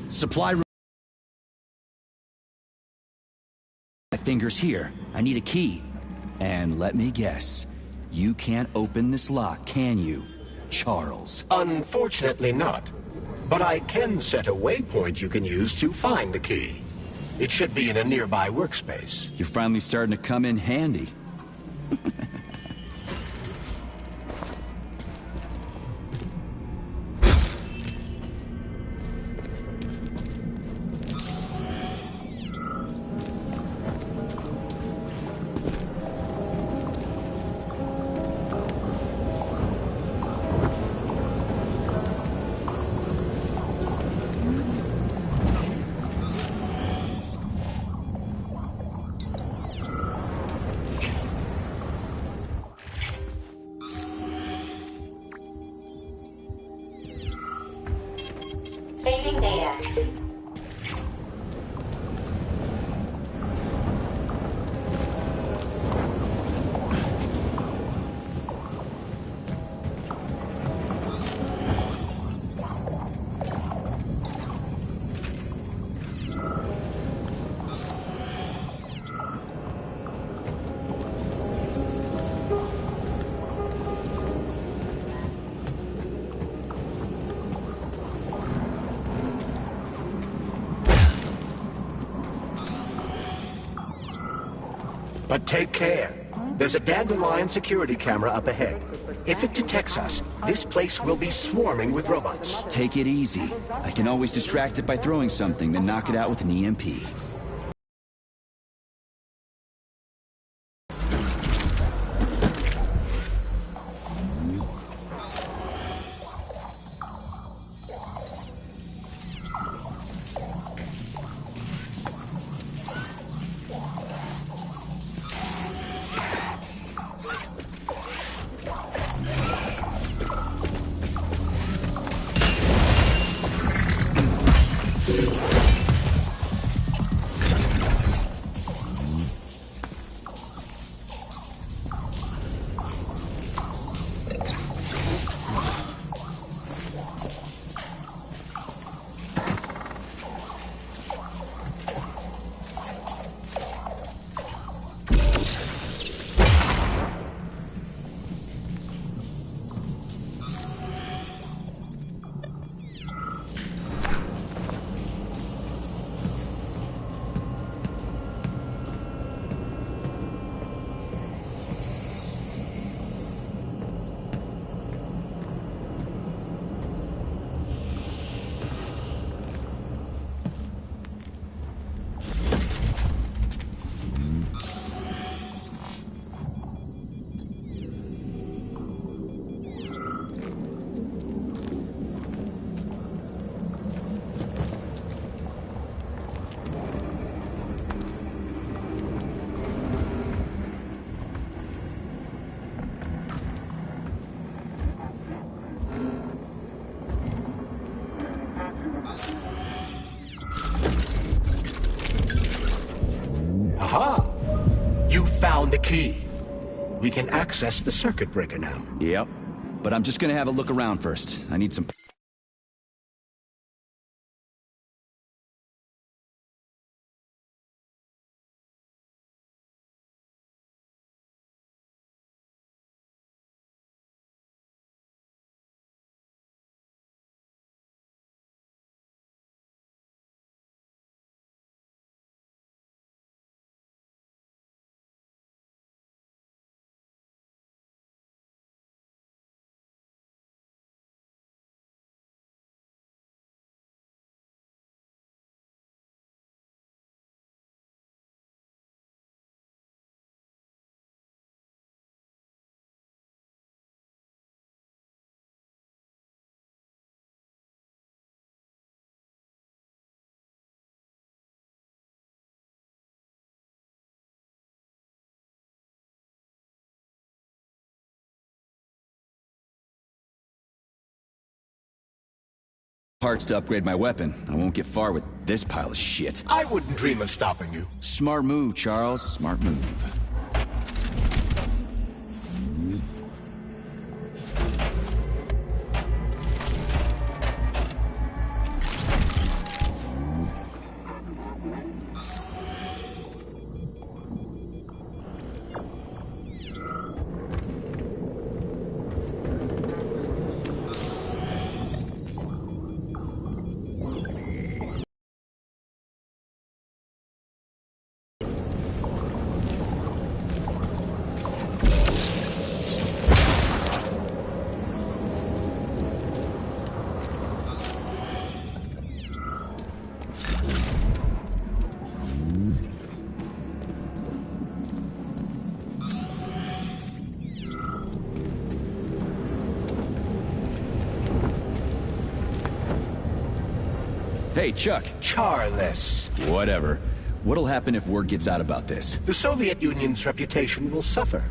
Supply room. My finger's here. I need a key. And let me guess. You can't open this lock, can you, Charles? Unfortunately not. But I can set a waypoint you can use to find the key. It should be in a nearby workspace. You're finally starting to come in handy. Saving data. But take care. There's a dandelion security camera up ahead. If it detects us, this place will be swarming with robots. Take it easy. I can always distract it by throwing something, then knock it out with an EMP. Aha! You found the key. We can access the circuit breaker now. Yep. But I'm just gonna have a look around first. I need some... parts to upgrade my weapon. I won't get far with this pile of shit. I wouldn't dream of stopping you. Smart move, Charles. Smart move. Hey, Chuck. Charless. Whatever. What'll happen if word gets out about this? The Soviet Union's reputation will suffer.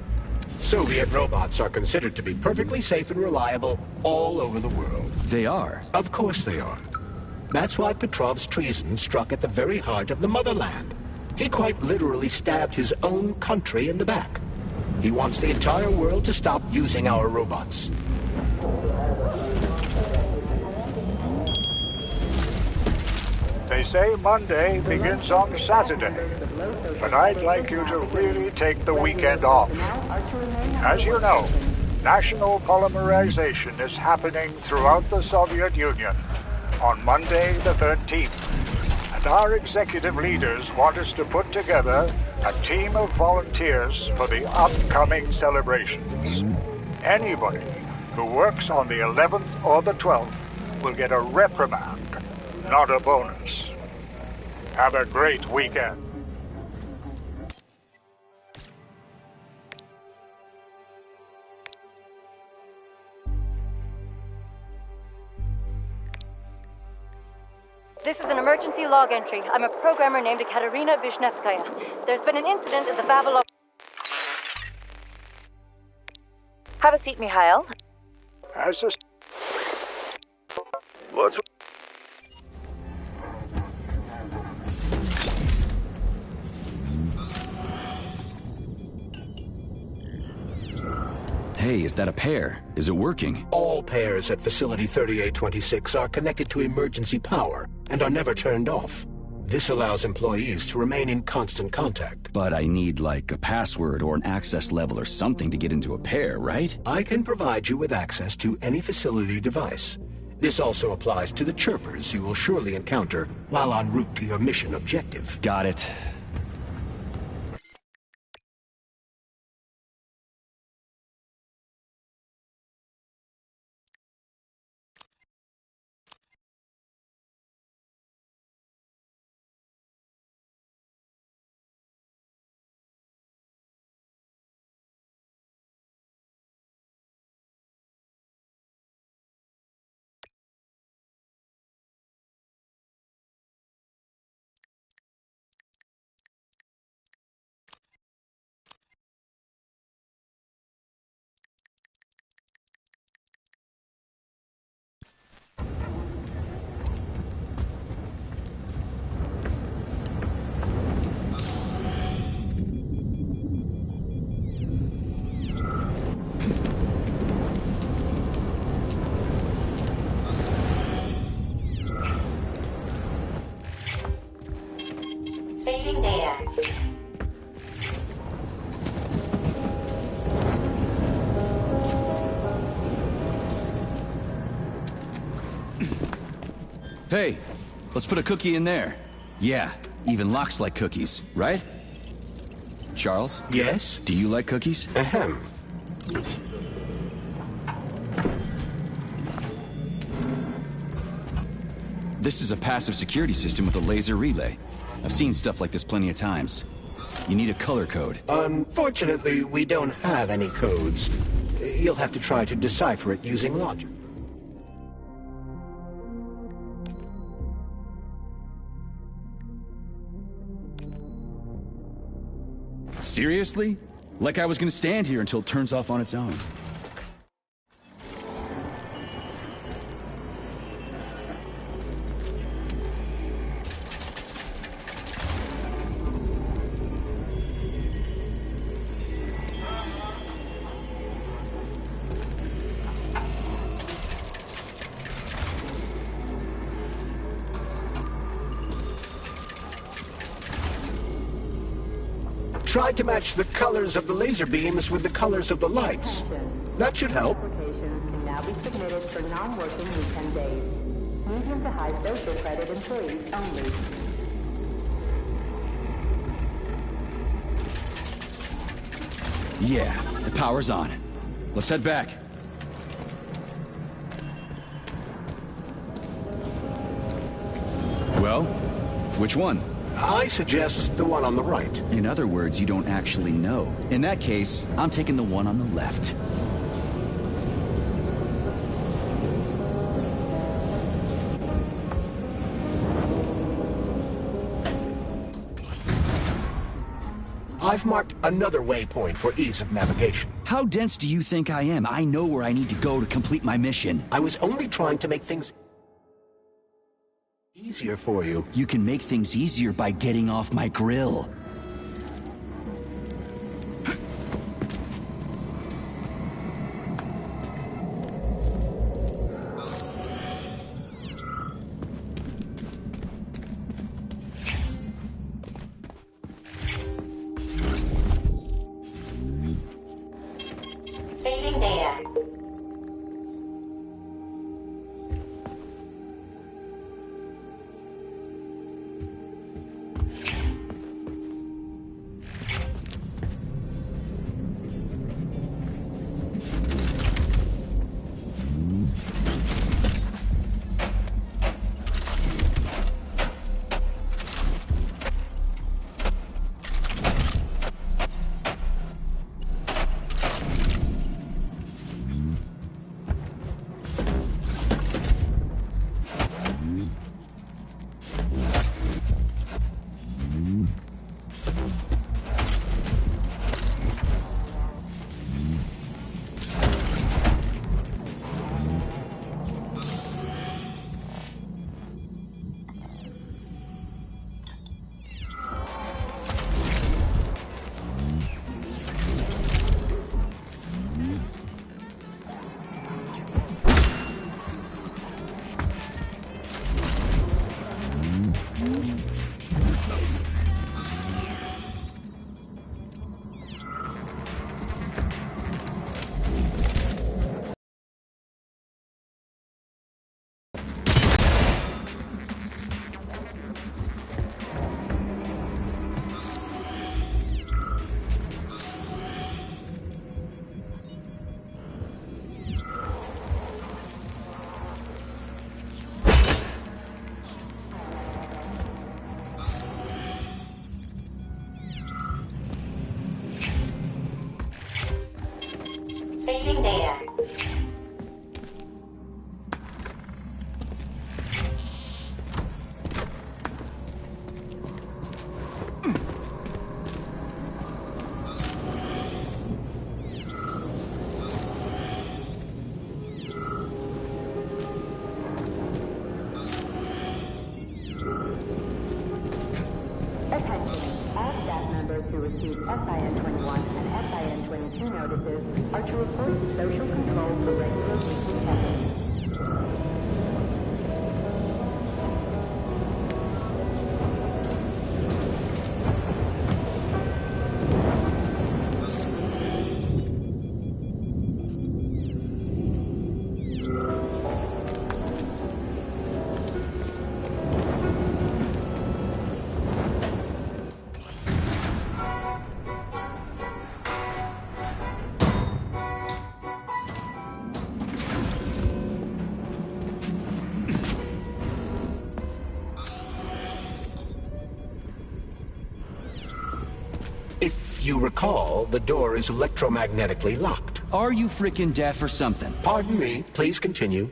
Soviet robots are considered to be perfectly safe and reliable all over the world. They are? Of course they are. That's why Petrov's treason struck at the very heart of the motherland. He quite literally stabbed his own country in the back. He wants the entire world to stop using our robots. They say Monday begins on Saturday, but I'd like you to really take the weekend off. As you know, national polymerization is happening throughout the Soviet Union on Monday the 13th, and our executive leaders want us to put together a team of volunteers for the upcoming celebrations. Anybody who works on the 11th or the 12th will get a reprimand, not a bonus. Have a great weekend. This is an emergency log entry. I'm a programmer named Katerina Vishnevskaya. There's been an incident at the Vavilov... Have a seat, Mikhail. As a... What's... Hey, is that a pair? Is it working? All pairs at Facility 3826 are connected to emergency power and are never turned off. This allows employees to remain in constant contact. But I need, like, a password or an access level or something to get into a pair, right? I can provide you with access to any facility device. This also applies to the chirpers you will surely encounter while en route to your mission objective. Got it. Saving data. Hey, let's put a cookie in there. Yeah, even locks like cookies, right? Charles? Yes? Do you like cookies? Ahem. This is a passive security system with a laser relay. I've seen stuff like this plenty of times. You need a color code. Unfortunately, we don't have any codes. You'll have to try to decipher it using logic. Seriously? Like I was gonna stand here until it turns off on its own. Try to match the colors of the laser beams with the colors of the lights. That should help. Applications can now be submitted for non-working weekend days. Medium to high social credit employees only. Yeah, the power's on. Let's head back. Well, which one? I suggest the one on the right. In other words, you don't actually know. In that case, I'm taking the one on the left. I've marked another waypoint for ease of navigation. How dense do you think I am? I know where I need to go to complete my mission. I was only trying to make things easier for you. You can make things easier by getting off my grill. Saving data. Saving data. Attention. All staff members who received SIN-21 and SIN-22 notices are to report to social control for regular weekly check-ins. If you recall, the door is electromagnetically locked. Are you frickin' deaf or something? Pardon me, please continue.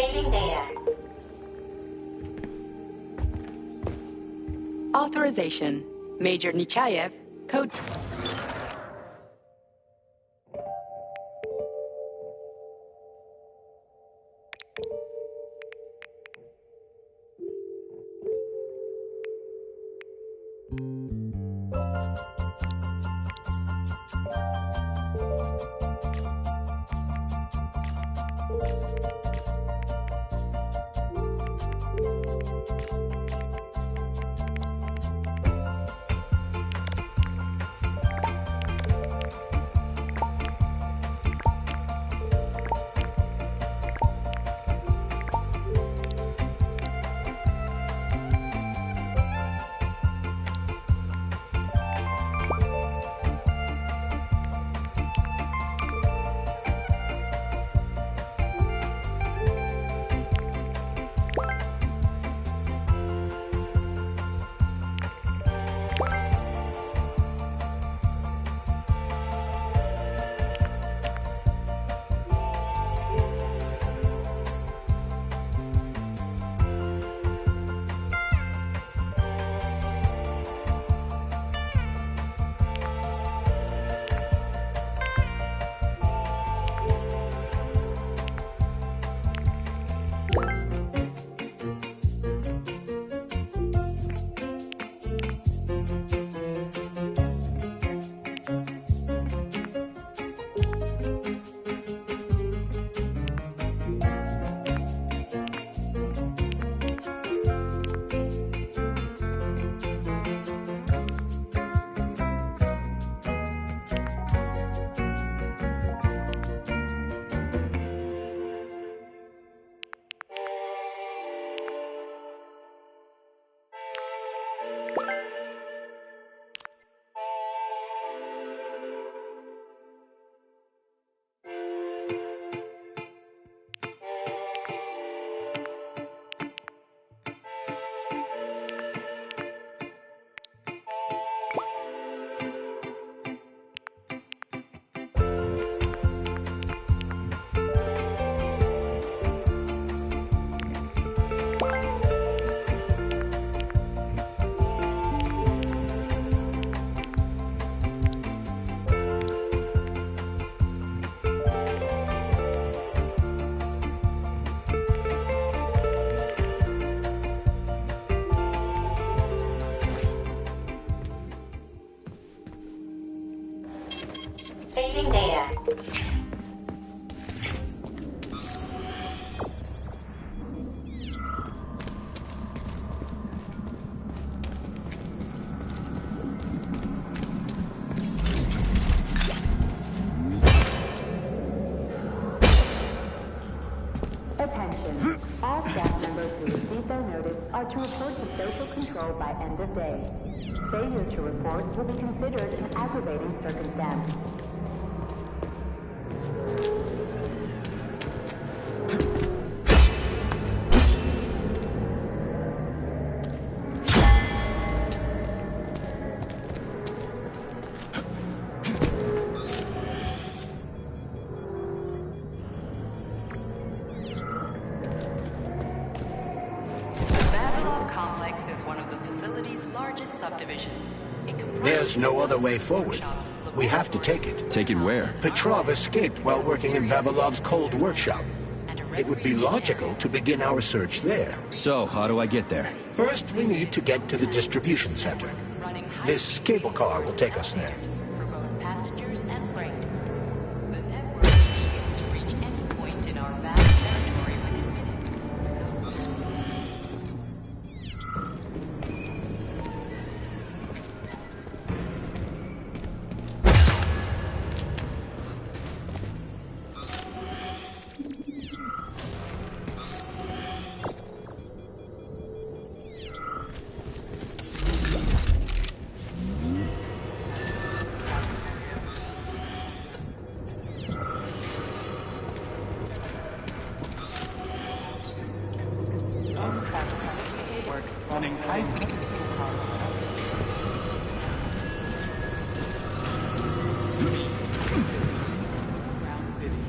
Saving data. Authorization. Major Nechayev, code... Saving data. Attention. All staff members who receive their notice are to report to social control by end of day. Failure to report will be considered an aggravating circumstance. There's no other way forward. We have to take it. Take it where? Petrov escaped while working in Vavilov's cold workshop. It would be logical to begin our search there. So, how do I get there? First, we need to get to the distribution center. This cable car will take us there. For both passengers and freight. The network is to reach any point in our vast territory within minutes. Running high speed. Ground City.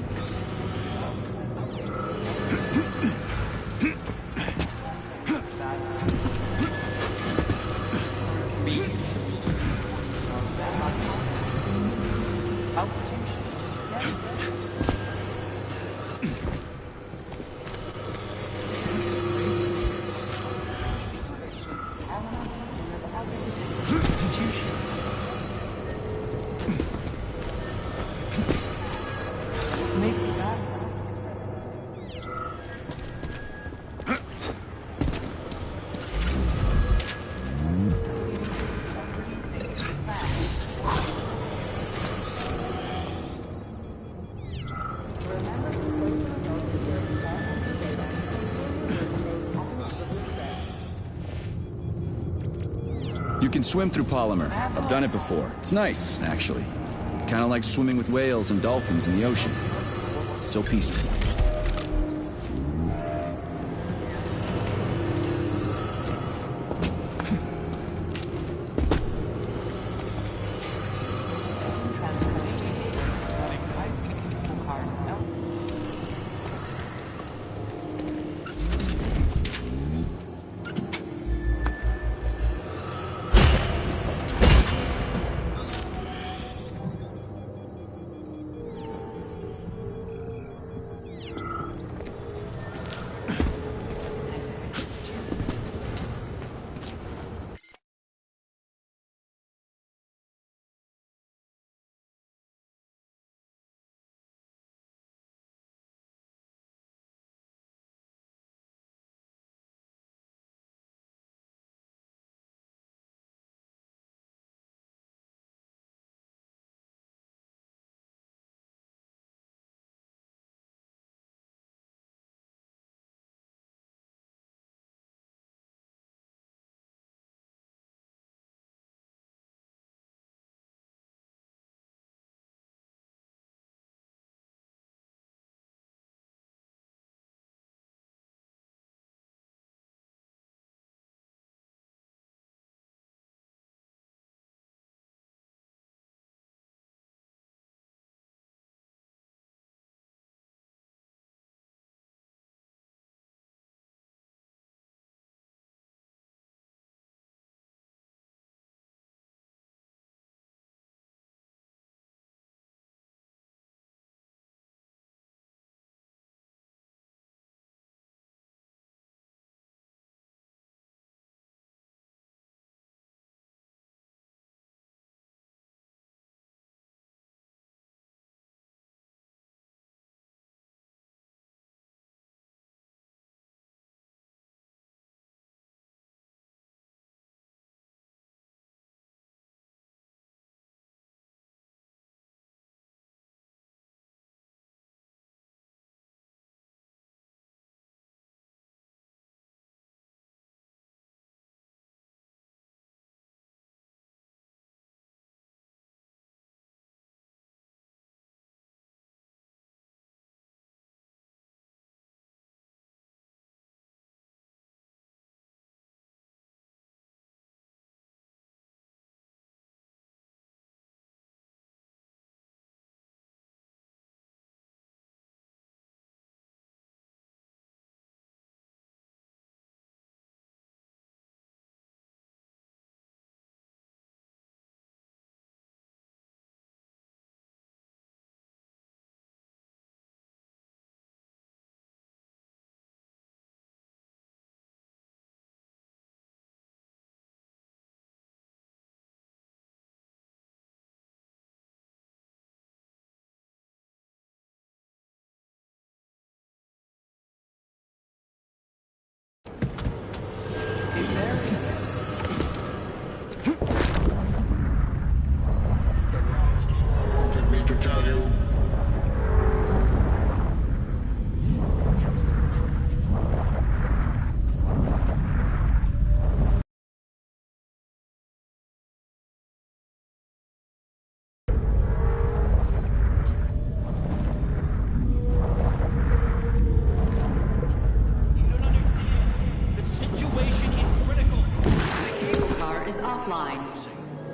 You can swim through polymer. I've done it before. It's nice, actually. Kind of like swimming with whales and dolphins in the ocean. It's so peaceful.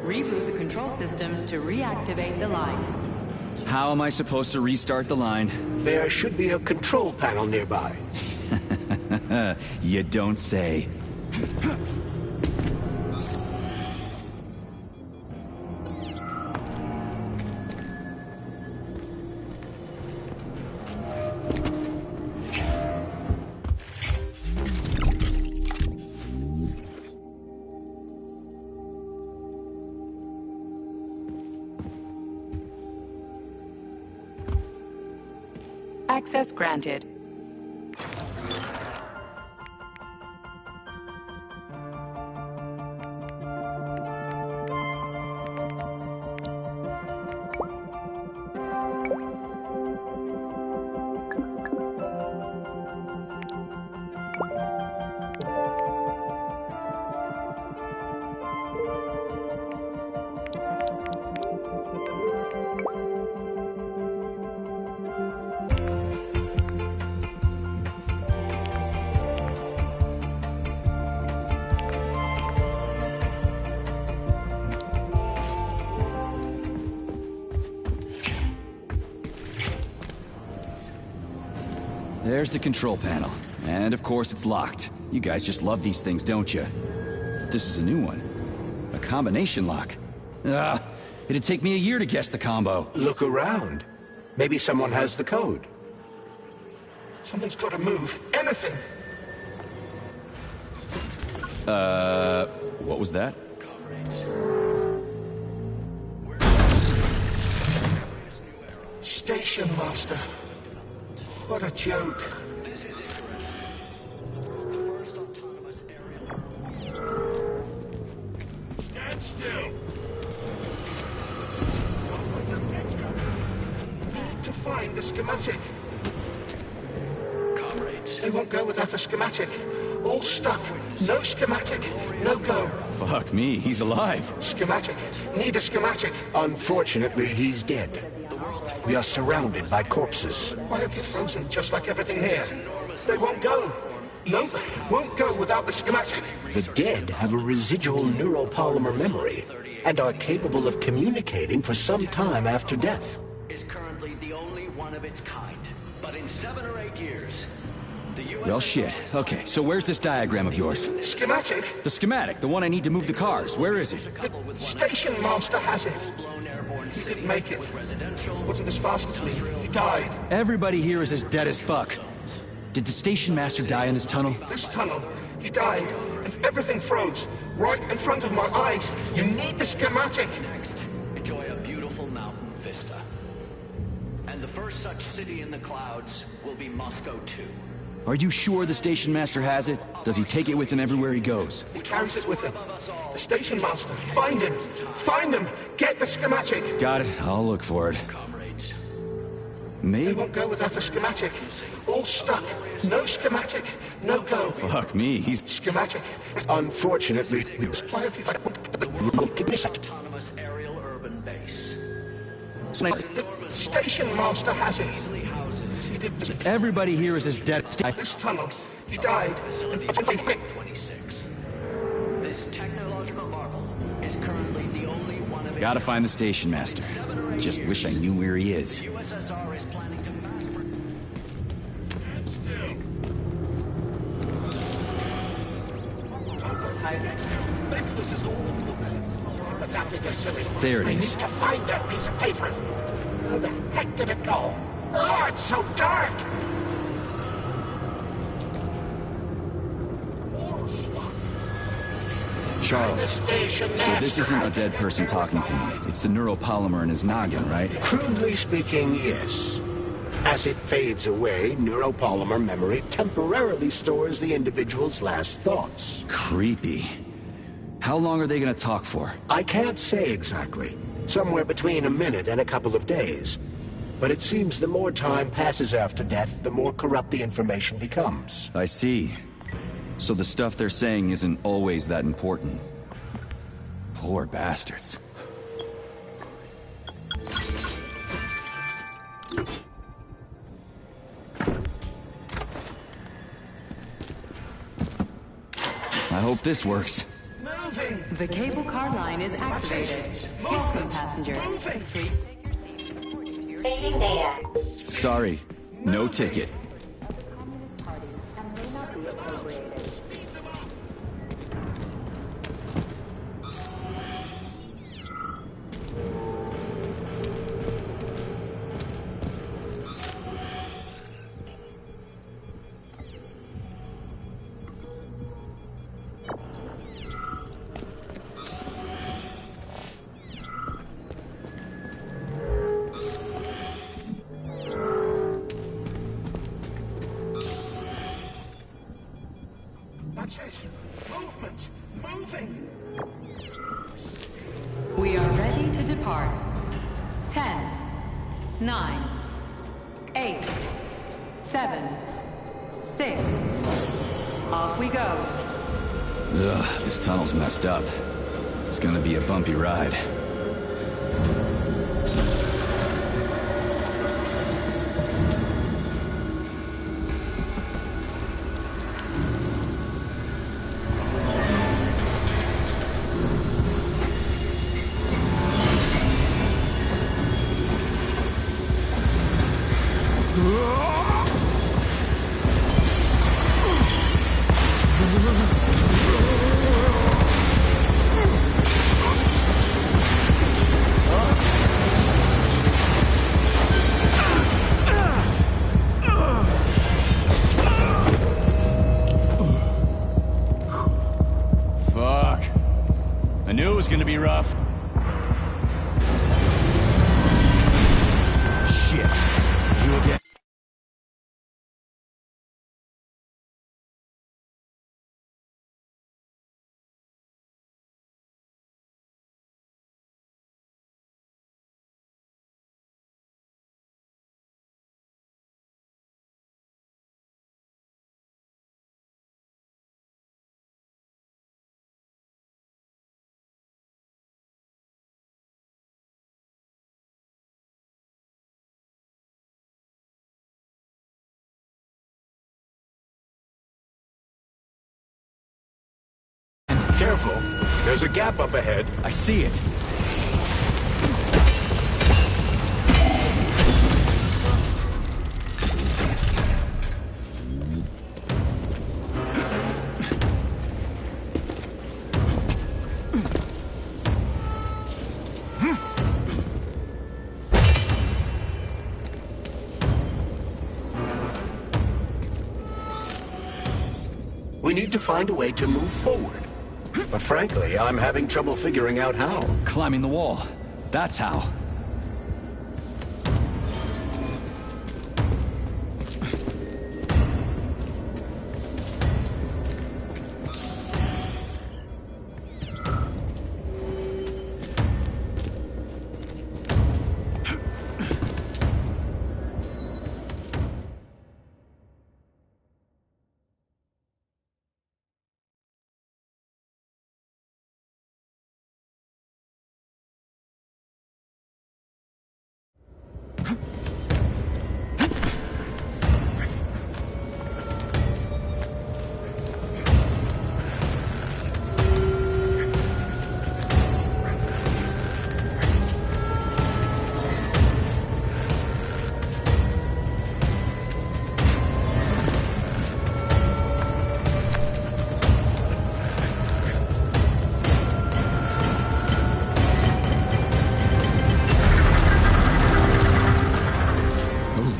Reboot the control system to reactivate the line. How am I supposed to restart the line? There should be a control panel nearby. You don't say. Access granted. There's the control panel. And of course it's locked. You guys just love these things, don't you? This is a new one. A combination lock. It'd take me a year to guess the combo. Look around. Maybe someone has the code. Someone's got to move. Anything. What was that? Station Master. What a joke. Stand still. Need to find the schematic. Comrades. They won't go without a schematic. All stuck. No schematic. No go. Fuck me, he's alive. Schematic. Need a schematic. Unfortunately, he's dead. We are surrounded by corpses. Why have you frozen just like everything here? They won't go. Nope, won't go without the schematic. The dead have a residual neuropolymer memory and are capable of communicating for some time after death. Is currently the only one of its kind. But in 7 or 8 years, the US... Well, shit. Okay, so where's this diagram of yours? Schematic? The schematic, the one I need to move the cars. Where is it? The station master has it. He didn't make it. Wasn't as fast as me. He died. Everybody here is as dead as fuck. Did the station master die in this tunnel? This tunnel. He died. And everything froze. Right in front of my eyes. You need the schematic. Next, enjoy a beautiful mountain vista. And the first such city in the clouds will be Moscow 2. Are you sure the station master has it? Does he take it with him everywhere he goes? He carries it with him. The station master. Find him. Find him. Get the schematic. Got it. I'll look for it. Comrades. They Maybe? won't go without a schematic. All stuck. No schematic. No go. Fuck me, he's... Schematic. Unfortunately, why have you... Autonomous aerial urban base. The station master has it. Easily houses. He did Everybody here is as dead... this tunnel. He died. Facility 26. This technological marvel is currently the only one of its... Gotta find the station master. Just wish I knew where he is. The USSR is planning to mass Maybe this is all for the best. Adapted the city. There it I is. need to find that piece of paper. Where the heck did it go? Oh, it's so dark. Charles, Station so this master. isn't a dead person talking to me. It's the neuropolymer in his noggin, right? Crudely speaking, yes. As it fades away, neuropolymer memory temporarily stores the individual's last thoughts. Creepy. How long are they gonna talk for? I can't say exactly. Somewhere between a minute and a couple of days. But it seems the more time passes after death, the more corrupt the information becomes. I see. So the stuff they're saying isn't always that important. Poor bastards. I hope this works. Moving! The cable car line is activated. Welcome, passengers. Moving! Please take your seats according to your... Saving data. Sorry, no ticket. Communist Party and may not be appropriated. That's it! Movement! Moving! We are ready to depart. 10, 9, 8, 7, 6. Off we go. Ugh, this tunnel's messed up. It's gonna be a bumpy ride. rough. Shit. You again? Careful. There's a gap up ahead. I see it. We need to find a way to move forward. But frankly, I'm having trouble figuring out how. Climbing the wall. That's how.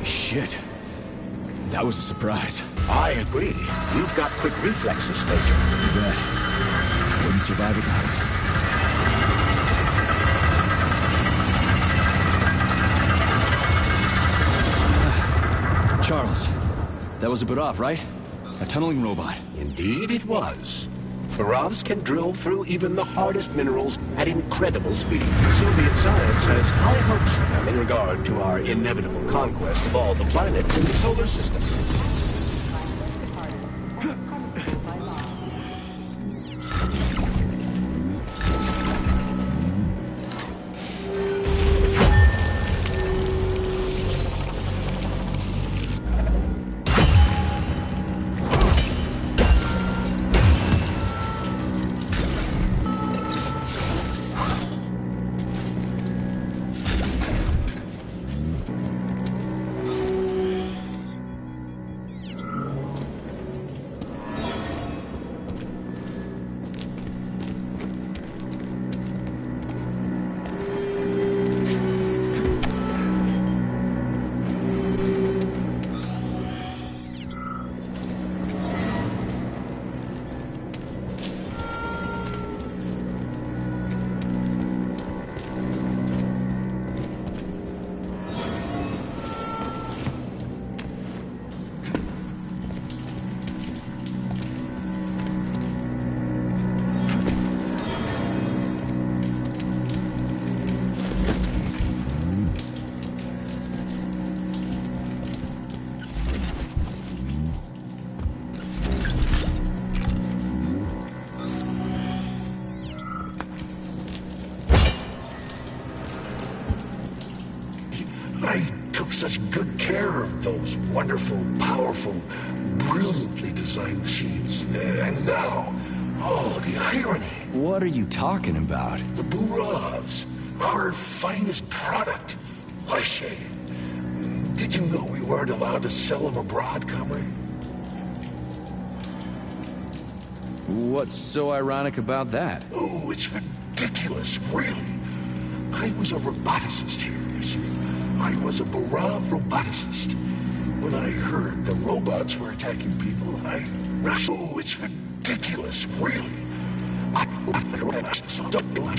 Shit. That was a surprise. I agree. You've got quick reflexes, Major. You bet. Wouldn't survive without it. Charles, that was a Barov, right? A tunneling robot. Indeed it was. Barovs can drill through even the hardest minerals at incredible speed. Soviet science has high hopes for them in regard to our inevitable conquest of all the planets in the solar system. Such good care of those wonderful, powerful, brilliantly designed machines. And now, oh, the irony. What are you talking about? The Burovs, our finest product. What a shame. Did you know we weren't allowed to sell them abroad, comrade? What's so ironic about that? Oh, it's ridiculous, really. I was a roboticist here, you see. I was a Burov roboticist. When I heard the robots were attacking people, I rushed. Oh, it's ridiculous, really.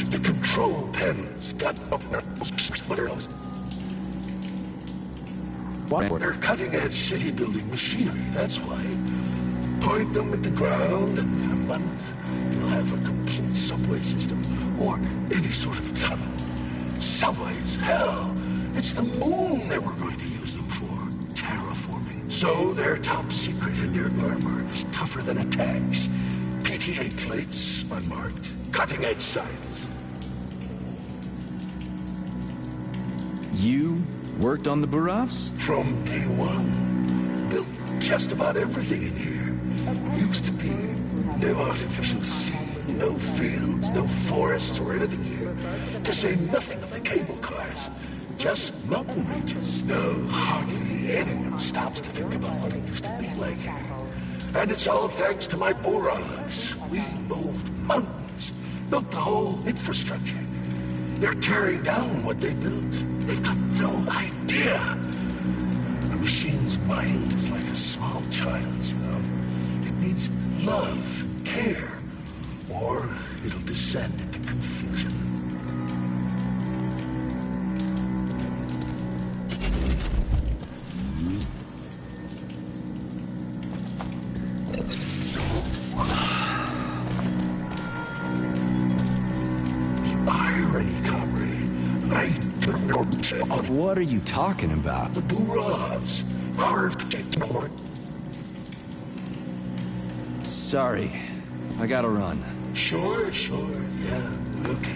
The control panels got up there. They're cutting-edge city-building machinery, that's why. Point them at the ground, and in a month, you'll have a complete subway system, or any sort of tunnel. Subways, hell, it's the moon they were going to use them for, terraforming. So they're top secret, and their armor is tougher than a tank's. PTA plates, unmarked, cutting-edge science. You worked on the Buravs? From day one. Built just about everything in here. Used to be no artificial sea, no fields, no forests or anything here. To say nothing of the cable cars. Just mountain ranges. No, hardly anyone stops to think about what it used to be like here. And it's all thanks to my Buravs. We moved mountains, built the whole infrastructure. They're tearing down what they built. They've got no idea. The machine's mind is like a small child's, you know. It needs love and care, or it'll descend into confusion. What are you talking about? The Buravs. Sorry, I gotta run. Sure, yeah, okay.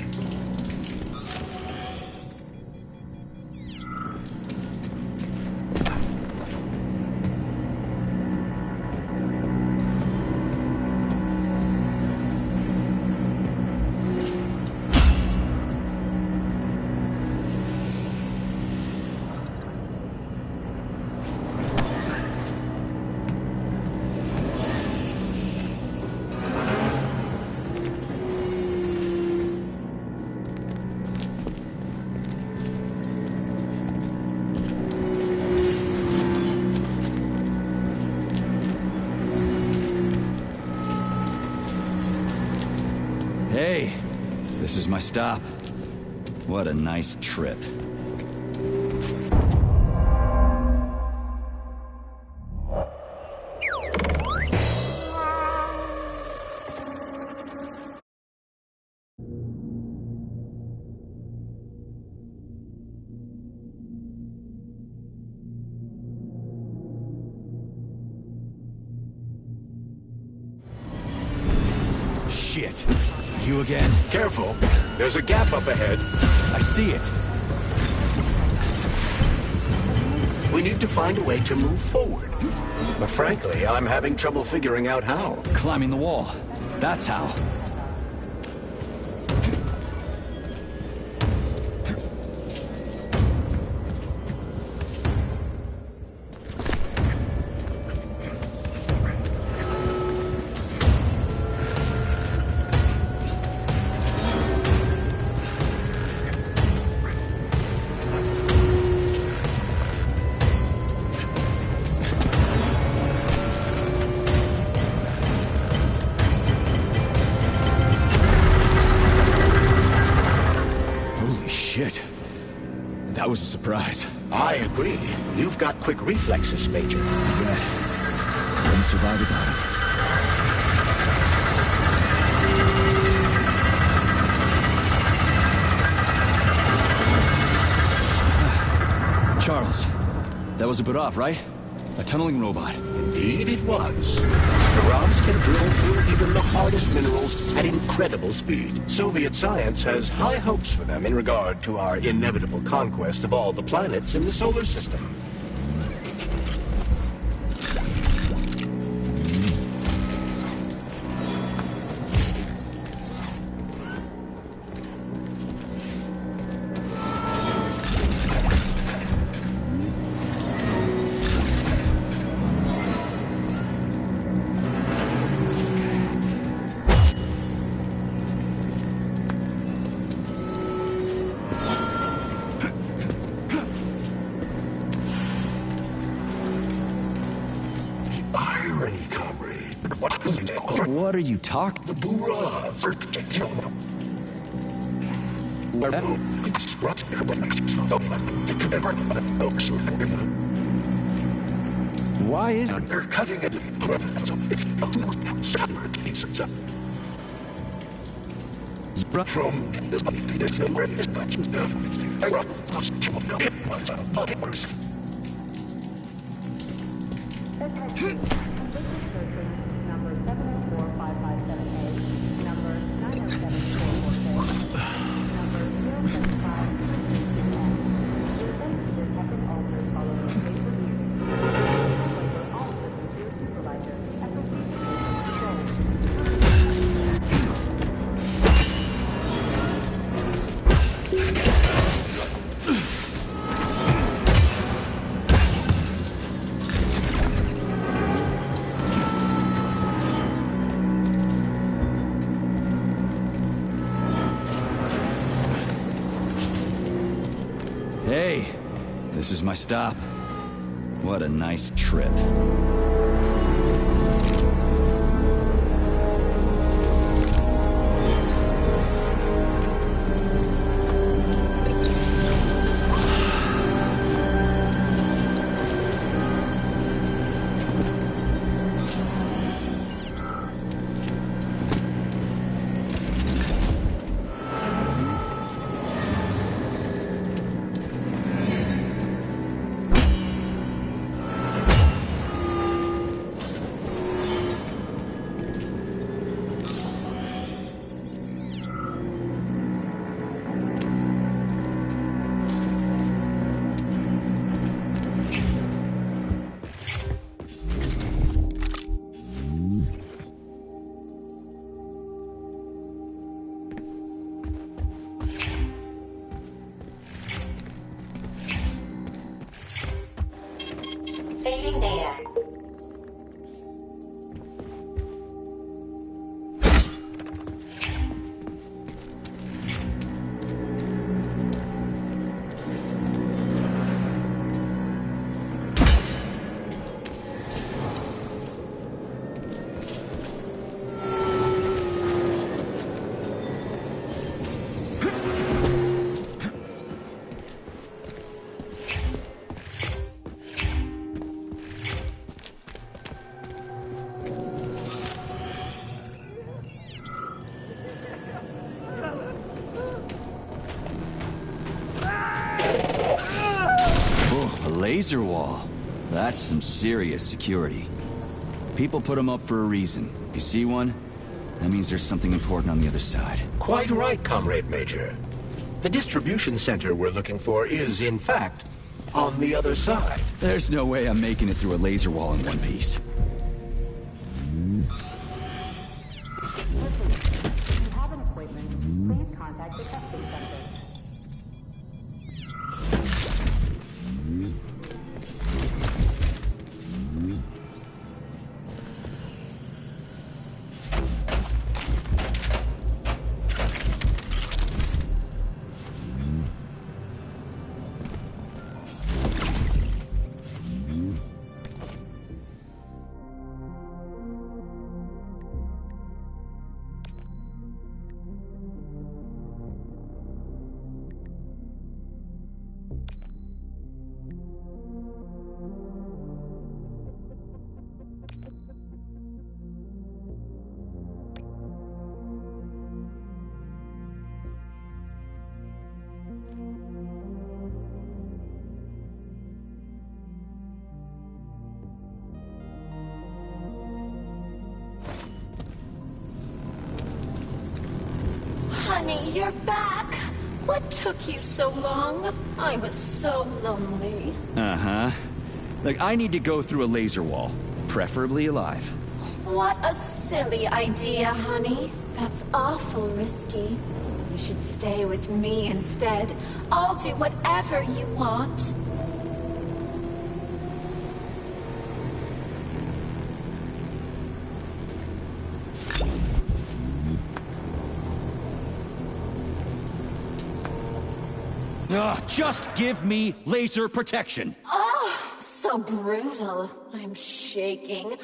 Hey, this is my stop. What a nice trip. Shit. You again? Careful. There's a gap up ahead. I see it. We need to find a way to move forward. But frankly, I'm having trouble figuring out how. Climbing the wall. That's how. Shit. That was a surprise. I agree. You've got quick reflexes, Major. You bet. Wouldn't survive without him. Charles, that was a Burav, right? A tunneling robot. Indeed it was. Buravs can drill through even the hardest minerals at incredible speed. Soviet science has high hopes for them in regard to our inevitable conquest of all the planets in the solar system. What are you talking? The Bourrah. Why is They're cutting it. From Number 704-557A, number 907-446, number 075-2N. Your sentences have been altered following a case review. However, all systems to your supervisor and proceed to Hey, this is my stop. What a nice trip. Saving data. A laser wall. That's some serious security. People put them up for a reason. If you see one, that means there's something important on the other side. Quite right, Comrade Major. The distribution center we're looking for is, in fact, on the other side. There's no way I'm making it through a laser wall in one piece. If you have an appointment, please contact the testing center. Honey, you're back. What took you so long? I was so lonely. Uh-huh. Like, I need to go through a laser wall, preferably alive. What a silly idea, honey. That's awful risky. You should stay with me instead. I'll do whatever you want. Just give me laser protection. Oh, so brutal. I'm shaking.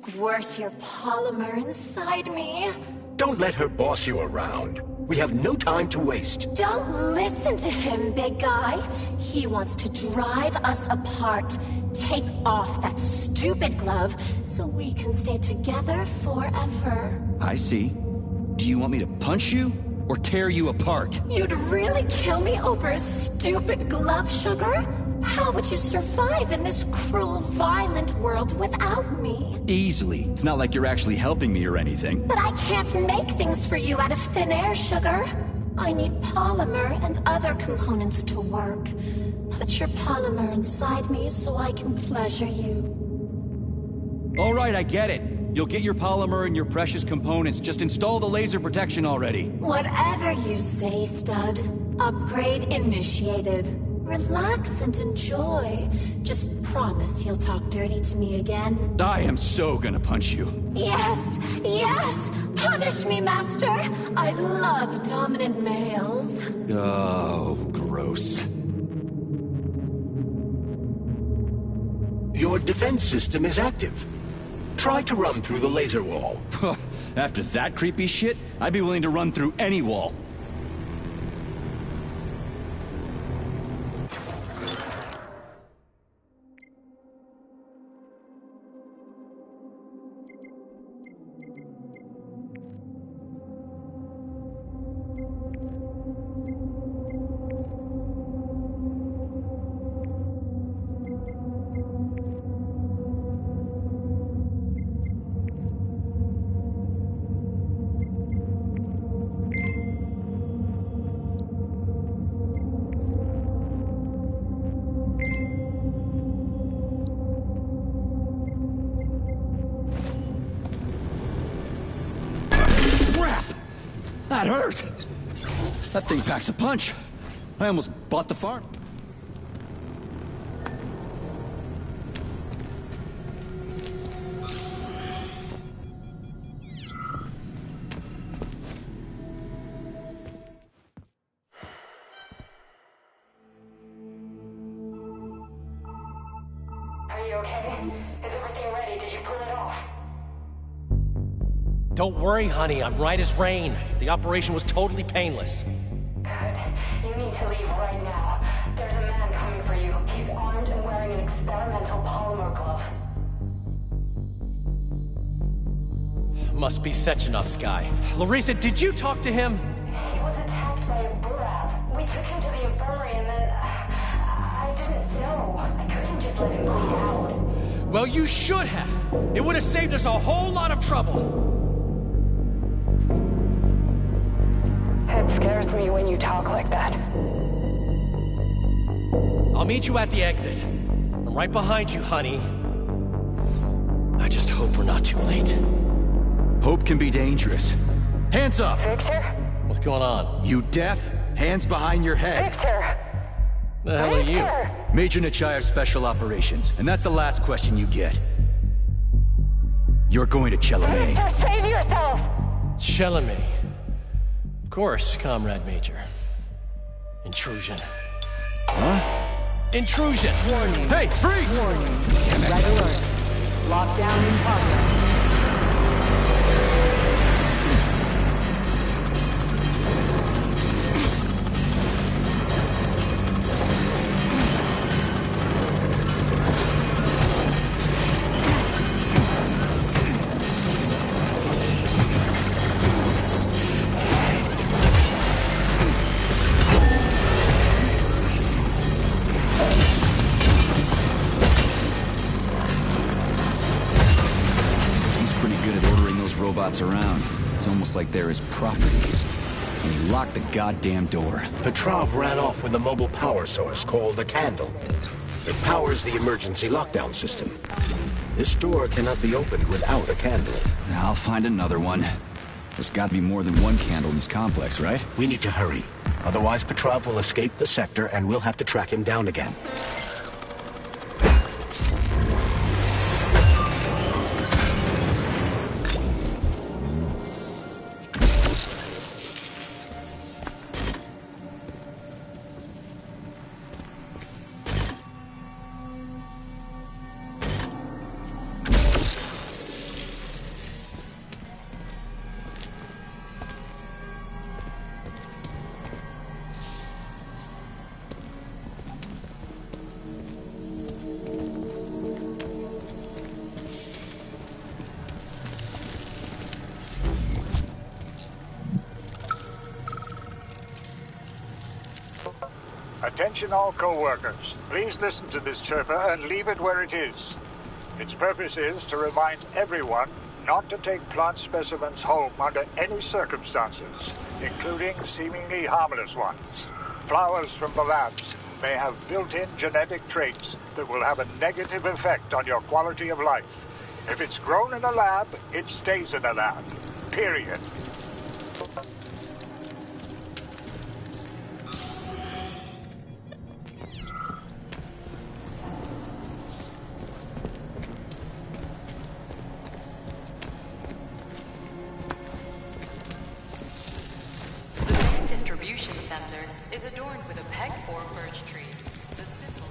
squirt your polymer inside me. Don't let her boss you around. We have no time to waste. Don't listen to him, big guy. He wants to drive us apart. Take off that stupid glove so we can stay together forever. I see. Do you want me to punch you or tear you apart? You'd really kill me over a stupid glove, sugar? How would you survive in this cruel, violent world without me? Easily. It's not like you're actually helping me or anything. But I can't make things for you out of thin air, sugar. I need polymer and other components to work. Put your polymer inside me so I can pleasure you. All right, I get it. You'll get your polymer and your precious components. Just install the laser protection already. Whatever you say, stud. Upgrade initiated. Relax and enjoy. Just promise you'll talk dirty to me again. I am so gonna punch you. Yes, yes! Punish me, master! I love dominant males. Oh, gross. Your defense system is active. Try to run through the laser wall. After that creepy shit, I'd be willing to run through any wall. That hurt! That thing packs a punch. I almost bought the farm. Are you okay? Is everything ready? Did you pull it off? Don't worry, honey. I'm right as rain. The operation was totally painless. Good. You need to leave right now. There's a man coming for you. He's armed and wearing an experimental polymer glove. Must be Sechenov's guy. Larissa, did you talk to him? He was attacked by a Burav. We took him to the infirmary and then... I didn't know. I couldn't just let him bleed out. Well, you should have. It would have saved us a whole lot of trouble. It scares me when you talk like that. I'll meet you at the exit. I'm right behind you, honey. I just hope we're not too late. Hope can be dangerous. Hands up! Victor? What's going on? You deaf? Hands behind your head. Victor! The hell are you? Major Nechayev Special Operations, and that's the last question you get. You're going to Chalamet. Victor, save yourself! Chalamet. Of course, Comrade Major. Intrusion. Huh? Intrusion! Warning. Hey, freeze! Warning. Red alert. Lockdown in progress. Robots around. It's almost like they're his property. And he locked the goddamn door. Petrov ran off with a mobile power source called a candle. It powers the emergency lockdown system. This door cannot be opened without a candle. I'll find another one. There's got to be more than one candle in this complex, right? We need to hurry. Otherwise, Petrov will escape the sector and we'll have to track him down again. Attention all co-workers. Please listen to this chirper and leave it where it is. Its purpose is to remind everyone not to take plant specimens home under any circumstances, including seemingly harmless ones. Flowers from the labs may have built-in genetic traits that will have a negative effect on your quality of life. If it's grown in a lab, it stays in a lab. Period. Distribution center is adorned with a peg-4 birch tree. The symbol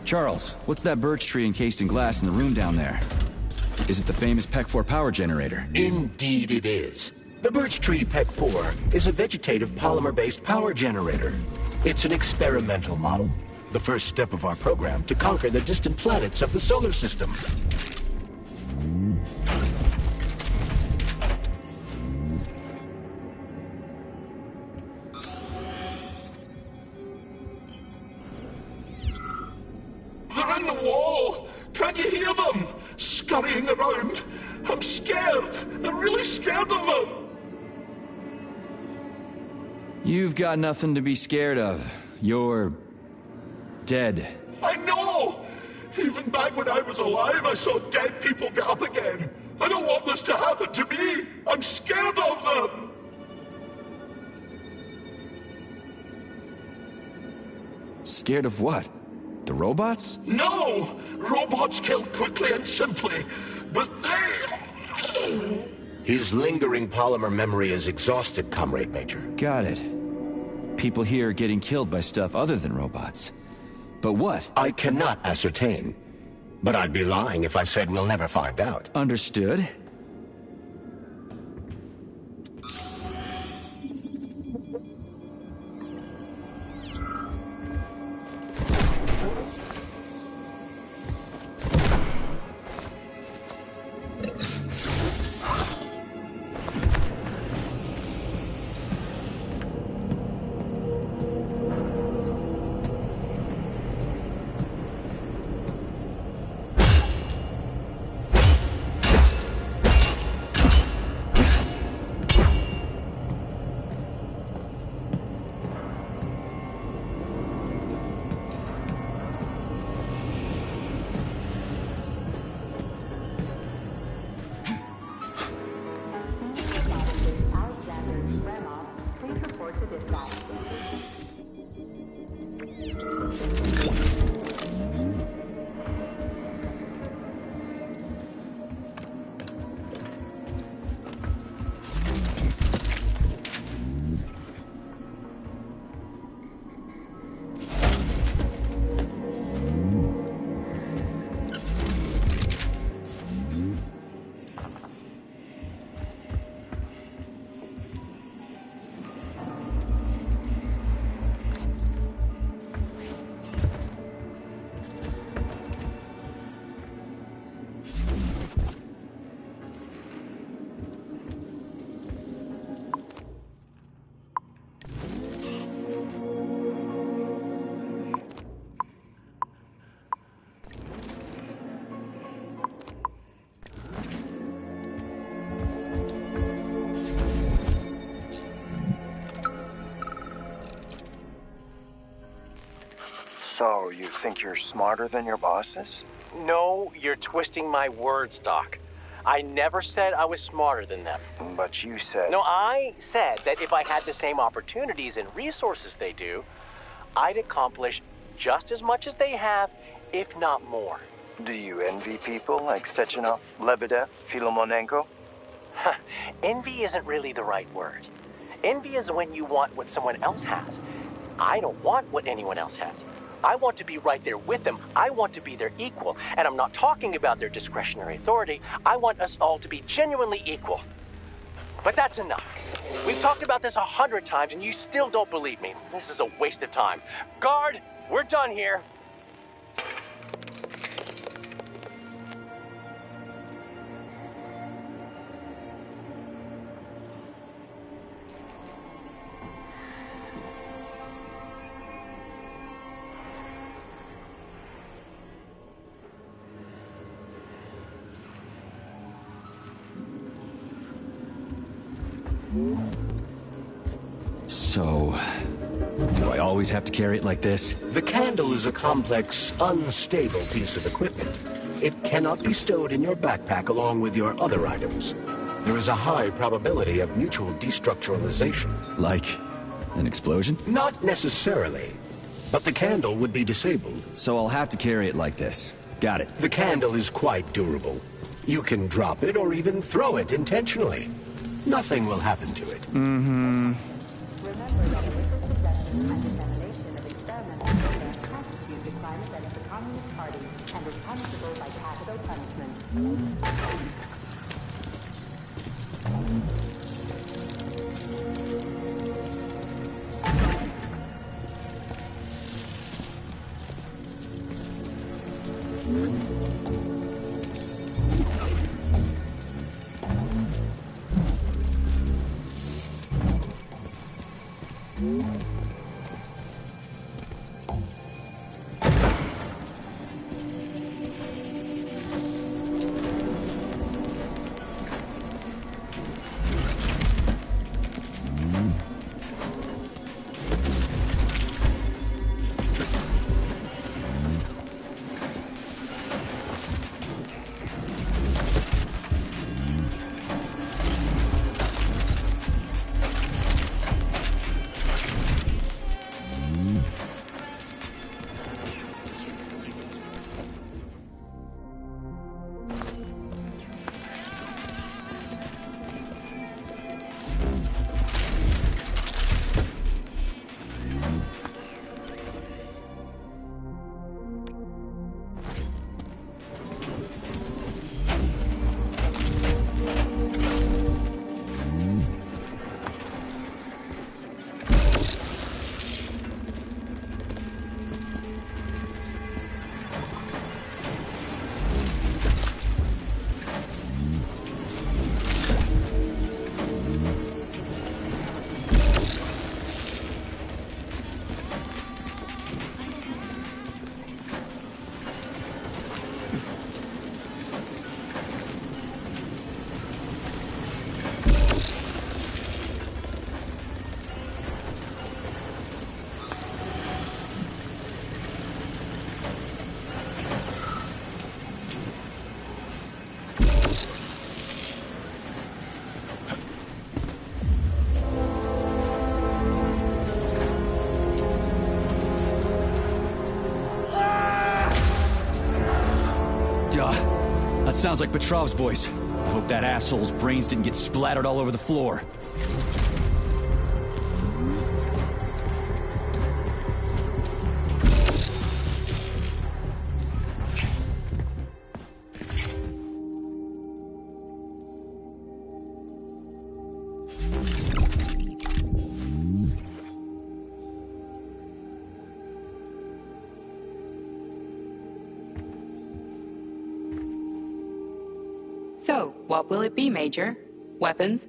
Charles, what's that birch tree encased in glass in the room down there? Is it the famous PEC-4 power generator? Indeed it is. The birch tree PEC-4 is a vegetative polymer-based power generator. It's an experimental model, the first step of our program to conquer the distant planets of the solar system. They're in the wall! Can you hear them? Scurrying around. I'm scared. I'm really scared of them. You've got nothing to be scared of. You're dead. I know! Even back when I was alive, I saw dead people get up again. I don't want this to happen to me. I'm scared of them. Scared of what? The robots? No! Robots kill quickly and simply, but they... His lingering polymer memory is exhausted, Comrade Major. Got it. People here are getting killed by stuff other than robots. But what? I cannot ascertain. But I'd be lying if I said we'll never find out. Understood. So, you think you're smarter than your bosses? No, you're twisting my words, Doc. I never said I was smarter than them. But you said... No, I said that if I had the same opportunities and resources they do, I'd accomplish just as much as they have, if not more. Do you envy people like Sechenov, Lebedev, Filomonenko? Envy isn't really the right word. Envy is when you want what someone else has. I don't want what anyone else has. I want to be right there with them. I want to be their equal. And I'm not talking about their discretionary authority. I want us all to be genuinely equal. But that's enough. We've talked about this 100 times and you still don't believe me. This is a waste of time. Guard, we're done here. So, do I always have to carry it like this? The candle is a complex, unstable piece of equipment. It cannot be stowed in your backpack along with your other items. There is a high probability of mutual destructuralization. Like an explosion? Not necessarily, but the candle would be disabled. So I'll have to carry it like this. Got it. The candle is quite durable. You can drop it or even throw it intentionally. Nothing will happen to it. Remember that illicit possession and dissemination of experimental data constitute a crime against the Communist Party and is punishable by capital punishment. That sounds like Petrov's voice. I hope that asshole's brains didn't get splattered all over the floor. So, what will it be, Major? Weapons?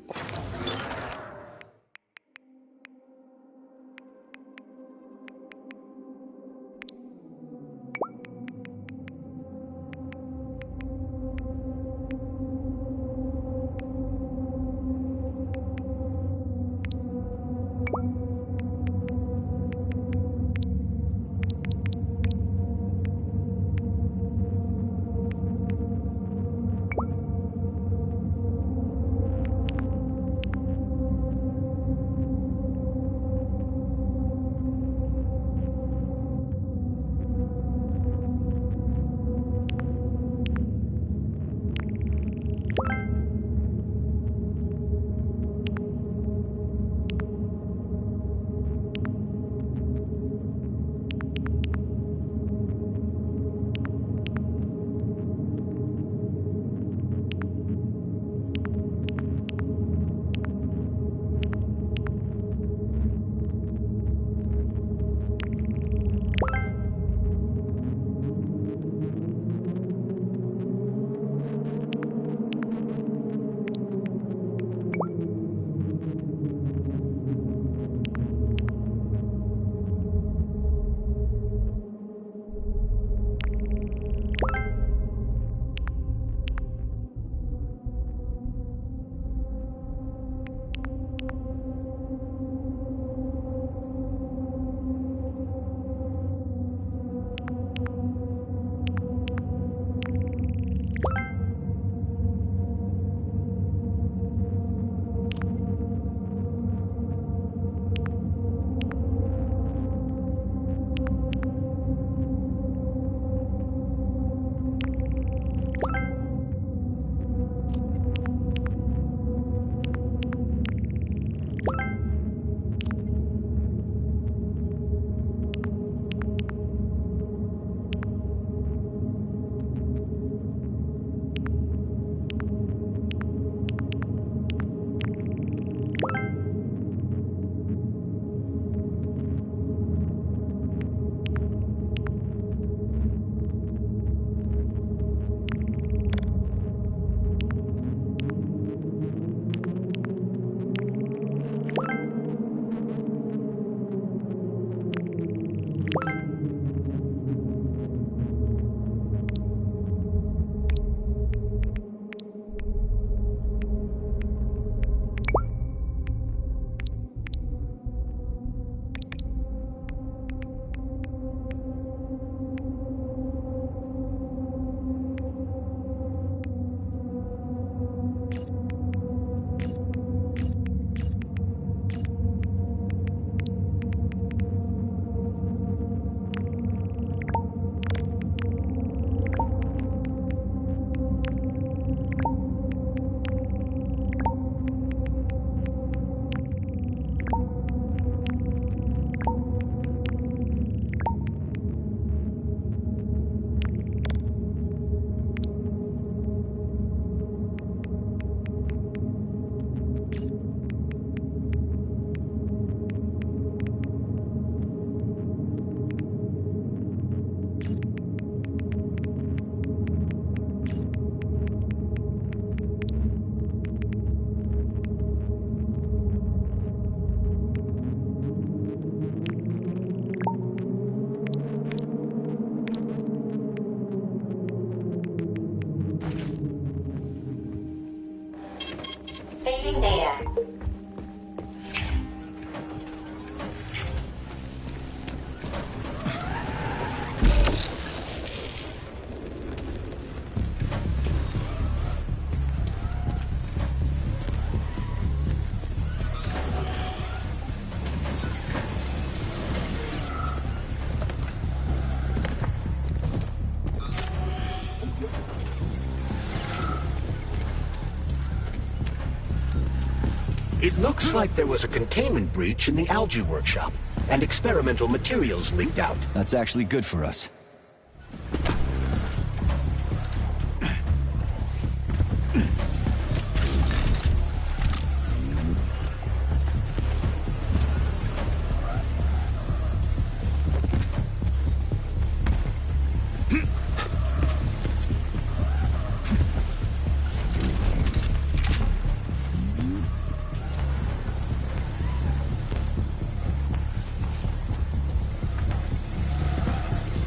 It looks like there was a containment breach in the algae workshop, and experimental materials leaked out. That's actually good for us.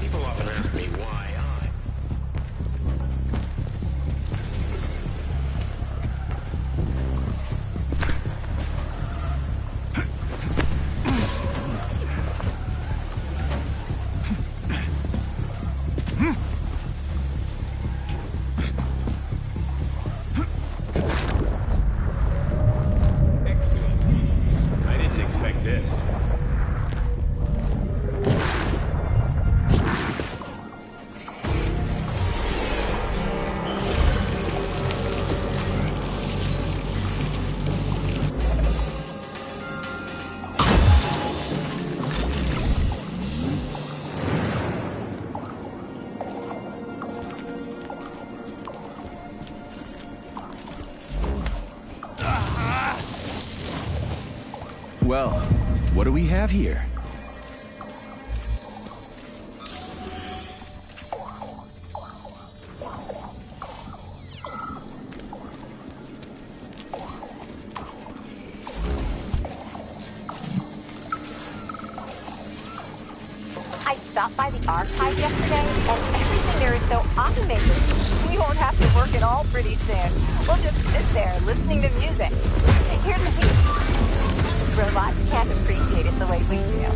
People often ask me why I. Excellent. I didn't expect this. Well, what do we have here? I stopped by the archive yesterday, and everything there is so automated. We won't have to work at all pretty soon. We'll just sit there listening to music. Here's the thing. Robots can't appreciate it the way we do.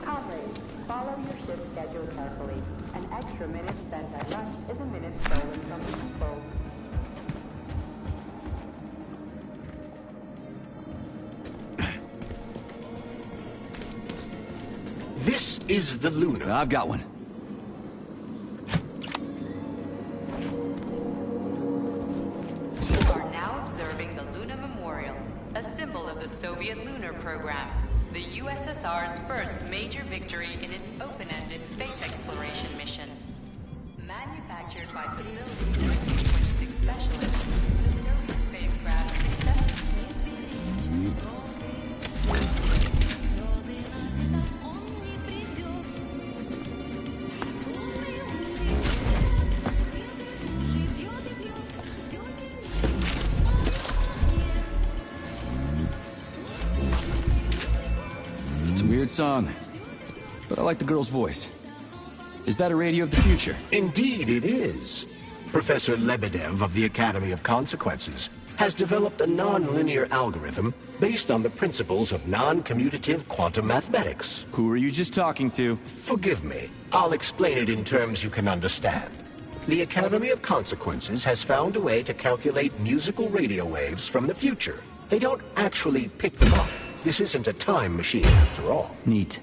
Comrades, follow your ship schedule carefully. An extra minute spent at lunch is a minute stolen from the control. This is the Luna. I've got one. You are now observing the Luna Memorial, a symbol of the Soviet lunar program, the USSR's first major victory in its open-ended space exploration mission. Manufactured by Facility 26 specialists, the Soviet spacecraft It's a weird song, but I like the girl's voice. Is that a radio of the future? Indeed it is. Professor Lebedev of the Academy of Consequences has developed a non-linear algorithm based on the principles of non-commutative quantum mathematics. Who are you just talking to? Forgive me. I'll explain it in terms you can understand. The Academy of Consequences has found a way to calculate musical radio waves from the future. They don't actually pick them up. This isn't a time machine after all. Neat.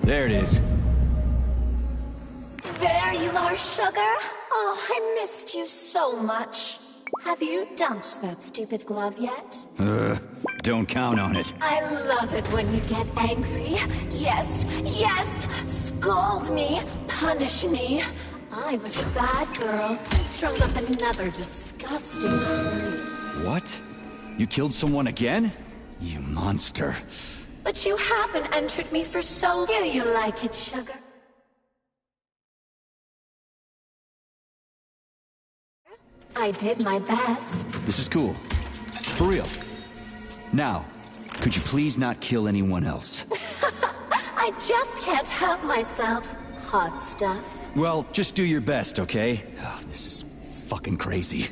There it is. There you are, sugar. Oh, I missed you so much. Have you dumped that stupid glove yet? Don't count on it. I love it when you get angry. Yes, yes! Scold me, punish me. I was a bad girl and strung up another disgusting creep. What? You killed someone again? You monster. But you haven't entered me for so... Do you like it, sugar? I did my best. This is cool. For real. Now, could you please not kill anyone else? I just can't help myself. Hot stuff. Well, just do your best, okay? Oh, this is fucking crazy.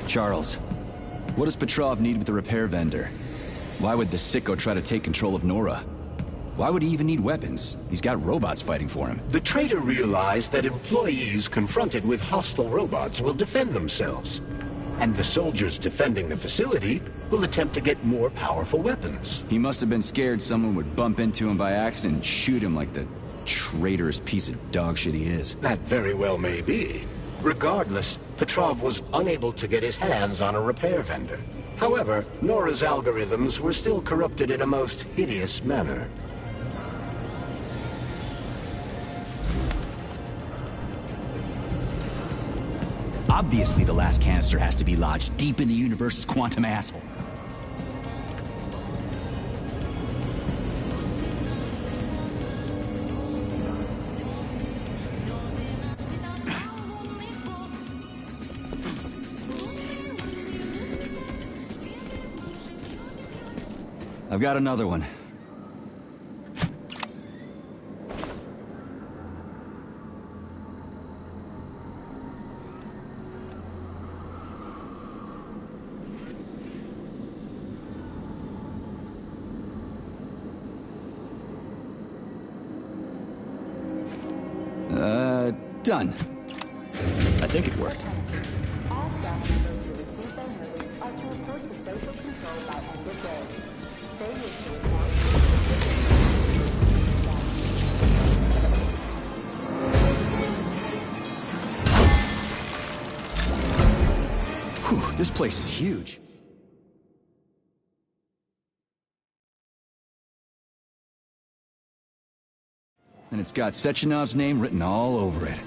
Charles, what does Petrov need with the repair vendor? Why would the sicko try to take control of Nora? Why would he even need weapons? He's got robots fighting for him. The traitor realized that employees confronted with hostile robots will defend themselves. And the soldiers defending the facility will attempt to get more powerful weapons. He must have been scared someone would bump into him by accident and shoot him like the traitorous piece of dog shit he is. That very well may be. Regardless, Petrov was unable to get his hands on a repair vendor. However, Nora's algorithms were still corrupted in a most hideous manner. Obviously, the last canister has to be lodged deep in the universe's quantum asshole. I've got another one. Done. I think it worked. Whew, this place is huge. And it's got Sechenov's name written all over it.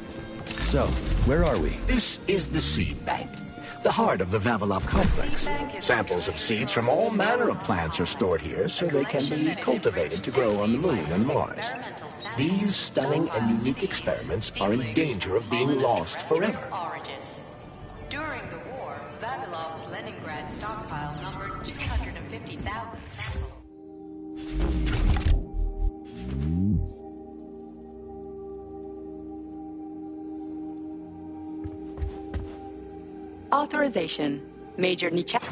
So, where are we? This is the seed bank, the heart of the Vavilov complex. Samples of seeds from all manner of plants are stored here so they can be cultivated to grow on the Moon and Mars. These stunning and unique experiments are in danger of being lost forever. During the war, Vavilov's Leningrad stockpile numbered 250,000 samples. Authorization. Major Nichak.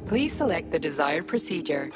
Please select the desired procedure.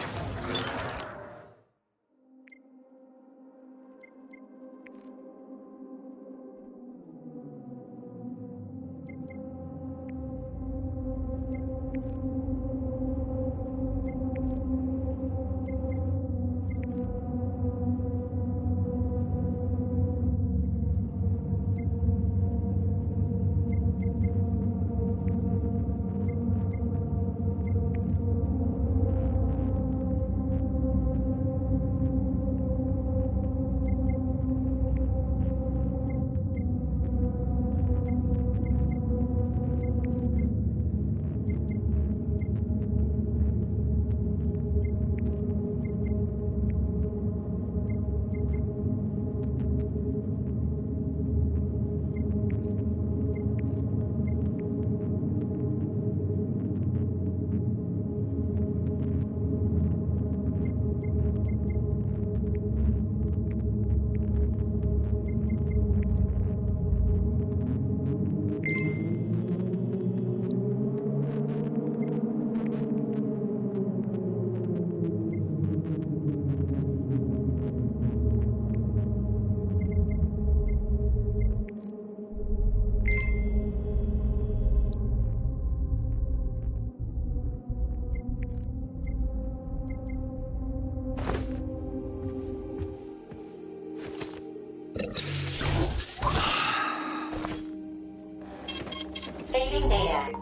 Saving data.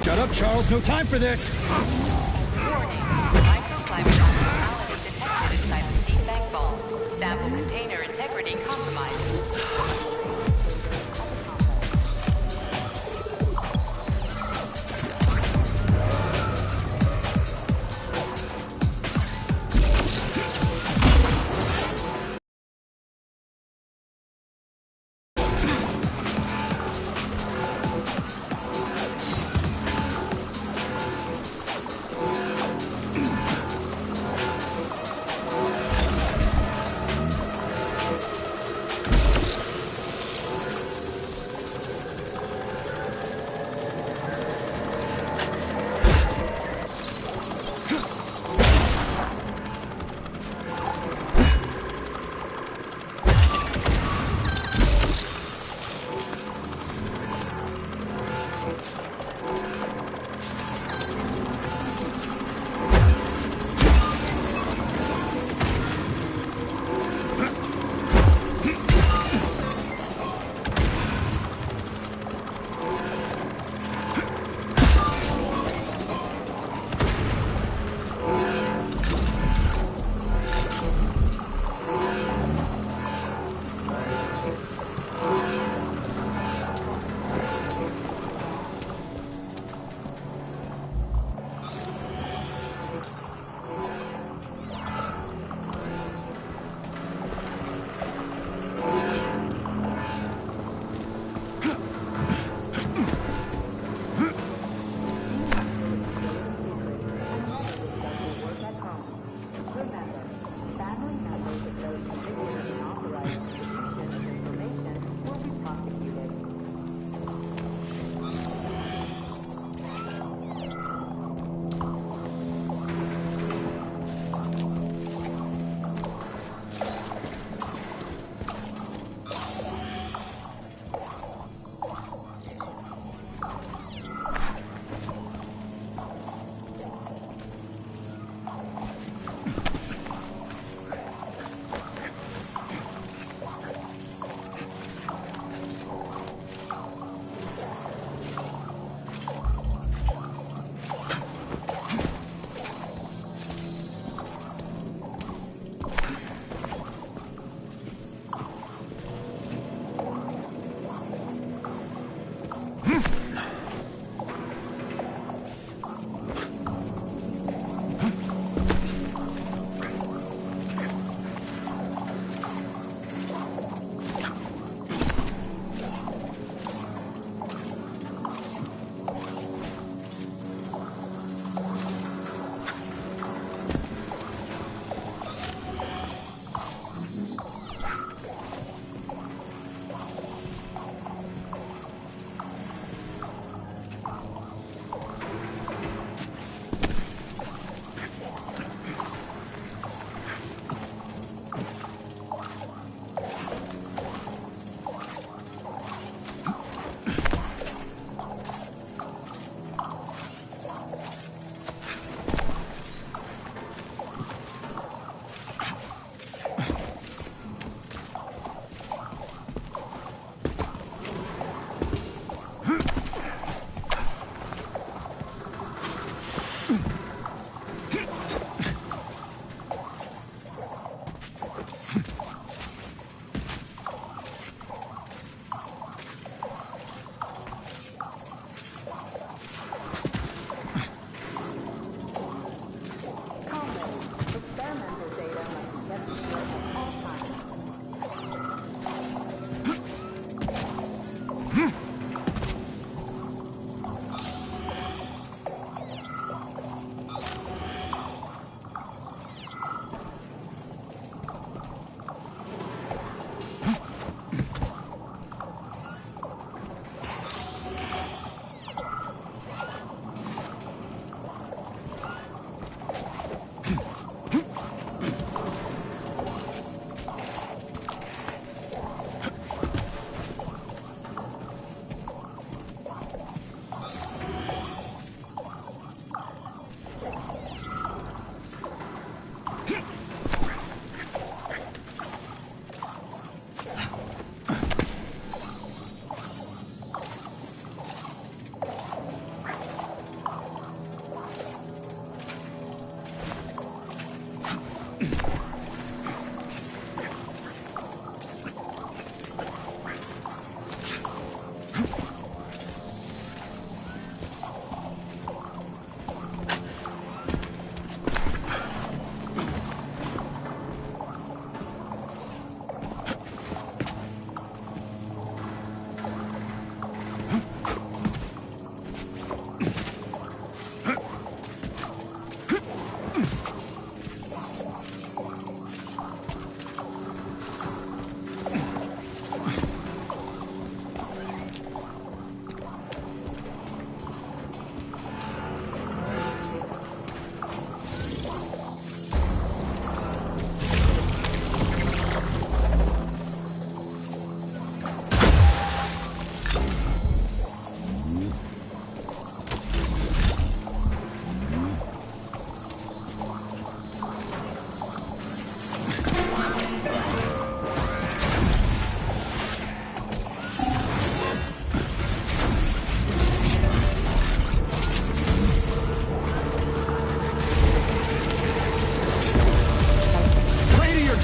Shut up, Charles. No time for this. Warning. Microclimate abnormality detected inside the seed bank vault. Sample container integrity compromised.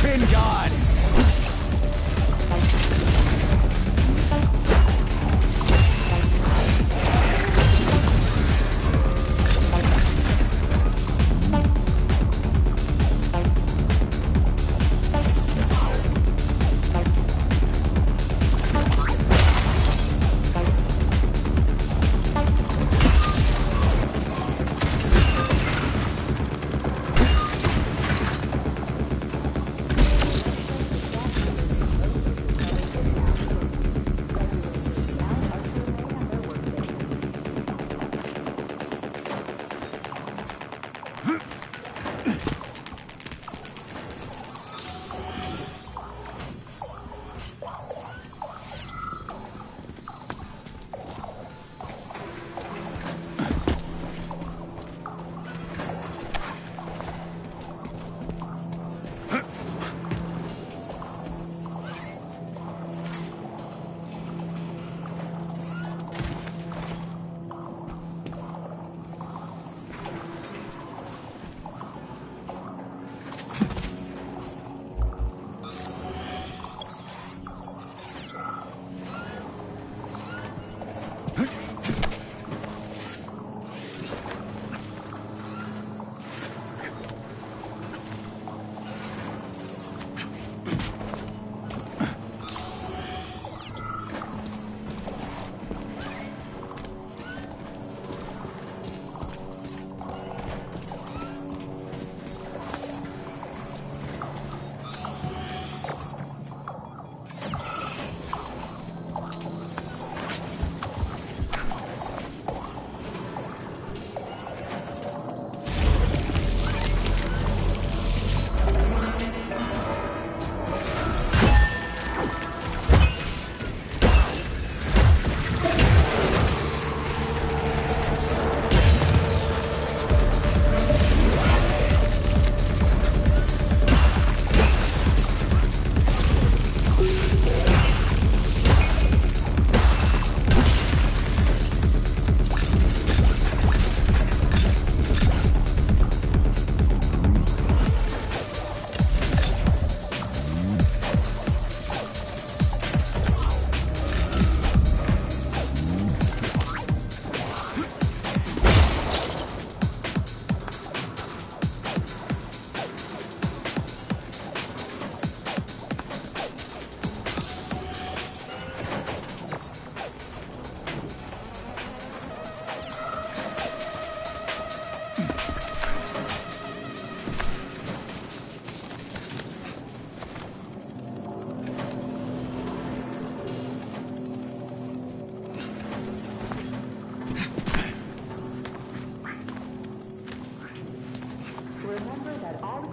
Tin God!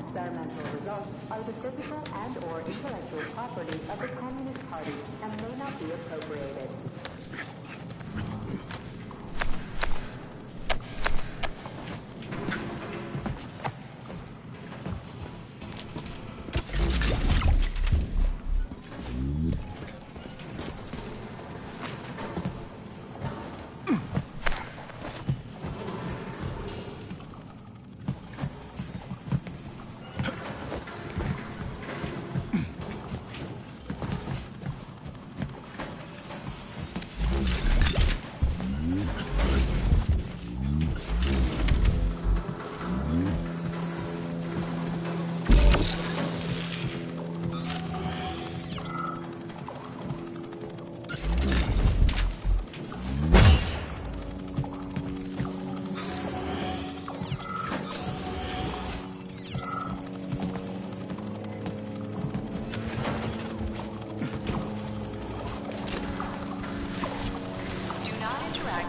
Experimental results are the physical and/or intellectual property of the Communist Party and may not be appropriated.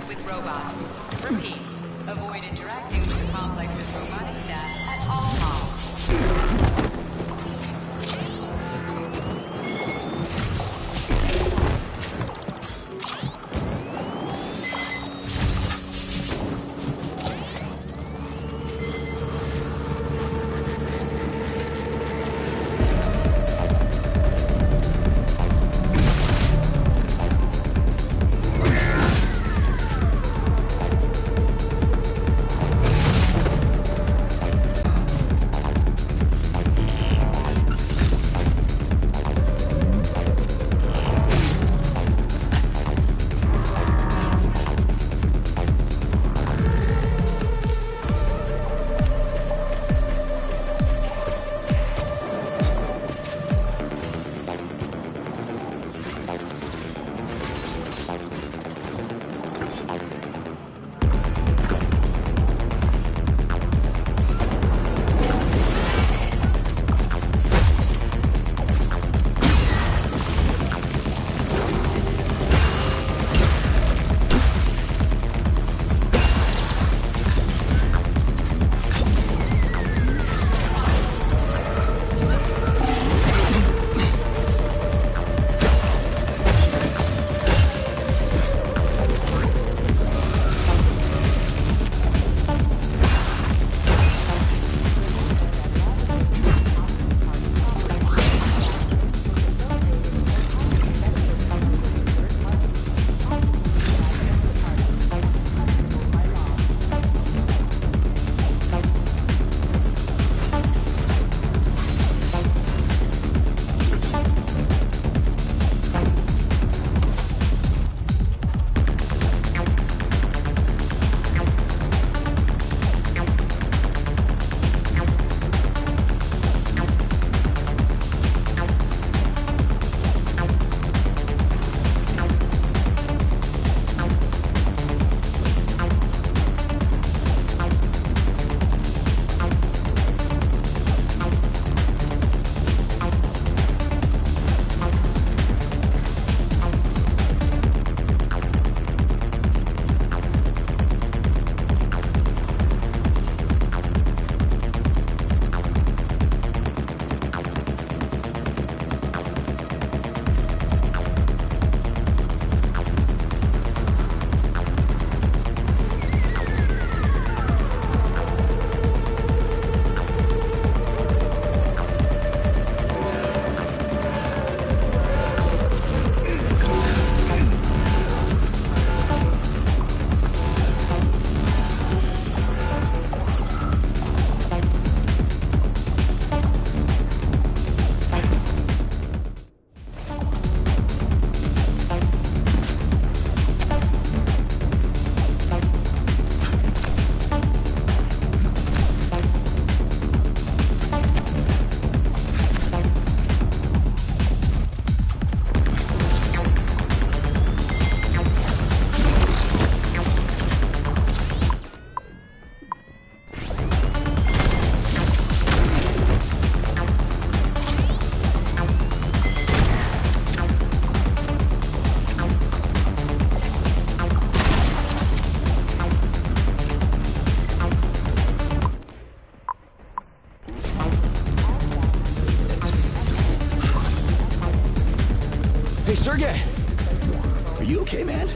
With robots. Repeat, avoid interacting with the complex's robotic staff at all costs. Hey, Sergey! Are you okay, man?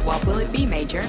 What will it be, Major?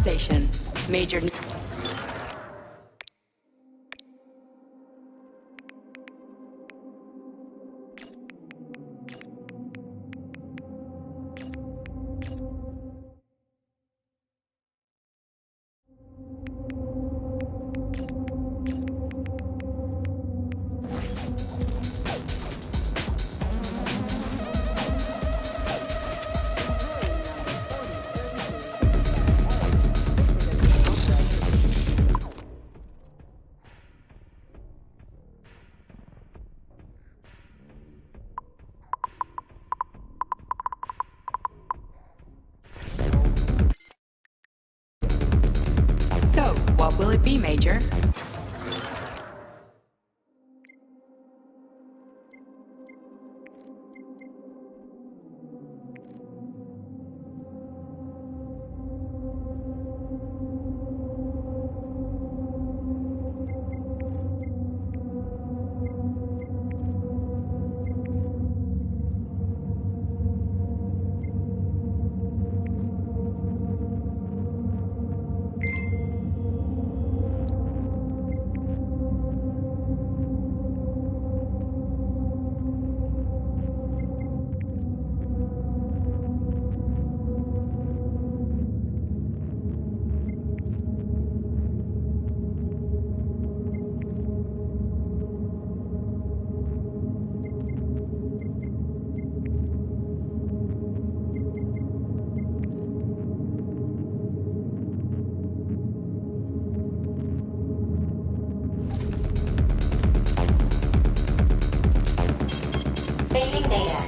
Authorization. Major... be, Major? Saving data.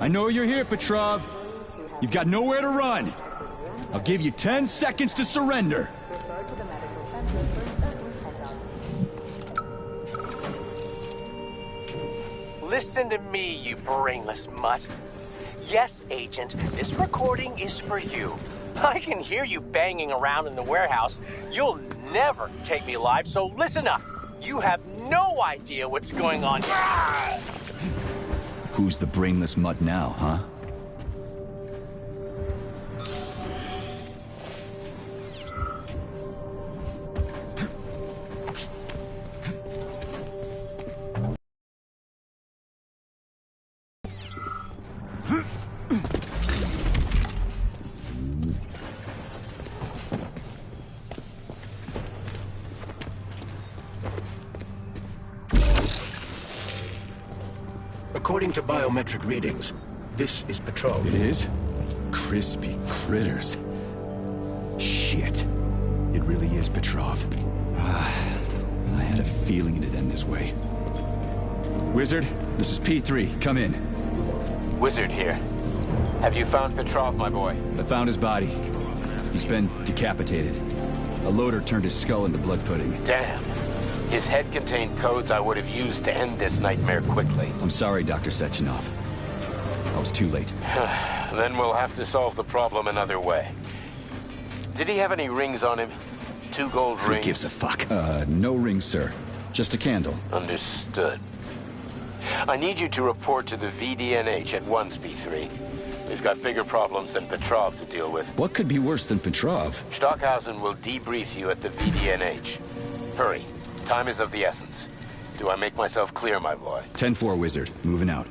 I know you're here, Petrov. You've got nowhere to run. I'll give you 10 seconds to surrender. Listen to me, you brainless mutt. Yes, Agent, this recording is for you. I can hear you banging around in the warehouse. You'll never take me live, so listen up. You have no idea what's going on here. Who's the brainless mutt now, huh? According to biometric readings, this is Petrov. It is? Crispy critters. Shit. It really is Petrov. I had a feeling it'd end this way. Wizard, this is P3. Come in. Wizard here. Have you found Petrov, my boy? I found his body. He's been decapitated. A loader turned his skull into blood pudding. Damn. His head contained codes I would have used to end this nightmare quickly. I'm sorry, Dr. Sechenov. I was too late. Then we'll have to solve the problem another way. Did he have any rings on him? 2 gold rings? Who gives a fuck? No rings, sir. Just a candle. Understood. I need you to report to the VDNH at once, B3. We've got bigger problems than Petrov to deal with. What could be worse than Petrov? Stockhausen will debrief you at the VDNH. Hurry. Time is of the essence. Do I make myself clear, my boy? 10-4, Wizard. Moving out.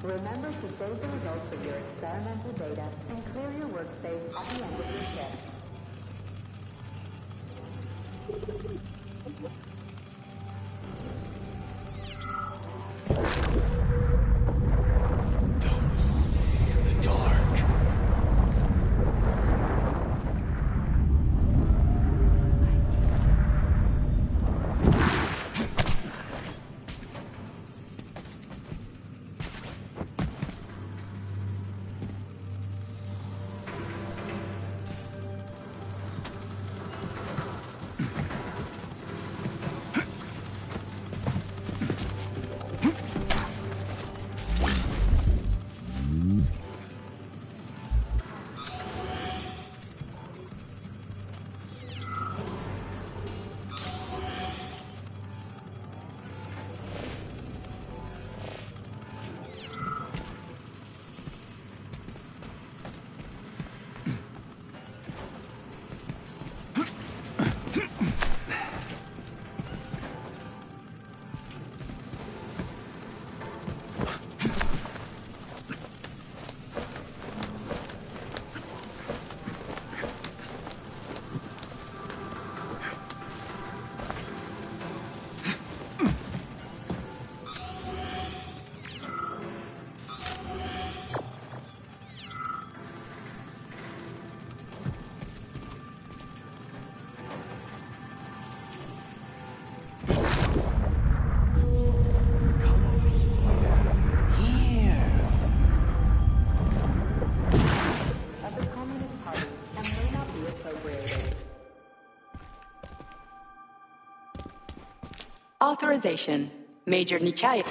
Remember to save the results of your experimental data and clear your workspace at the end of your shift. Authorization. Major Nichaya.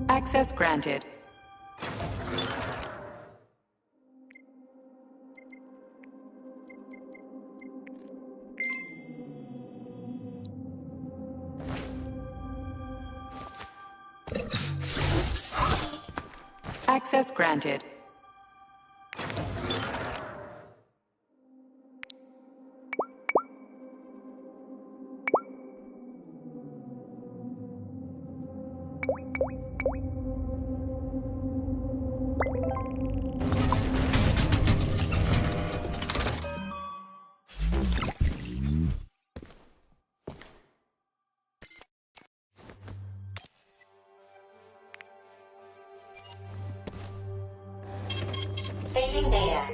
Access granted. Access granted. Saving data.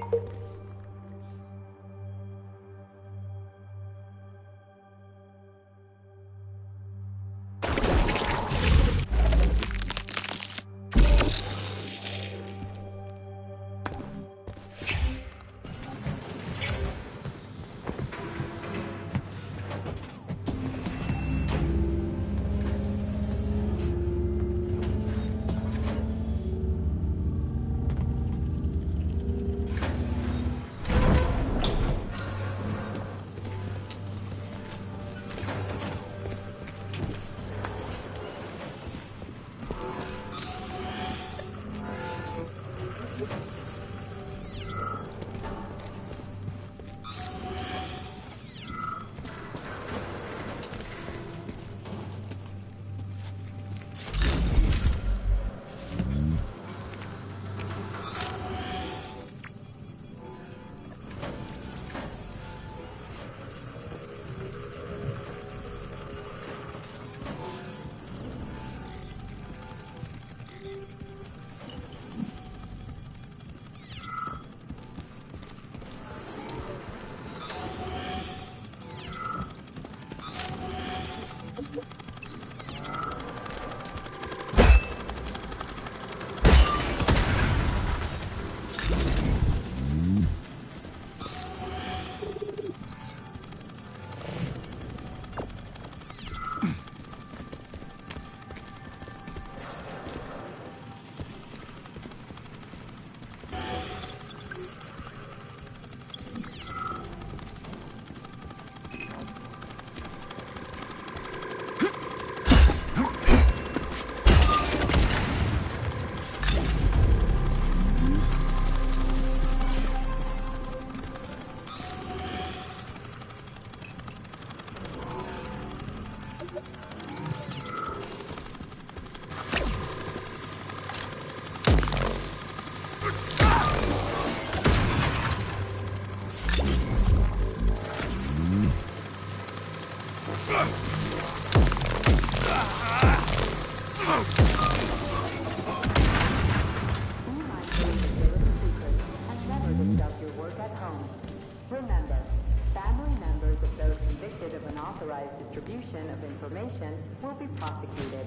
Remember, family members of those convicted of unauthorized distribution of information will be prosecuted.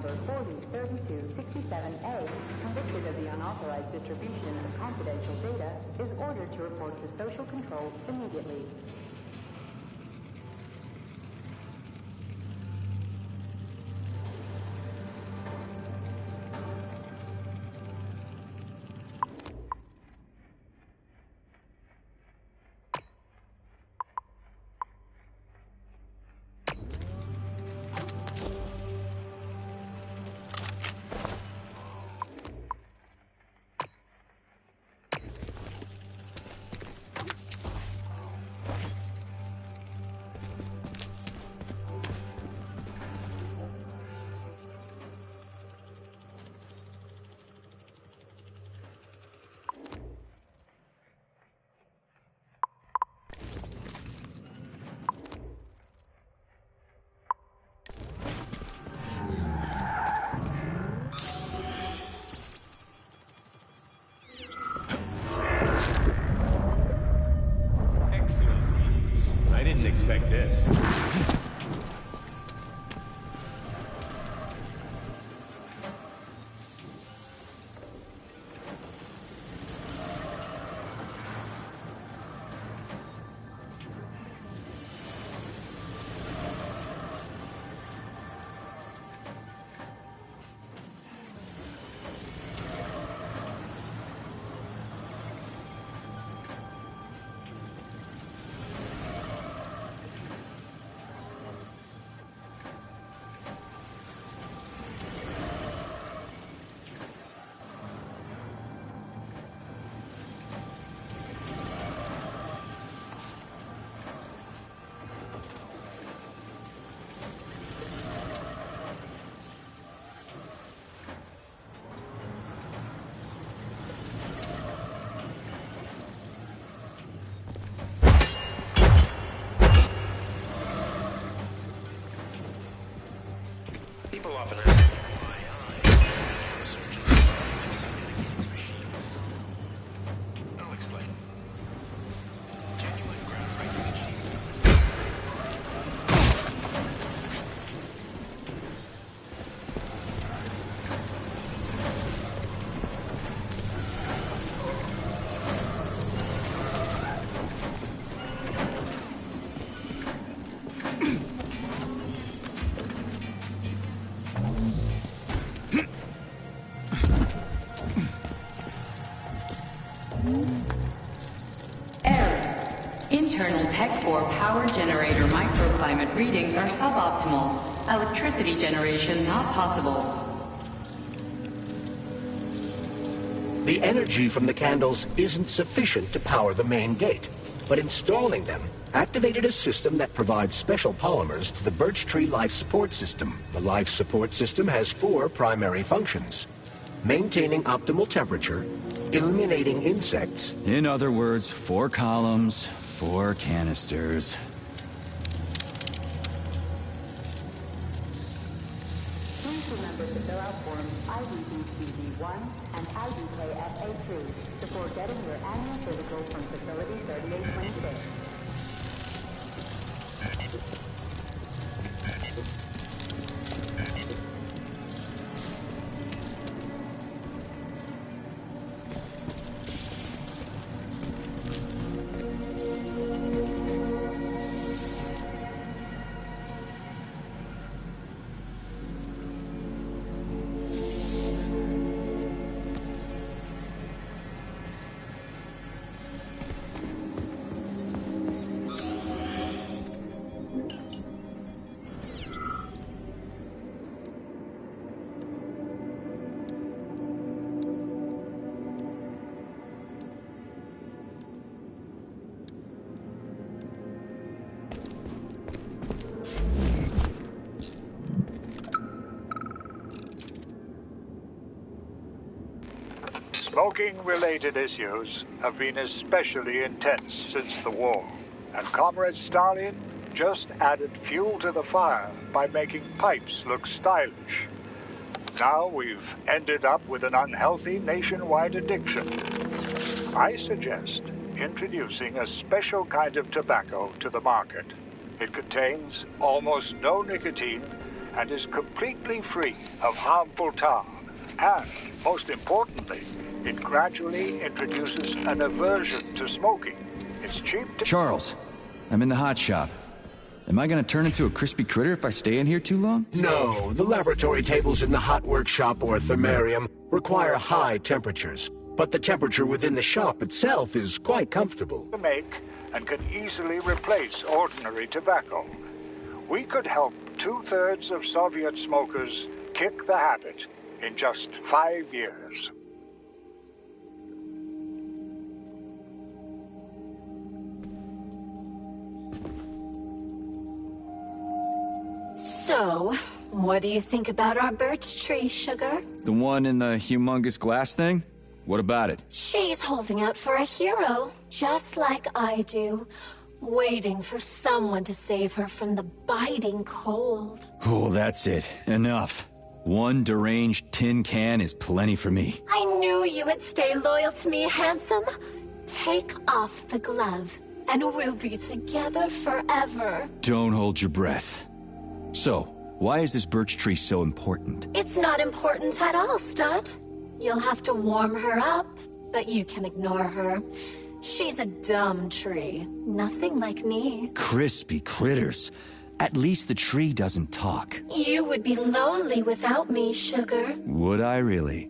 number 403267A, convicted of the unauthorized distribution of confidential data, is ordered to report to social control immediately. I didn't expect this. People often ask me why I research something against machines. I'll explain. Genuine groundbreaking achievements. Internal Tech 4 power generator microclimate readings are suboptimal. Electricity generation not possible. The energy from the candles isn't sufficient to power the main gate, but installing them activated a system that provides special polymers to the birch tree life support system. The life support system has 4 primary functions: maintaining optimal temperature, eliminating insects. In other words, 4 columns, 4 canisters. Please remember to fill out forms IDBCD1 and IDKFA2 before getting your annual physical from Facility 3826. Smoking-related issues have been especially intense since the war, and Comrade Stalin just added fuel to the fire by making pipes look stylish. Now we've ended up with an unhealthy nationwide addiction. I suggest introducing a special kind of tobacco to the market. It contains almost no nicotine and is completely free of harmful tar. And, most importantly, it gradually introduces an aversion to smoking. It's cheap to... Charles, I'm in the hot shop. Am I gonna turn into a crispy critter if I stay in here too long? No, the laboratory tables in the hot workshop or thermarium require high temperatures. But the temperature within the shop itself is quite comfortable. ...to make and can easily replace ordinary tobacco. We could help 2/3 of Soviet smokers kick the habit in just 5 years. So, what do you think about our birch tree, Sugar? The one in the humongous glass thing? What about it? She's holding out for a hero, just like I do. Waiting for someone to save her from the biting cold. Oh, that's it. Enough. One deranged tin can is plenty for me. I knew you would stay loyal to me, handsome. Take off the glove, and we'll be together forever. Don't hold your breath. So, why is this birch tree so important? It's not important at all, Stud. You'll have to warm her up, but you can ignore her. She's a dumb tree. Nothing like me. Crispy critters. At least the tree doesn't talk. You would be lonely without me, Sugar. Would I really?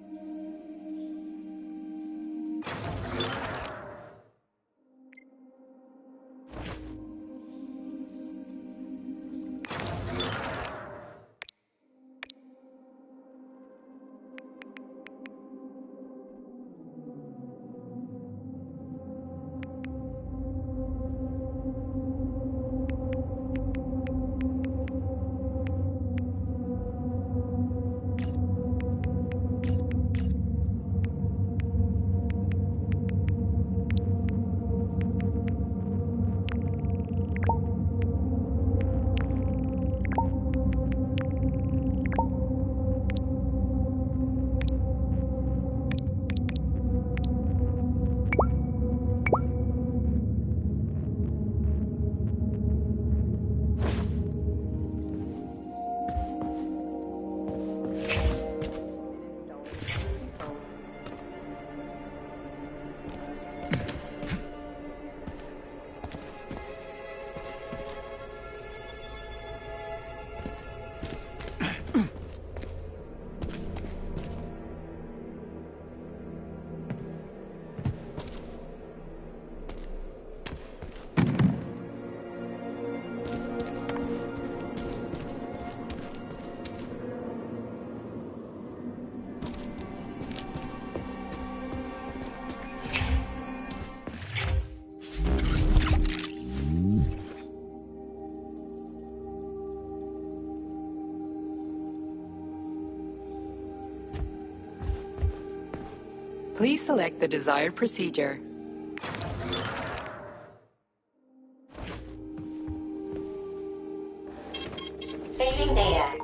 Please select the desired procedure. Saving data.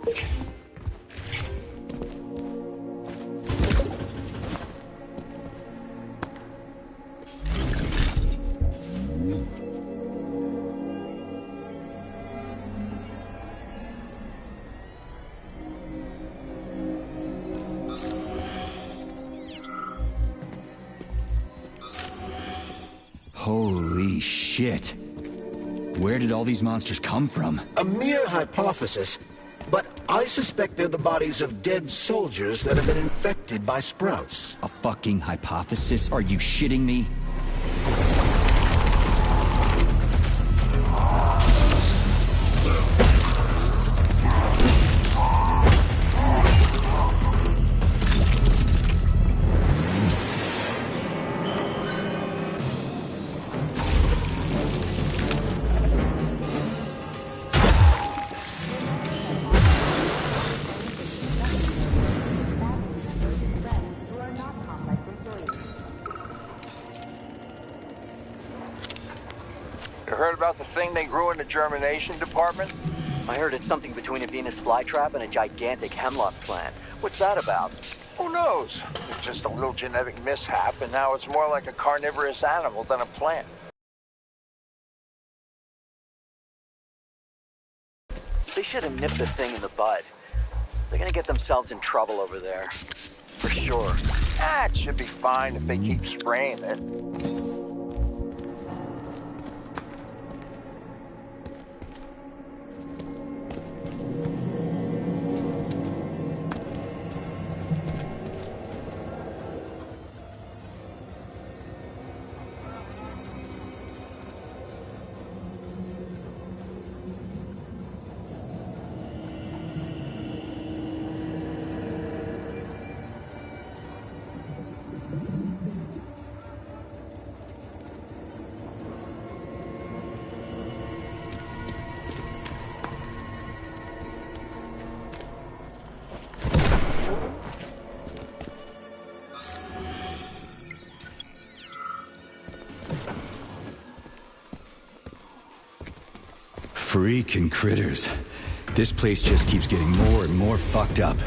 Holy shit. Where did all these monsters come from? A mere hypothesis, but I suspect they're the bodies of dead soldiers that have been infected by sprouts. A fucking hypothesis? Are you shitting me? Heard about the thing they grew in the germination department? I heard it's something between a Venus flytrap and a gigantic hemlock plant. What's that about? Who knows? It's just a little genetic mishap, and now it's more like a carnivorous animal than a plant. They should have nipped the thing in the bud. They're gonna get themselves in trouble over there. For sure. It should be fine if they keep spraying it. Freaking critters. This place just keeps getting more and more fucked up.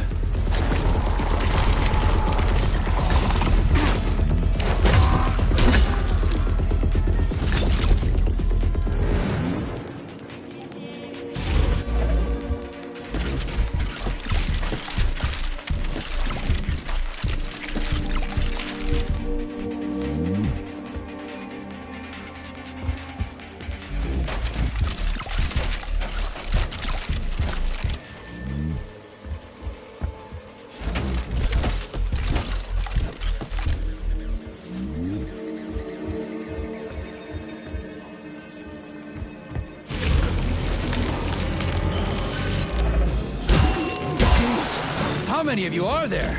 How many of you are there?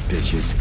Bitches.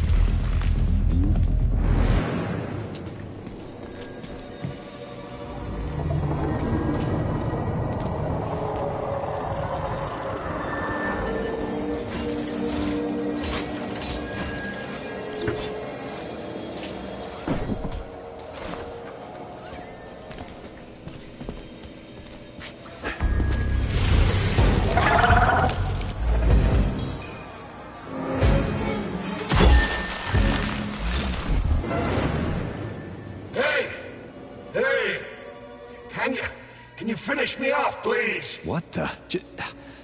Can you finish me off, please? What the?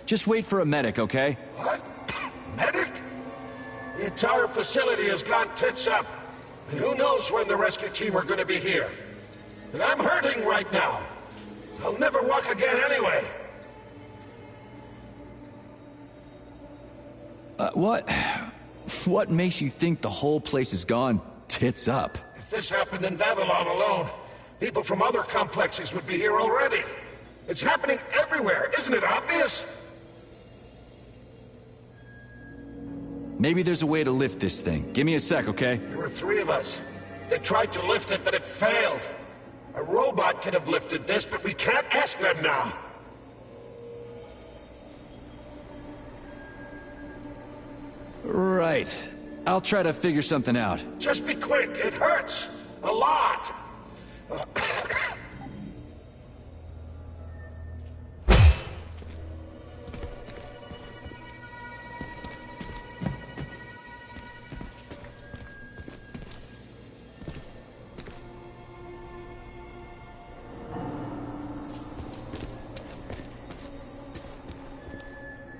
Just wait for a medic, okay? What? Medic? The entire facility has gone tits up. And who knows when the rescue team are going to be here. And I'm hurting right now. I'll never walk again anyway. What makes you think the whole place has gone tits up? If this happened in Vavilov alone, people from other complexes would be here already. It's happening everywhere, isn't it obvious? Maybe there's a way to lift this thing. Give me a sec, okay? There were 3 of us. They tried to lift it, but it failed. A robot could have lifted this, but we can't ask them now. Right. right. I'll try to figure something out. Just be quick. It hurts. A lot.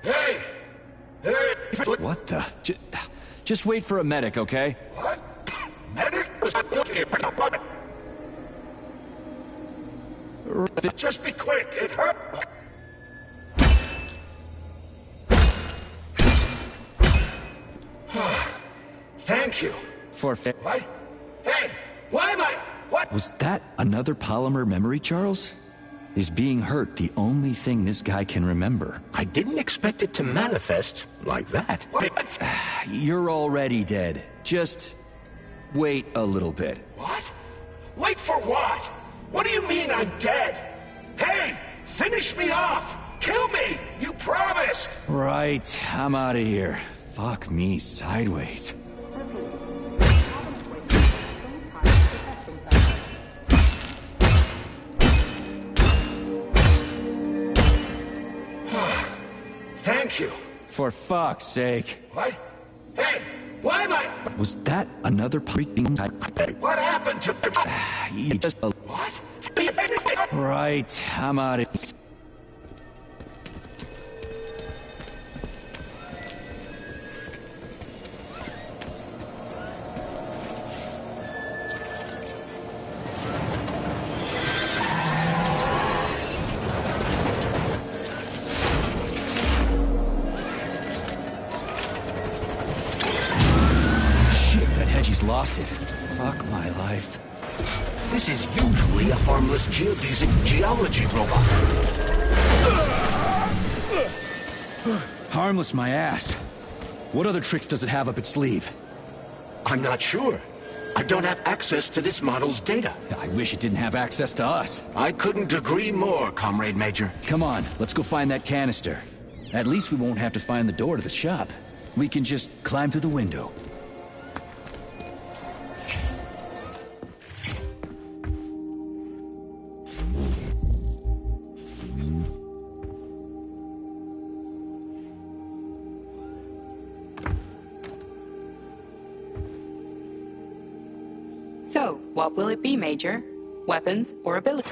Hey! Hey! What the? Just wait for a medic, okay? What? Medic? Just be quick. It hurts. Thank you. For What? Hey! Why am I? What? Was that another polymer memory, Charles? Is being hurt the only thing this guy can remember? I didn't expect it to manifest like that. You're already dead. Just wait a little bit. What? Wait for what? What do you mean I'm dead? Hey! Finish me off! Kill me! You promised! Right, I'm out of here. Fuck me sideways. Thank you. For fuck's sake. What? Hey! Why am I? Was that another What happened to You just... What? Right, I'm out of here. Lost it. Fuck my life. This is usually a harmless geodesic geology robot. Harmless my ass. What other tricks does it have up its sleeve? I'm not sure. I don't have access to this model's data. I wish it didn't have access to us. I couldn't agree more, Comrade Major. Come on, let's go find that canister. At least we won't have to find the door to the shop. We can just climb through the window. So, what will it be, Major? Weapons or ability?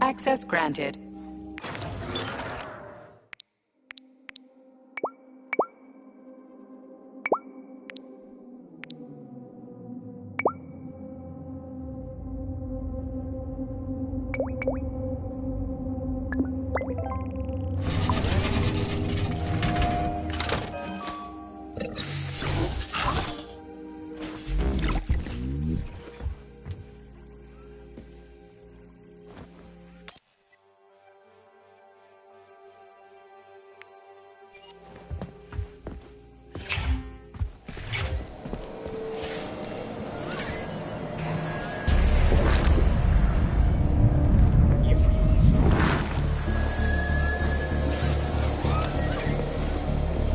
Access granted.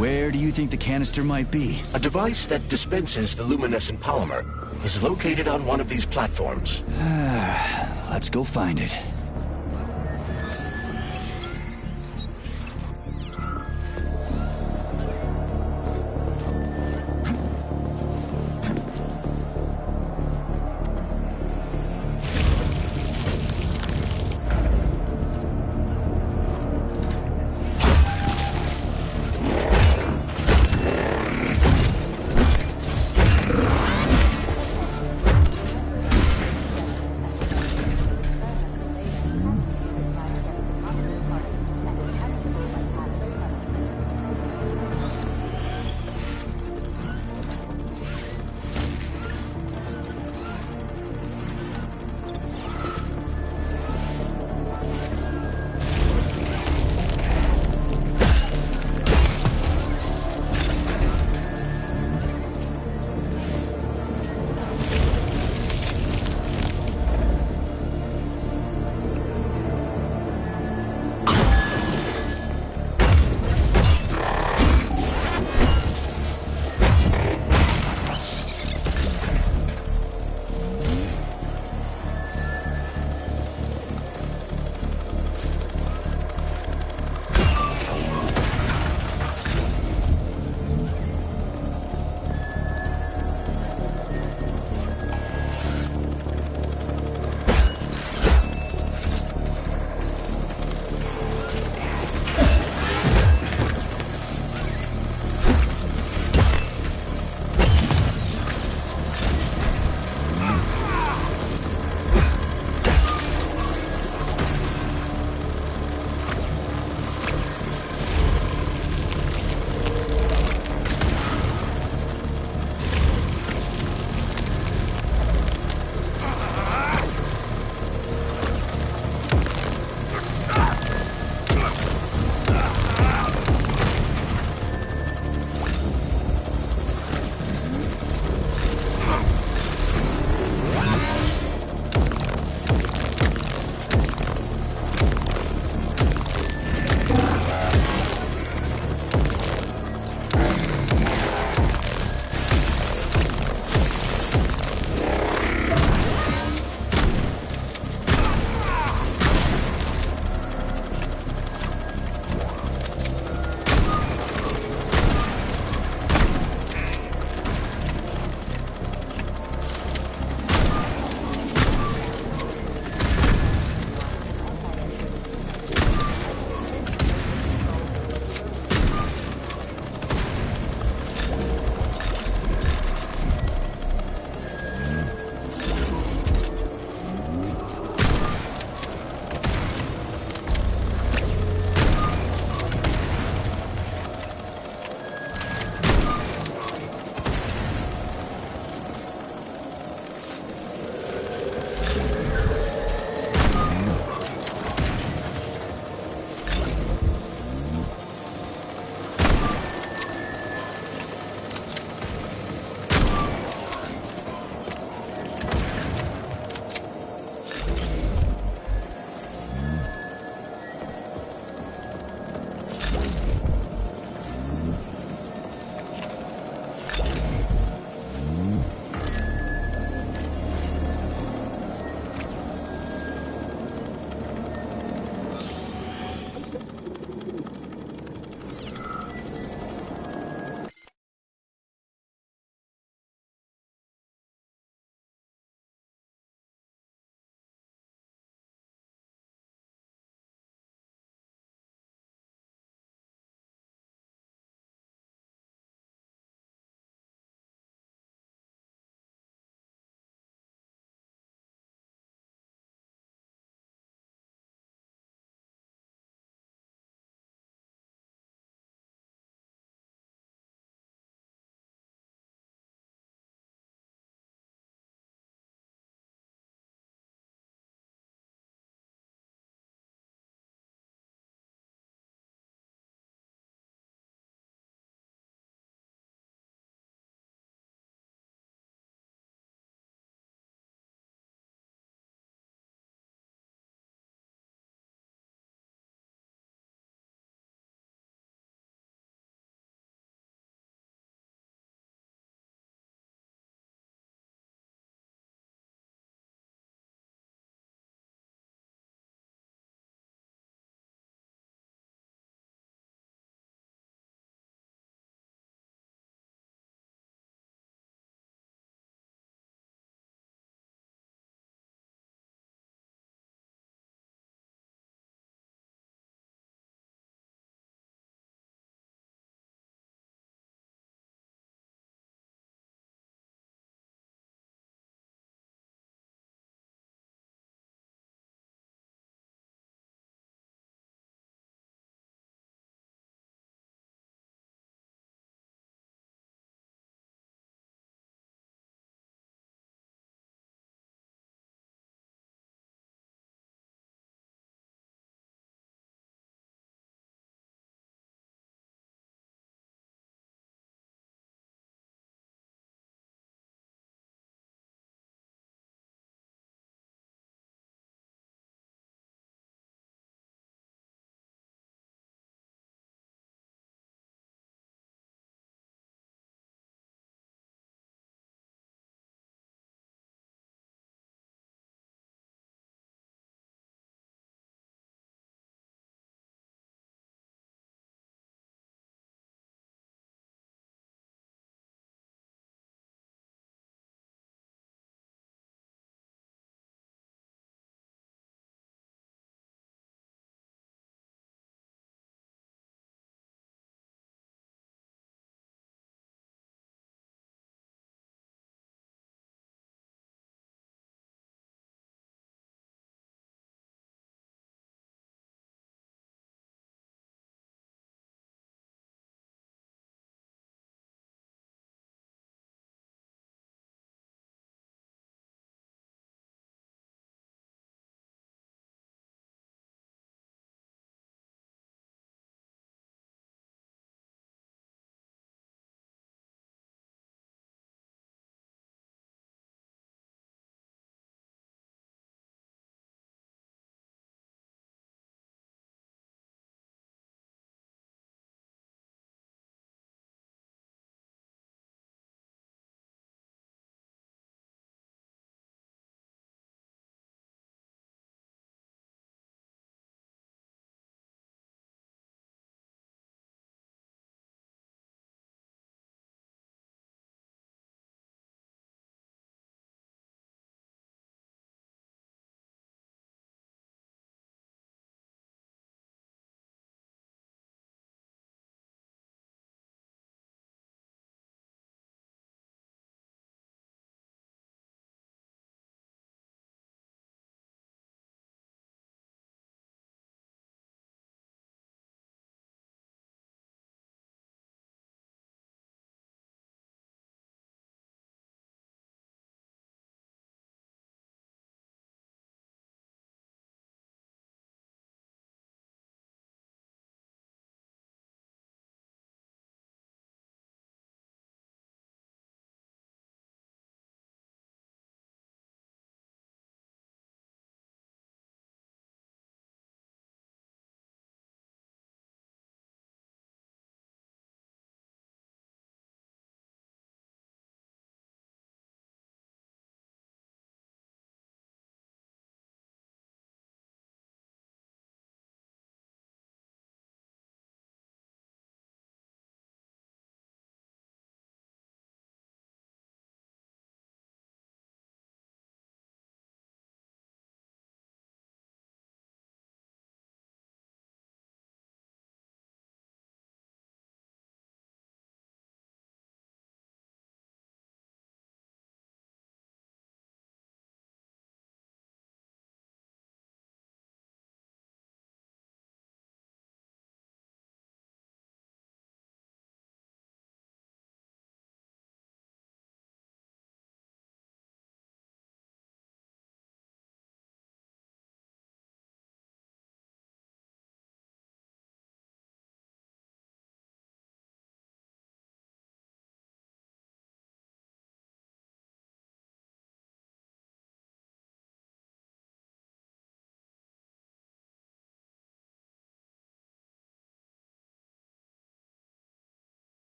Where do you think the canister might be? A device that dispenses the luminescent polymer is located on one of these platforms. Let's go find it.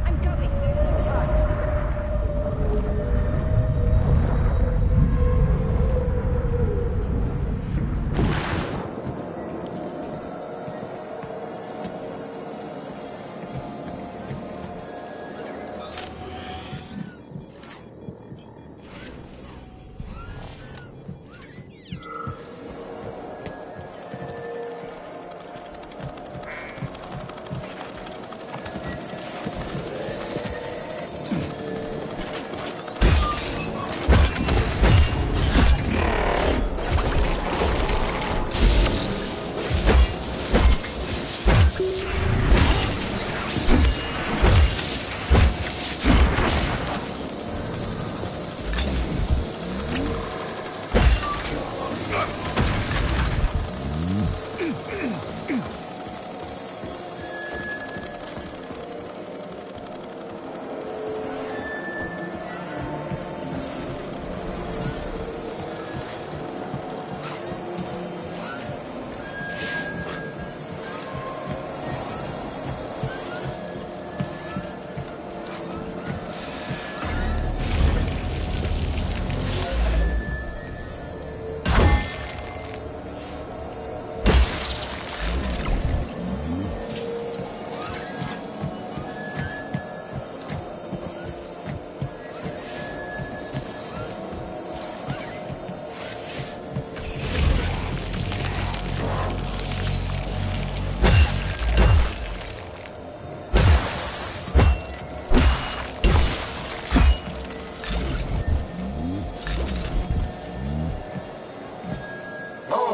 I'm going. There's no time.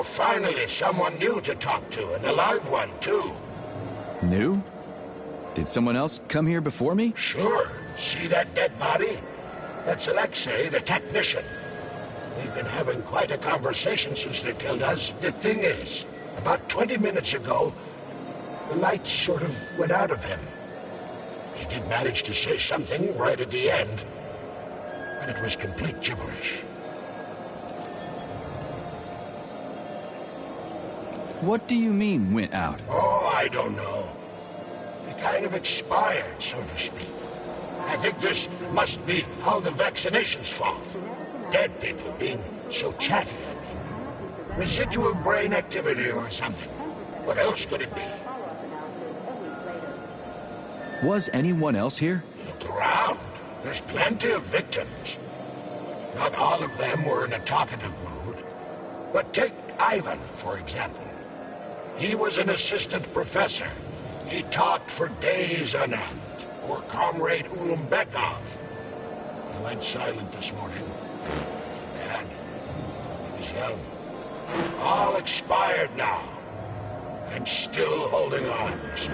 Finally, someone new to talk to, and a live one, too. New? Did someone else come here before me? Sure. See that dead body? That's Alexei, the technician. We've been having quite a conversation since they killed us. The thing is, about 20 minutes ago, the light sort of went out of him. He did manage to say something right at the end, but it was complete gibberish. What do you mean, went out? Oh, I don't know. He kind of expired, so to speak. I think this must be all the vaccination's fault. Dead people being so chatty, I mean. Residual brain activity or something. What else could it be? Was anyone else here? Look around. There's plenty of victims. Not all of them were in a talkative mood. But take Ivan, for example. He was an assistant professor. He taught for days on end. Or Comrade Ulumbekov. He went silent this morning. And he was young. All expired now. And still holding on, you see.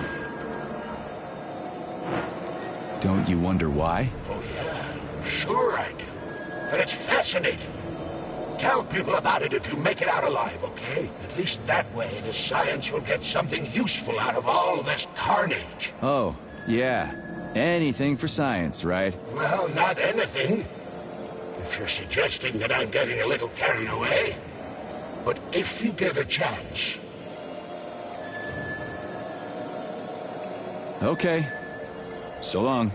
Don't you wonder why? Oh, yeah. Sure I do. But it's fascinating. Tell people about it if you make it out alive, okay? At least that way the science will get something useful out of all this carnage. Oh, yeah. Anything for science, right? Well, not anything. If you're suggesting that I'm getting a little carried away. But if you get a chance... Okay. So long.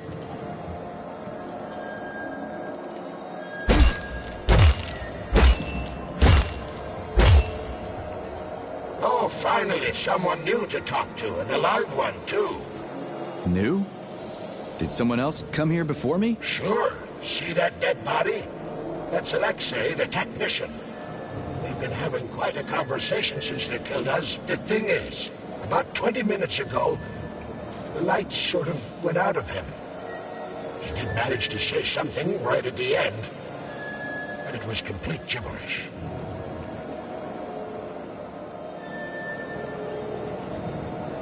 Oh, finally, someone new to talk to, and a live one, too. New? Did someone else come here before me? Sure. See that dead body? That's Alexei, the technician. We've been having quite a conversation since they killed us. The thing is, about 20 minutes ago, the light sort of went out of him. He did manage to say something right at the end, but it was complete gibberish.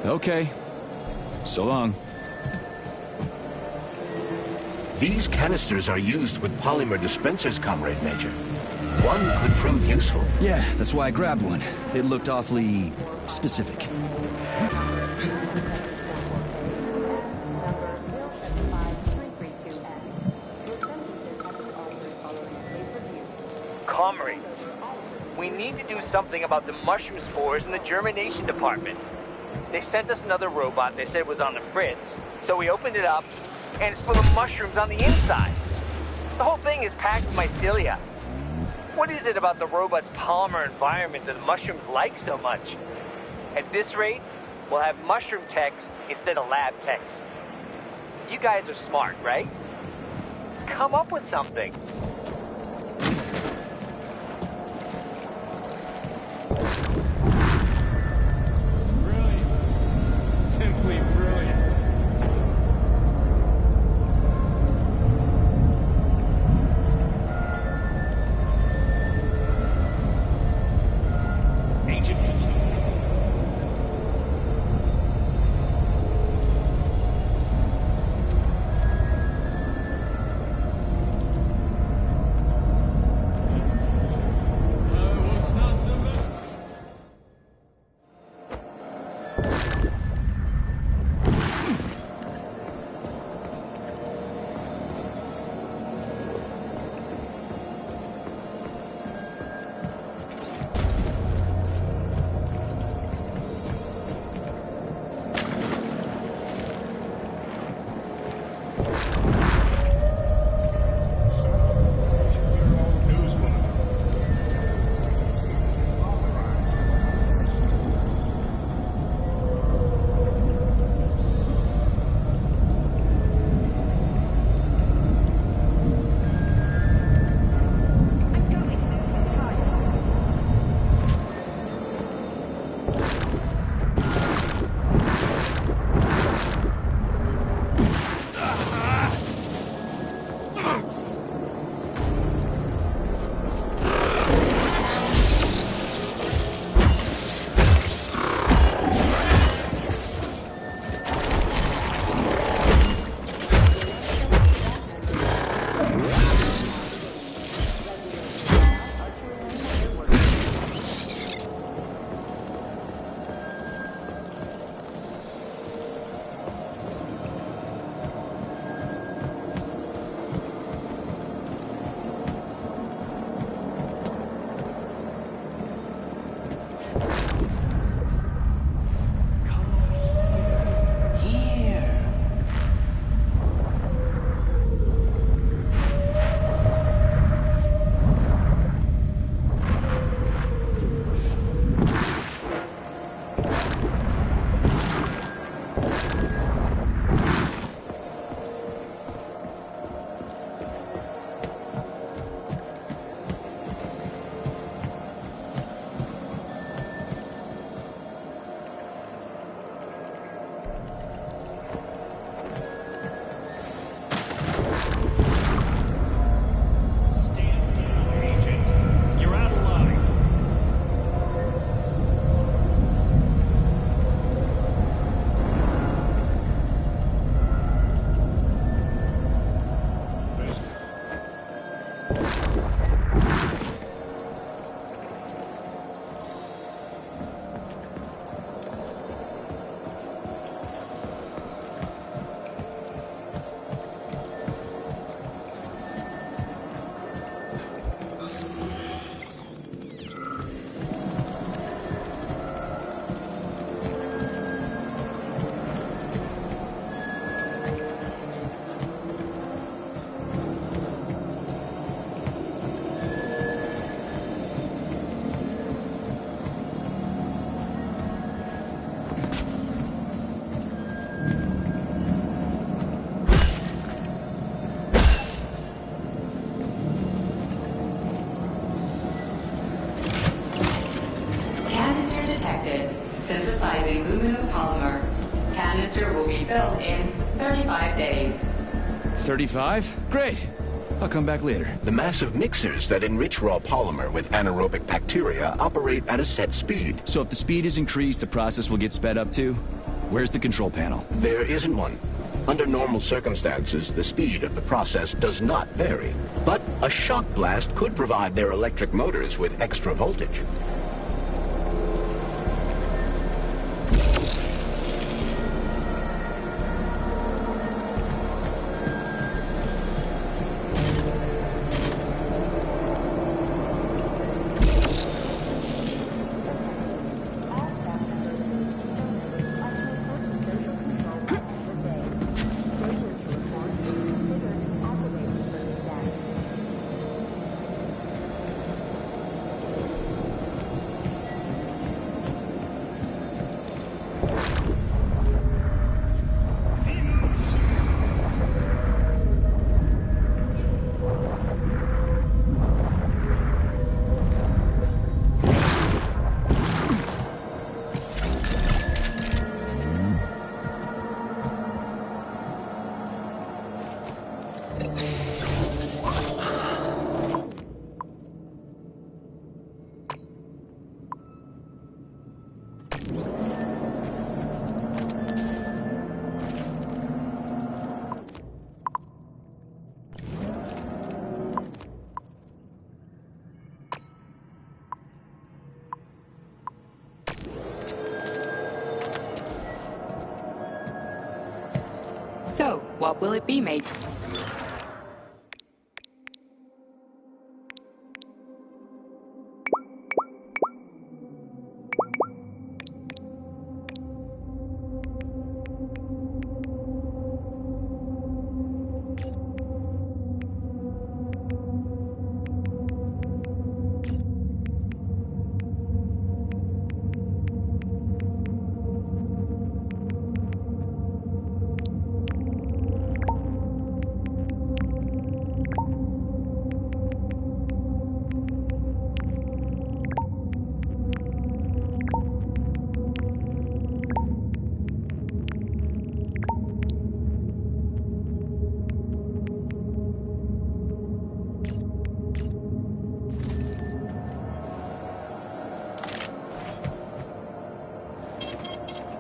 Okay. So long. These canisters are used with polymer dispensers, Comrade Major. One could prove useful. Yeah, that's why I grabbed one. It looked awfully specific. Comrades, we need to do something about the mushroom spores in the germination department. They sent us another robot they said was on the fritz. So we opened it up, and it's full of mushrooms on the inside. The whole thing is packed with mycelia. What is it about the robot's polymer environment that the mushrooms like so much? At this rate, we'll have mushroom techs instead of lab techs. You guys are smart, right? Come up with something. Brilliant. Simply brilliant. Agent control. Synthesizing luminopolymer. Canister will be built in 35 days. 35? Great. I'll come back later. The massive mixers that enrich raw polymer with anaerobic bacteria operate at a set speed. So if the speed is increased, the process will get sped up too? Where's the control panel? There isn't one. Under normal circumstances, the speed of the process does not vary. But a shock blast could provide their electric motors with extra voltage. So, what will it be, mate?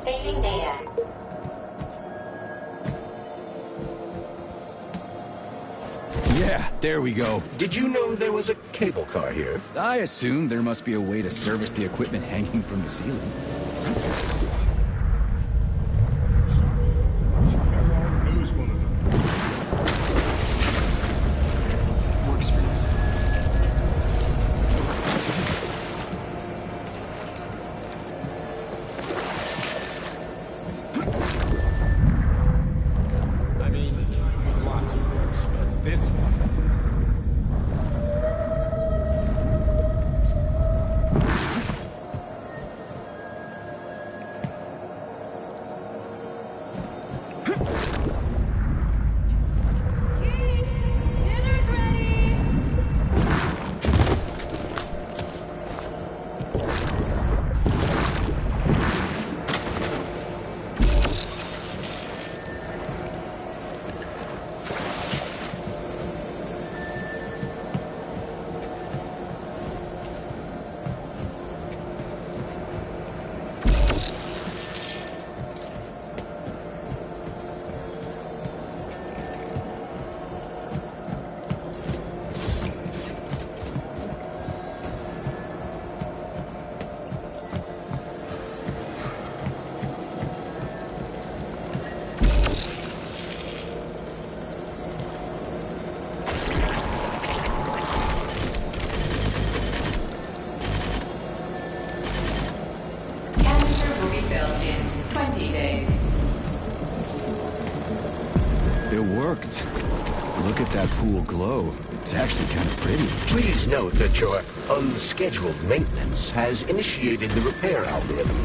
Saving data. Yeah, there we go. Did you know there was a cable car here? I assumed there must be a way to service the equipment hanging from the ceiling. I mean, lots of works, but this one. Canister will be filled in 20 days. It worked. Look at that pool glow. It's actually kind of pretty. Please note that your unscheduled maintenance has initiated the repair algorithm.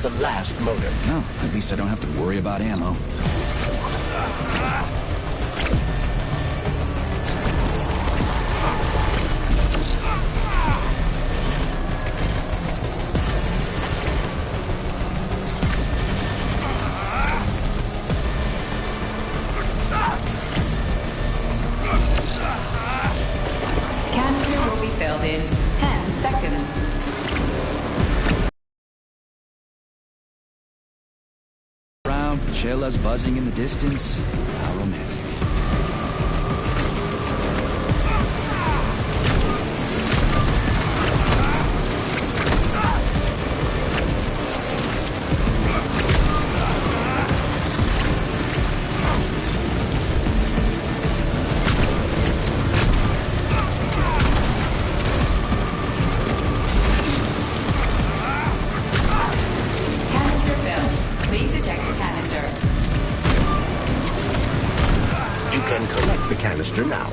the last motor. Well, at least I don't have to worry about ammo. Canister will be filled in 10 seconds. Around, Sheila's buzzing in the distance. How romantic. Canister filled. Please eject the canister. You can collect the canister now.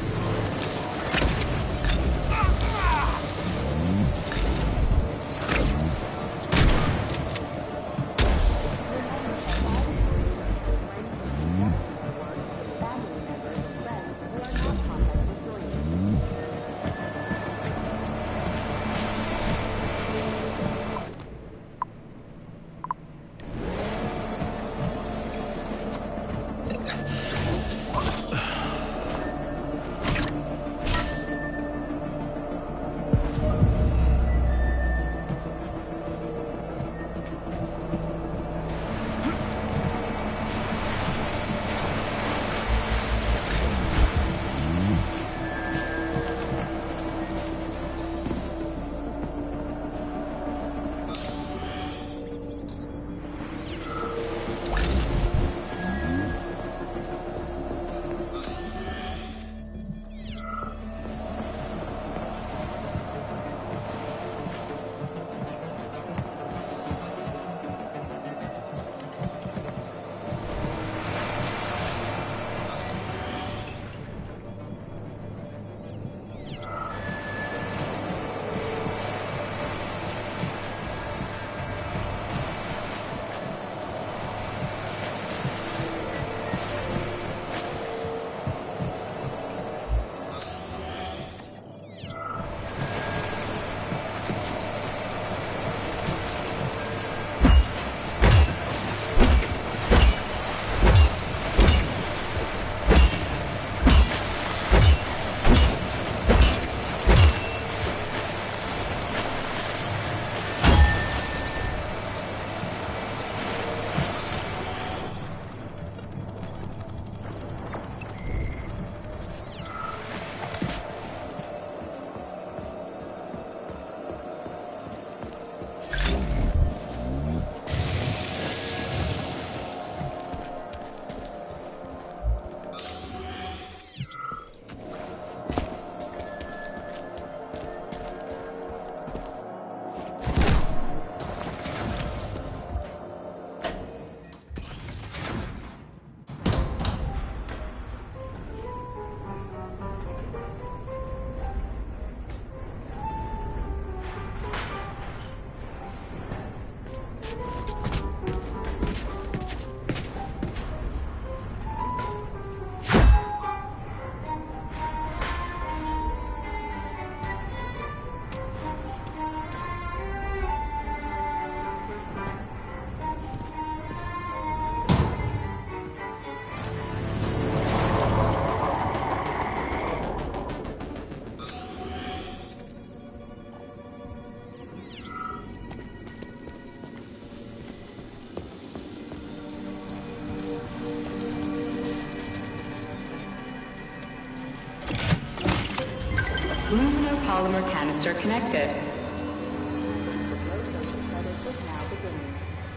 Luminopolymer canister connected.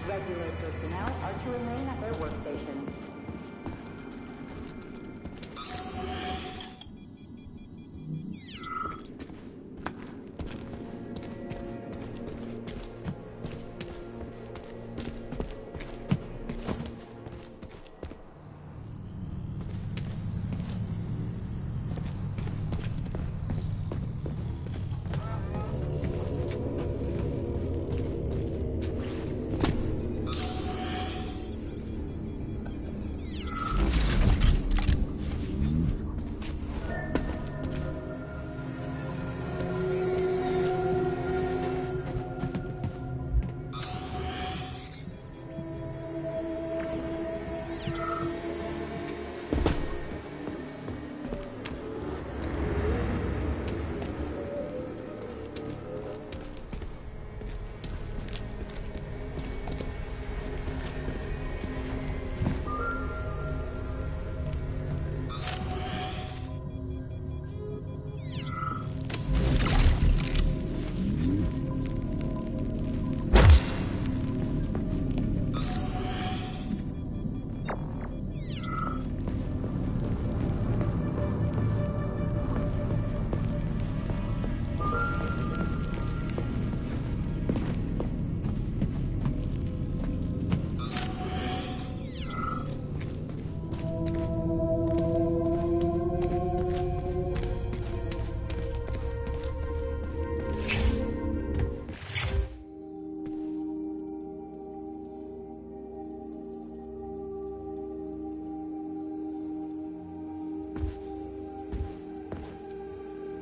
Regular personnel are to remain at their workstations.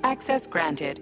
Access granted.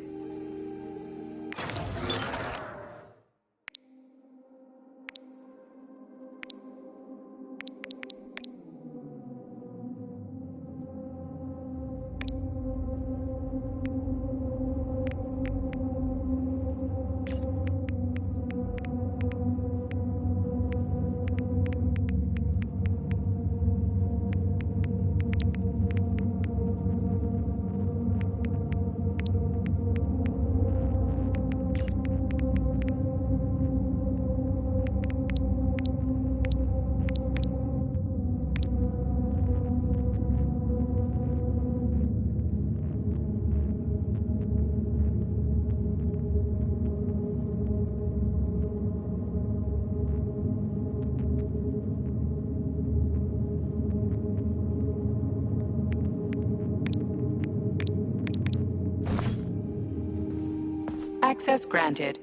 Access granted.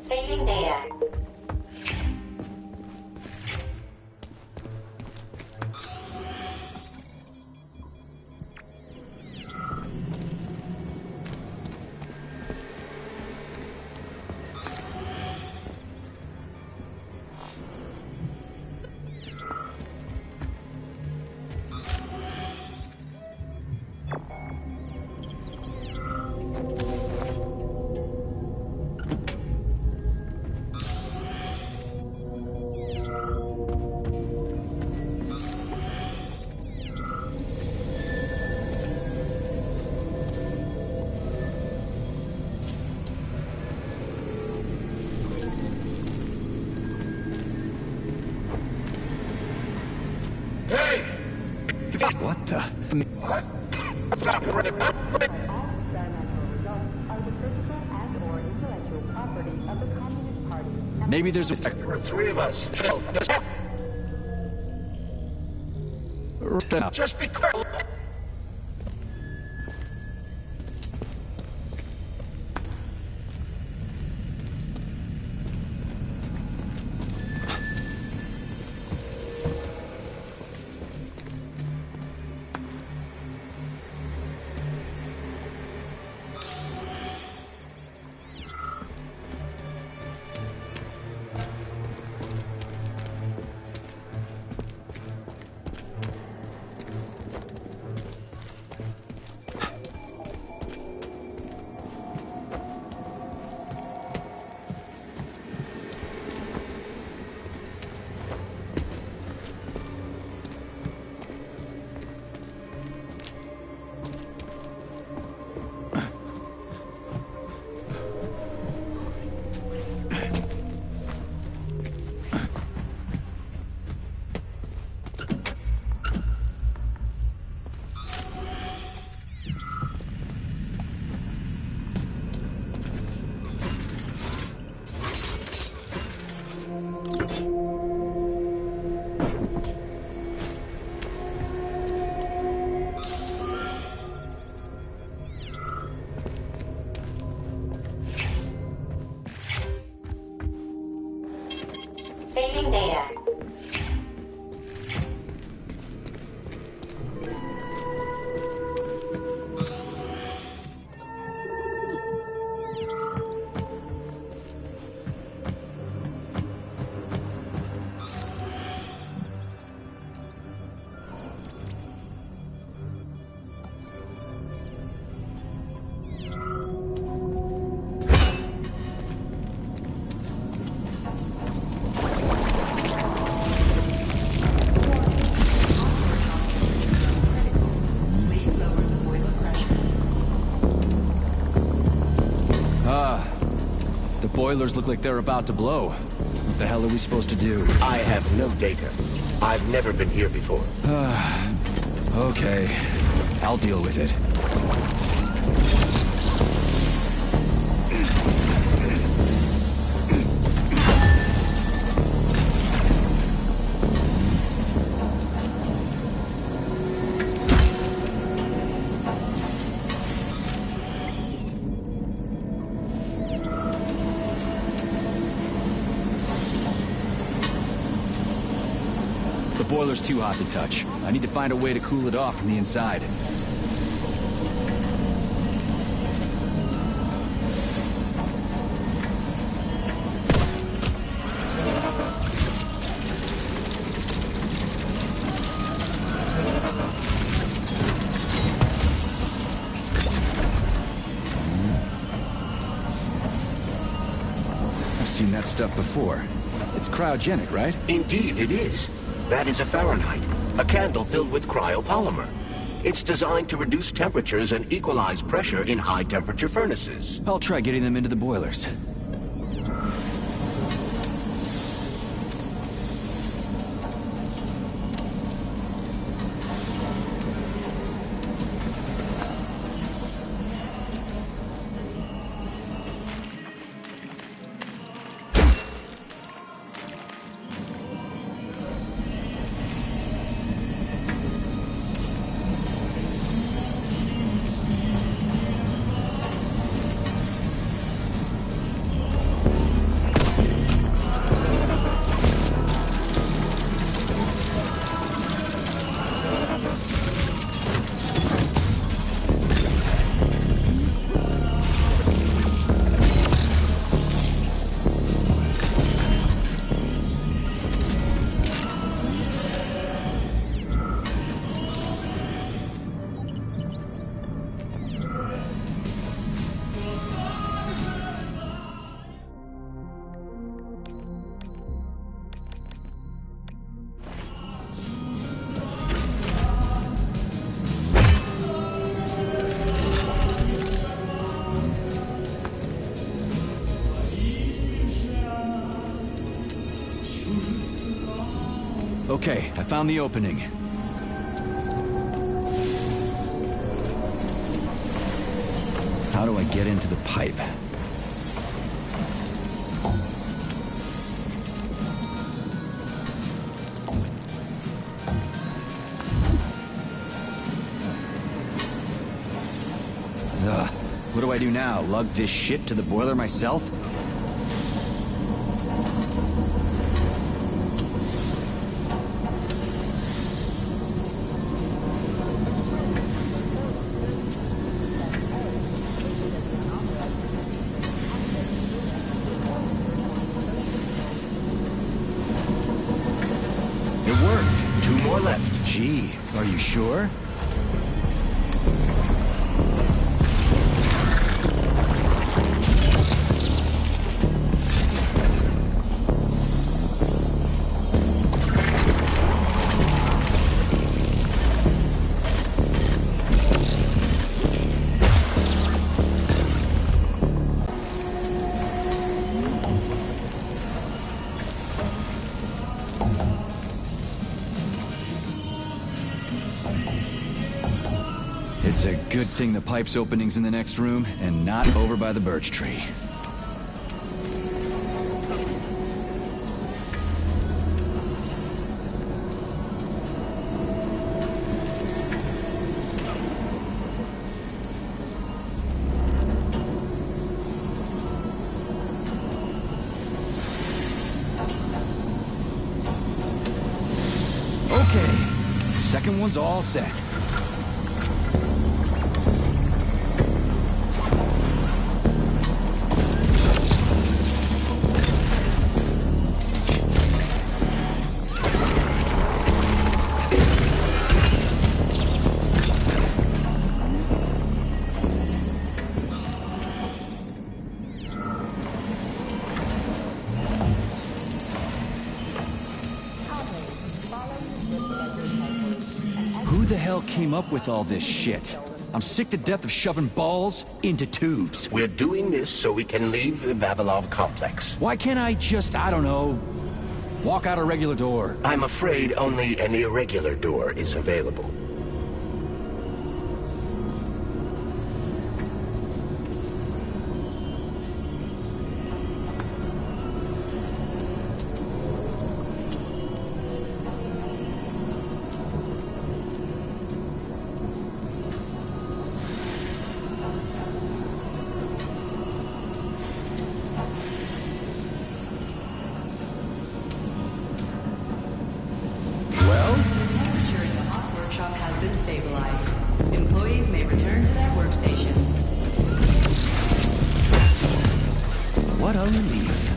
Saving data. What the? What? Maybe there's a... There were three of us. Just be quick. boilers look like they're about to blow. What the hell are we supposed to do? I have no data. I've never been here before. Okay. I'll deal with it. The boiler's too hot to touch. I need to find a way to cool it off from the inside. I've seen that stuff before. It's cryogenic, right? Indeed, it is. That is a Fahrenheit, a candle filled with cryopolymer. It's designed to reduce temperatures and equalize pressure in high-temperature furnaces. I'll try getting them into the boilers. Okay, I found the opening. How do I get into the pipe? Ugh. What do I do now? Lug this shit to the boiler myself? It worked. 2 more left. Gee, are you sure? It's a good thing the pipe's opening's in the next room and not over by the birch tree. Okay, second one's all set. Who the hell came up with all this shit? I'm sick to death of shoving balls into tubes. We're doing this so we can leave the Vavilov complex. Why can't I just, I don't know, walk out a regular door? I'm afraid only an irregular door is available. What a relief.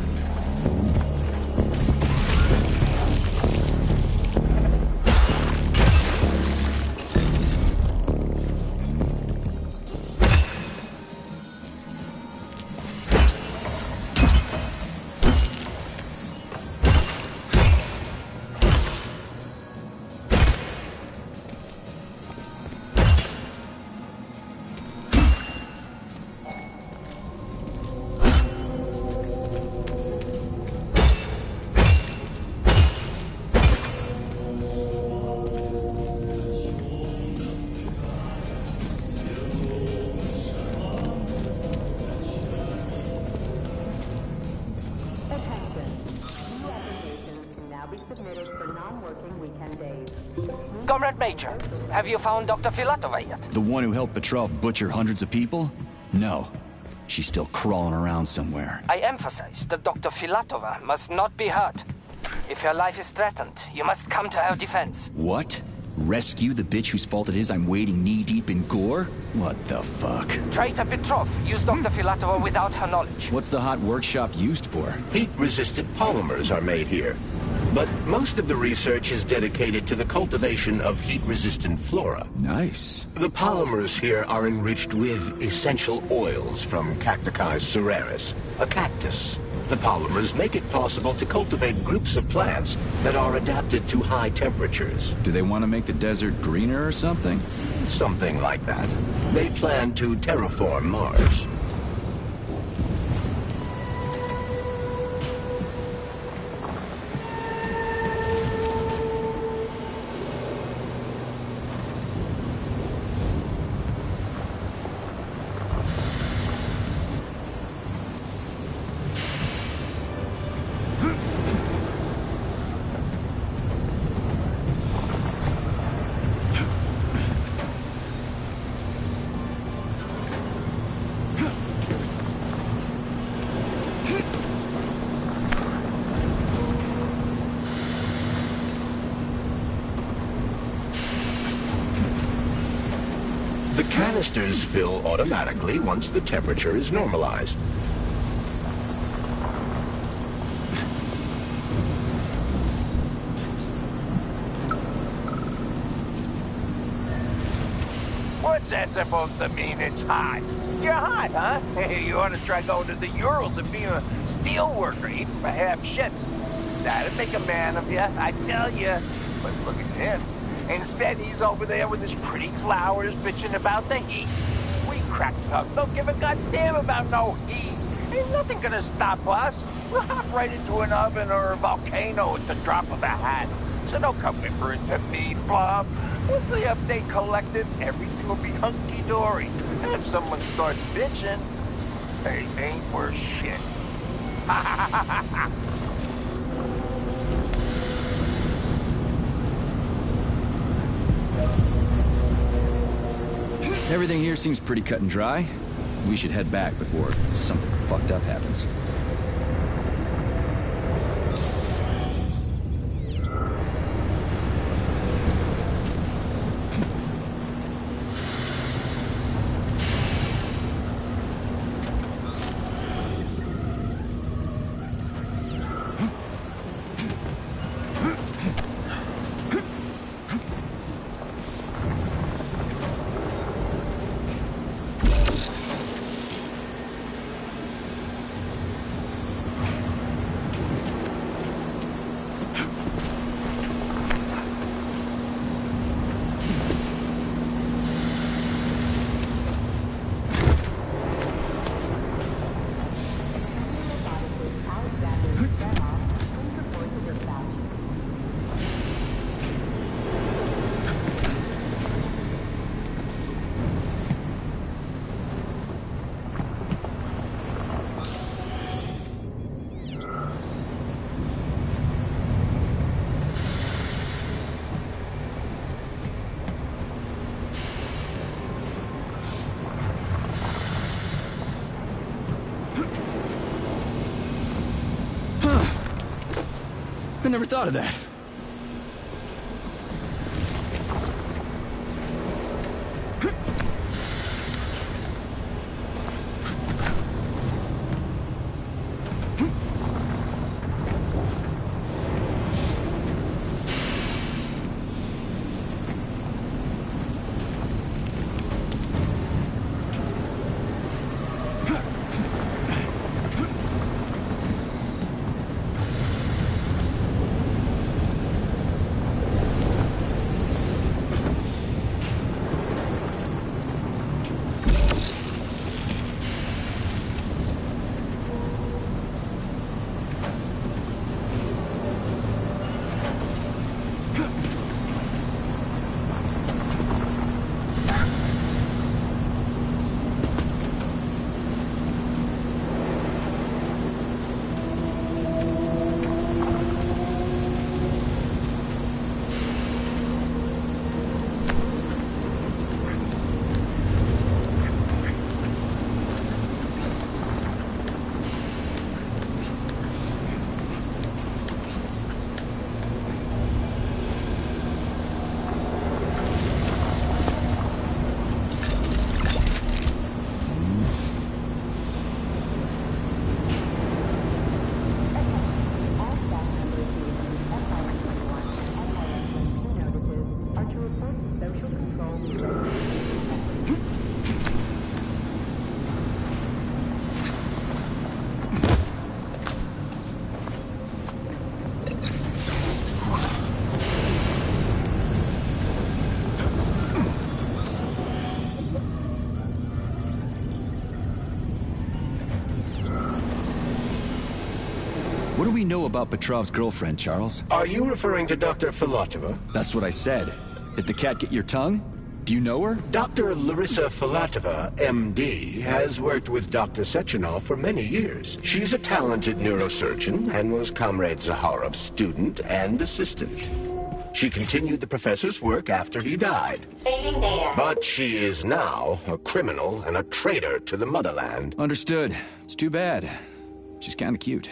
Comrade Major, have you found Dr. Filatova yet? The one who helped Petrov butcher hundreds of people? No. She's still crawling around somewhere. I emphasize that Dr. Filatova must not be hurt. If her life is threatened, you must come to her defense. What? Rescue the bitch whose fault it is I'm wading knee-deep in gore? What the fuck? Traitor Petrov used Dr. Filatova without her knowledge. What's the hot workshop used for? Heat-resistant polymers are made here. But most of the research is dedicated to the cultivation of heat-resistant flora. Nice. The polymers here are enriched with essential oils from Cacticus cereris, a cactus. The polymers make it possible to cultivate groups of plants that are adapted to high temperatures. Do they want to make the desert greener or something? Something like that. They plan to terraform Mars. The canisters fill automatically once the temperature is normalized. What's that supposed to mean? It's hot. You're hot, huh? You ought to try going to the Urals and being a steel worker, even for half shifts. That'd make a man of you, I tell you. But look at him. Instead, he's over there with his pretty flowers bitching about the heat. We crack thugs don't give a goddamn about no heat. Ain't nothing gonna stop us. We'll hop right into an oven or a volcano at the drop of a hat. So don't come whimpering to me, Plum. Once the update collected, everything will be hunky-dory. And if someone starts bitching, they ain't worth shit. Ha ha ha ha ha! Everything here seems pretty cut and dry. We should head back before something fucked up happens. never thought of that. What do we know about Petrov's girlfriend, Charles? Are you referring to Dr. Filatova? That's what I said. Did the cat get your tongue? Do you know her? Dr. Larissa Filatova, MD, has worked with Dr. Sechenov for many years. She's a talented neurosurgeon and was Comrade Zaharov's student and assistant. She continued the professor's work after he died. Saving data. But she is now a criminal and a traitor to the motherland. Understood. It's too bad. She's kinda cute.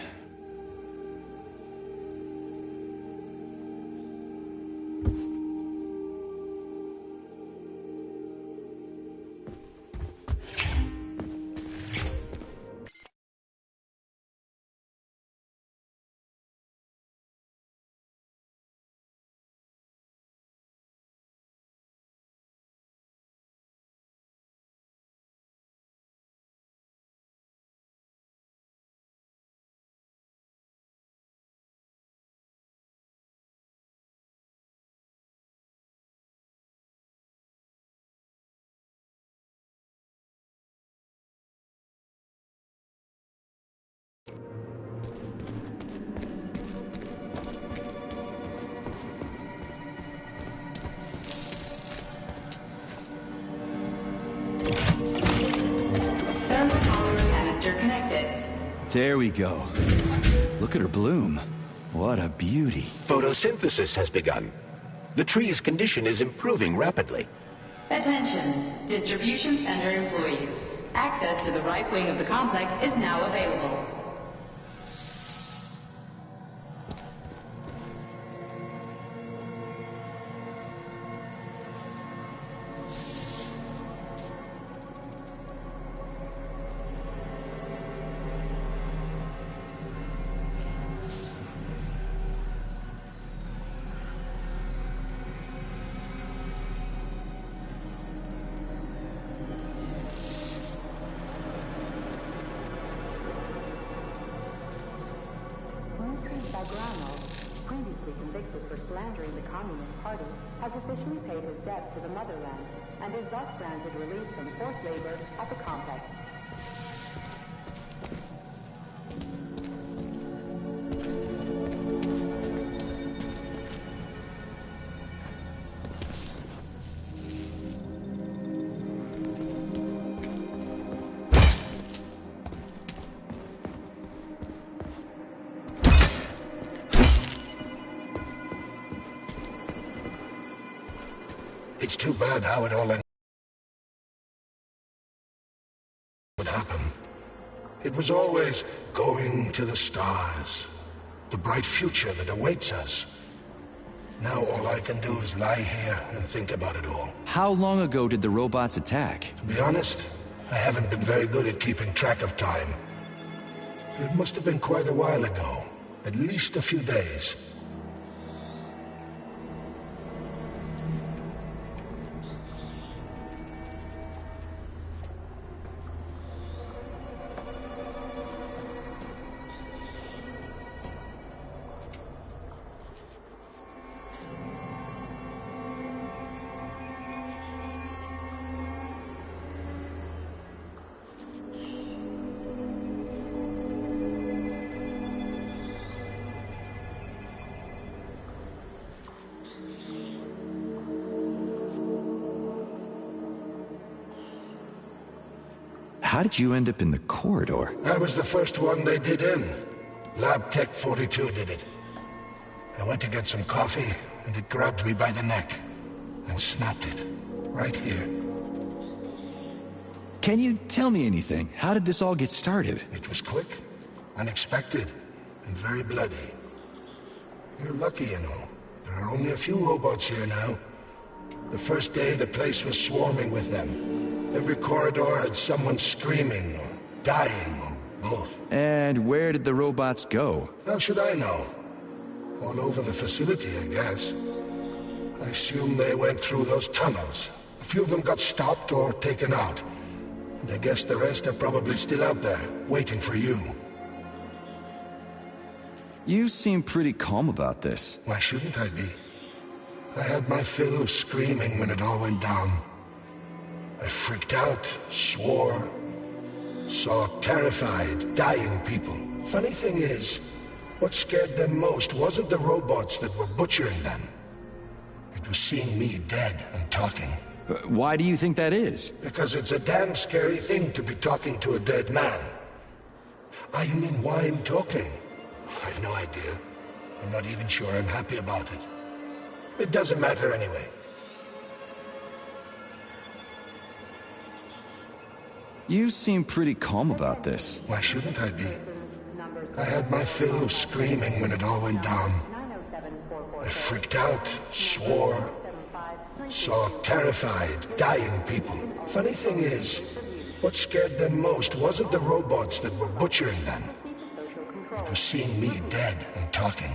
There we go. Look at her bloom. What a beauty. Photosynthesis has begun. The tree's condition is improving rapidly. Attention, distribution center employees. Access to the right wing of the complex is now available. Previously convicted for slandering the Communist Party, has officially paid his debt to the motherland and is thus granted release from forced labor at the complex. It's too bad how it all would happen. It was always going to the stars. the bright future that awaits us. Now all I can do is lie here and think about it all. How long ago did the robots attack? To be honest, I haven't been very good at keeping track of time. But it must have been quite a while ago. At least a few days. How did you end up in the corridor? I was the first one they did in. Lab Tech 42 did it. I went to get some coffee, and it grabbed me by the neck. And snapped it. Right here. Can you tell me anything? How did this all get started? It was quick, unexpected, and very bloody. You're lucky, you know. There are only a few robots here now. The first day, the place was swarming with them. Every corridor had someone screaming, or dying, or both. And where did the robots go? How should I know? All over the facility, I guess. I assume they went through those tunnels. A few of them got stopped or taken out. And I guess the rest are probably still out there, waiting for you. You seem pretty calm about this. Why shouldn't I be? I had my fill of screaming when it all went down. I freaked out, swore, saw terrified, dying people. Funny thing is, what scared them most wasn't the robots that were butchering them. It was seeing me dead and talking. Why do you think that is? Because it's a damn scary thing to be talking to a dead man. Ah, you mean why I'm talking? I've no idea. I'm not even sure I'm happy about it. It doesn't matter anyway. You seem pretty calm about this. Why shouldn't I be? I had my fill of screaming when it all went down. I freaked out, swore, saw terrified, dying people. Funny thing is, what scared them most wasn't the robots that were butchering them. It was seeing me dead and talking.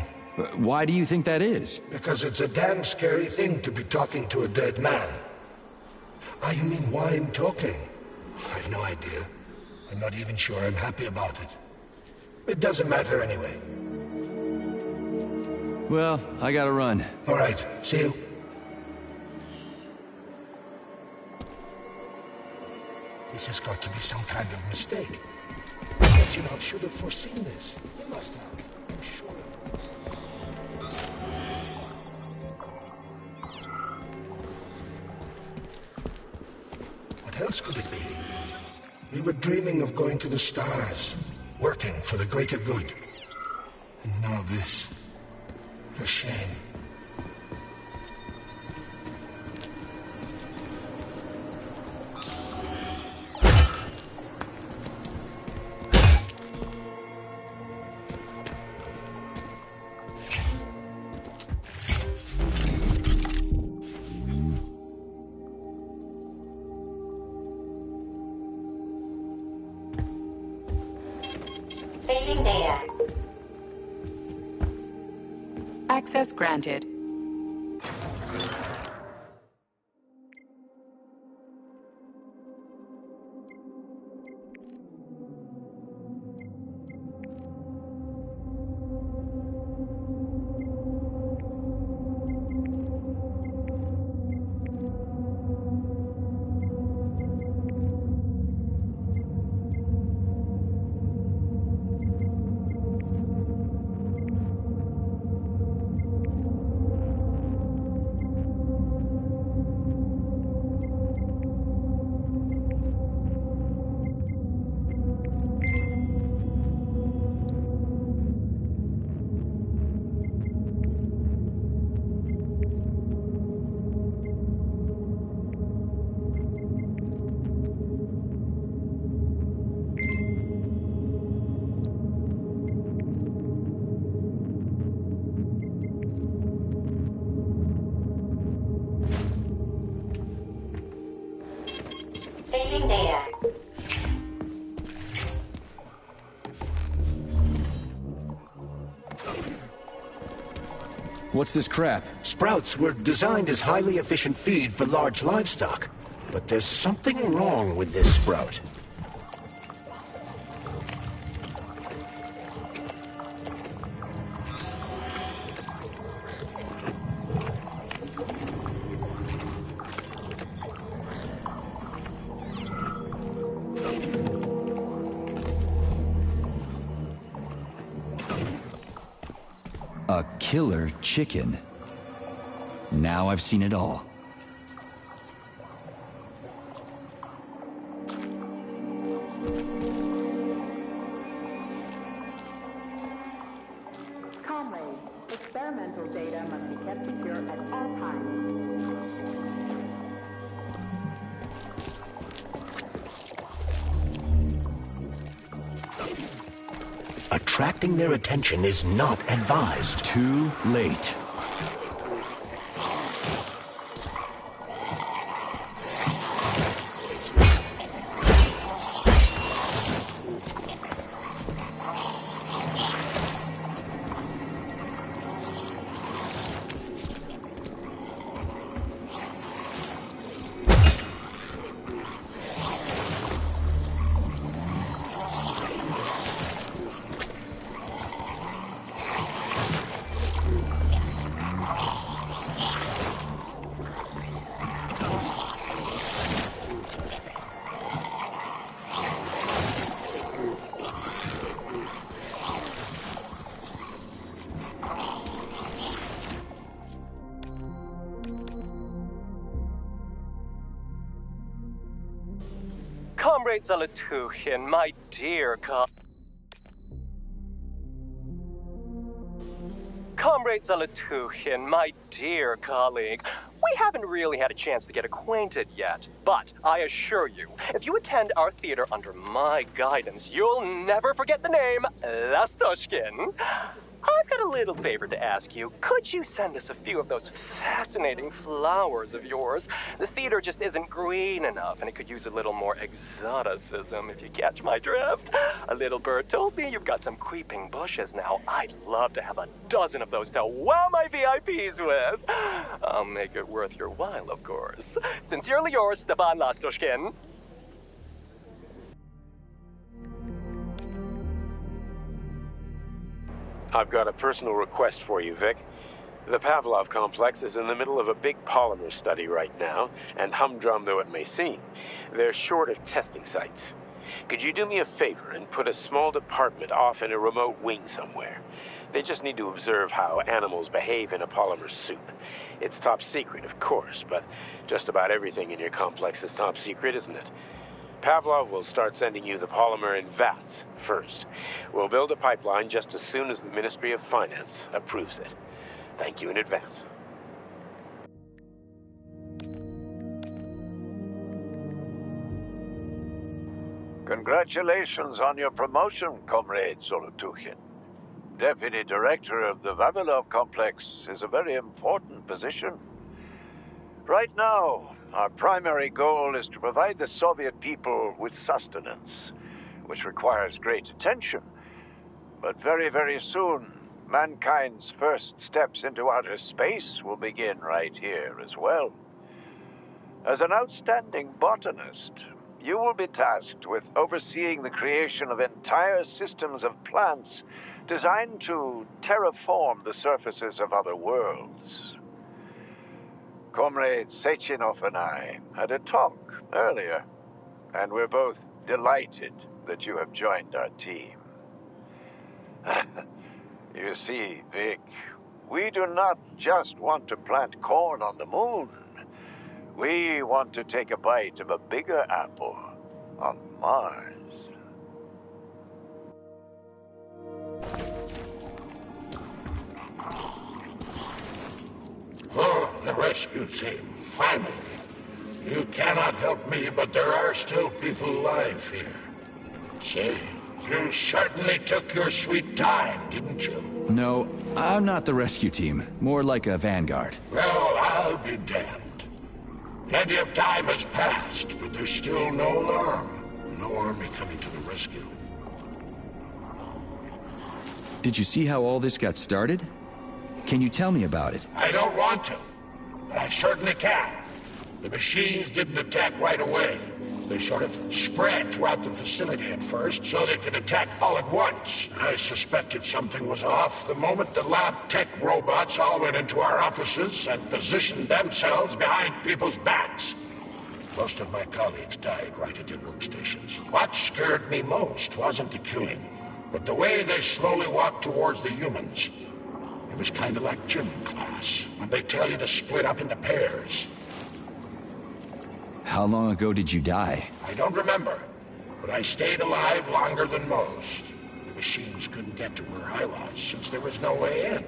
Why do you think that is? Because it's a damn scary thing to be talking to a dead man. Ah, you mean why I'm talking? I've no idea. I'm not even sure I'm happy about it. It doesn't matter anyway. Well, I gotta run. All right, see you. This has got to be some kind of mistake. Sechenov should have foreseen this. He must have. I'm sure of it. What else could it be? We were dreaming of going to the stars, working for the greater good. And now this. What a shame. Saving data. Access granted. Saving data. What's this crap? Sprouts were designed as highly efficient feed for large livestock. But there's something wrong with this sprout. A killer chicken. Now I've seen it all. Comrades, experimental data must be kept secure at all times. Attracting their attention is not advised. Too late. Comrade Zalatuchin, my dear Comrade Zalatuchin, my dear colleague, we haven't really had a chance to get acquainted yet, but I assure you, if you attend our theater under my guidance, you'll never forget the name Lastoshkin. I've got a little favor to ask you. Could you send us a few of those fascinating flowers of yours? The theater just isn't green enough, and it could use a little more exoticism, if you catch my drift. A little bird told me you've got some creeping bushes now. I'd love to have a dozen of those to wow my VIPs with. I'll make it worth your while, of course. Sincerely yours, Stefan Lastoshkin. I've got a personal request for you, Vic. The Pavlov complex is in the middle of a big polymer study right now, and humdrum though it may seem, they're short of testing sites. Could you do me a favor and put a small department off in a remote wing somewhere? They just need to observe how animals behave in a polymer soup. It's top secret, of course, but just about everything in your complex is top secret, isn't it? Pavlov will start sending you the polymer in vats first. We'll build a pipeline just as soon as the Ministry of Finance approves it. Thank you in advance. Congratulations on your promotion, Comrade Zolotukhin. Deputy Director of the Vavilov Complex is a very important position. Right now, our primary goal is to provide the Soviet people with sustenance, which requires great attention. But very, very soon, mankind's first steps into outer space will begin right here as well. As an outstanding botanist, you will be tasked with overseeing the creation of entire systems of plants designed to terraform the surfaces of other worlds. Comrade Sechenov and I had a talk earlier, and we're both delighted that you have joined our team. You see, Vic, we do not just want to plant corn on the moon. We want to take a bite of a bigger apple on Mars. Oh, the rescue team, finally. You cannot help me, but there are still people alive here. Say, you certainly took your sweet time, didn't you? No, I'm not the rescue team. More like a vanguard. Well, I'll be damned. Plenty of time has passed, but there's still no alarm. No army coming to the rescue. Did you see how all this got started? Can you tell me about it? I don't want to, but I certainly can. The machines didn't attack right away. They sort of spread throughout the facility at first, so they could attack all at once. I suspected something was off the moment the lab tech robots all went into our offices and positioned themselves behind people's backs. Most of my colleagues died right at their workstations. What scared me most wasn't the killing, but the way they slowly walked towards the humans. It was kind of like gym class, when they tell you to split up into pairs. How long ago did you die? I don't remember, but I stayed alive longer than most. The machines couldn't get to where I was, since there was no way in.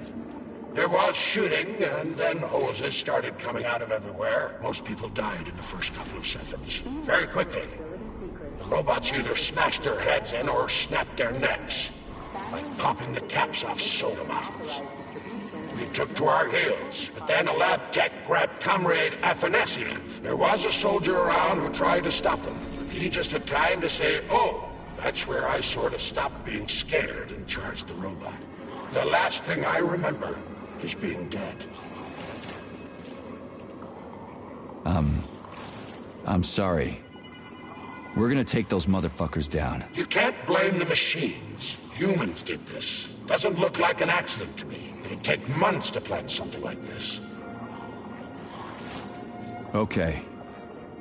There was shooting, and then hoses started coming out of everywhere. Most people died in the first couple of seconds. Very quickly. The robots either smashed their heads in or snapped their necks, like popping the caps off soda bottles. We took to our heels, but then a lab tech grabbed Comrade Afanasiev. There was a soldier around who tried to stop them. He just had time to say, oh, that's where I sort of stopped being scared and charged the robot. The last thing I remember is being dead. I'm sorry. We're gonna take those motherfuckers down. You can't blame the machines. Humans did this. Doesn't look like an accident to me. It'd take months to plan something like this. Okay.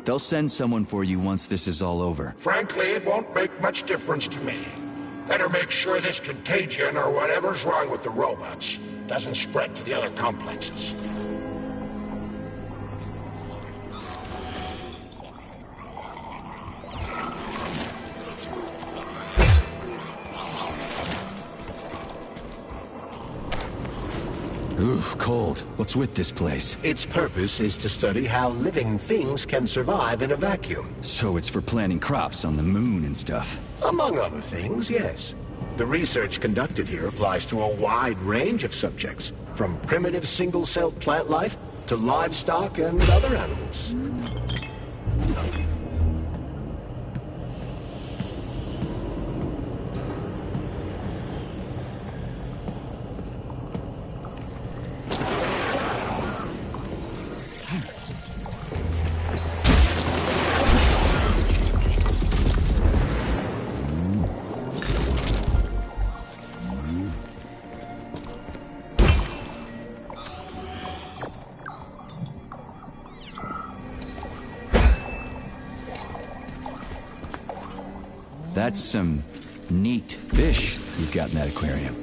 They'll send someone for you once this is all over. Frankly, it won't make much difference to me. Better make sure this contagion or whatever's wrong with the robots doesn't spread to the other complexes. Oof, cold. What's with this place? Its purpose is to study how living things can survive in a vacuum. So it's for planting crops on the moon and stuff. Among other things, yes. The research conducted here applies to a wide range of subjects, from primitive single-celled plant life to livestock and other animals. That's some neat fish you've got in that aquarium.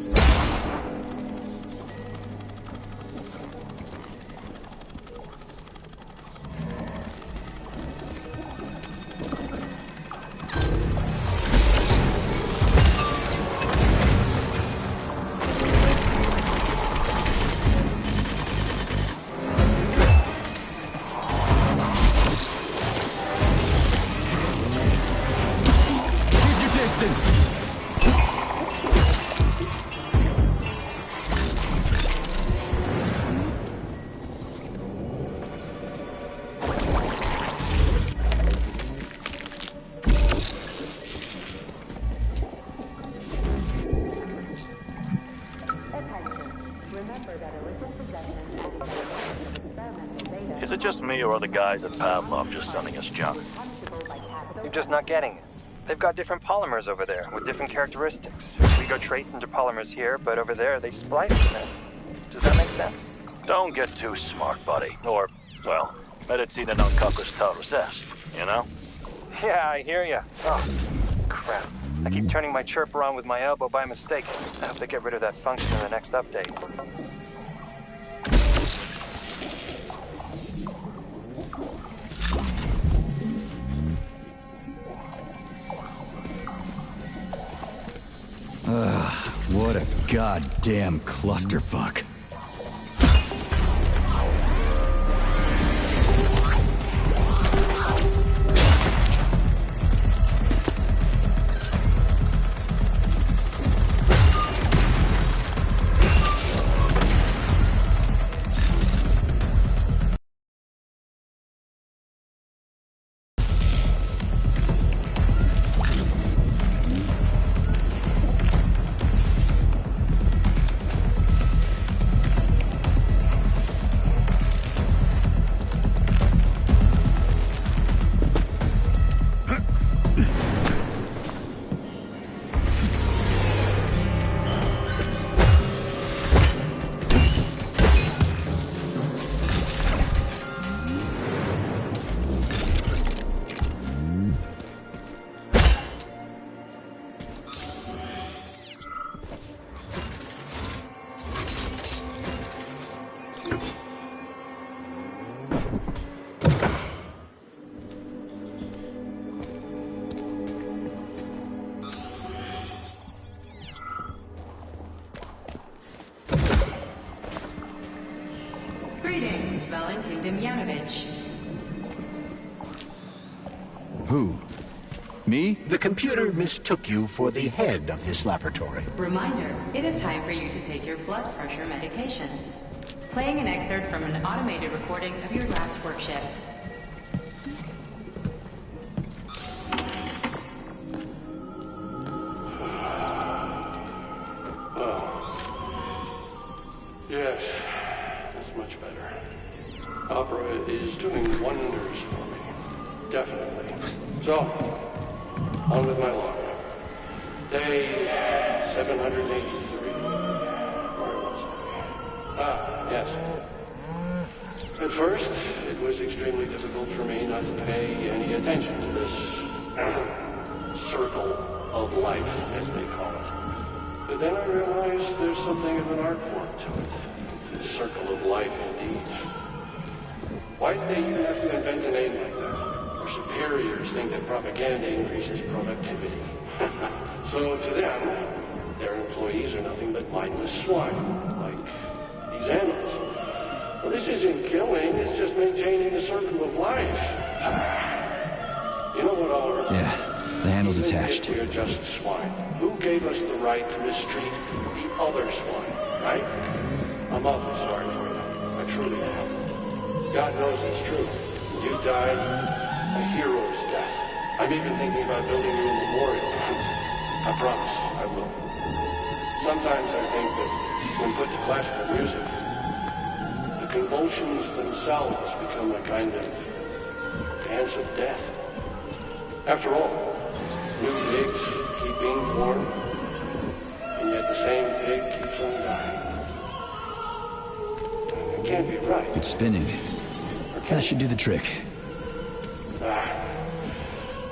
Is it just me, or are the guys at Pavlov just sending us junk? You're just not getting it. They've got different polymers over there with different characteristics. We go traits into polymers here, but over there they splice them in. Does that make sense? Don't get too smart, buddy. Or, well, medicina non capus taurus est, you know? Yeah, I hear ya. Oh, crap. I keep turning my chirp around with my elbow by mistake. I hope they get rid of that function in the next update. What a goddamn clusterfuck. Yanovich. Who? Me? The computer mistook you for the head of this laboratory. Reminder, it is time for you to take your blood pressure medication. Playing an excerpt from an automated recording of your last work shift. Yes, that's much better. Opera is doing wonders for me. Definitely. So, on with my log. Day 783. Where was I? Ah, yes. At first, it was extremely difficult for me not to pay any attention to this circle of life, as they call it. But then I realized there's something of an art form to it. The circle of life, indeed. Why did they even have to invent a name like that? Our superiors think that propaganda increases productivity. So to them, their employees are nothing but mindless swine, like these animals. Well, this isn't killing, it's just maintaining the circle of life. You know what, Oliver? Yeah, the handle's attached. We're just swine. Who gave us the right to mistreat the other swine, right? I'm awfully sorry for you. I truly am. God knows it's true. You died a hero's death. I'm even thinking about building you a memorial. I promise I will. Sometimes I think that when put to classical music, the convulsions themselves become a kind of dance of death. After all, new pigs keep being born, and yet the same pig keeps on dying. It can't be right. It's spinning. That should do the trick. To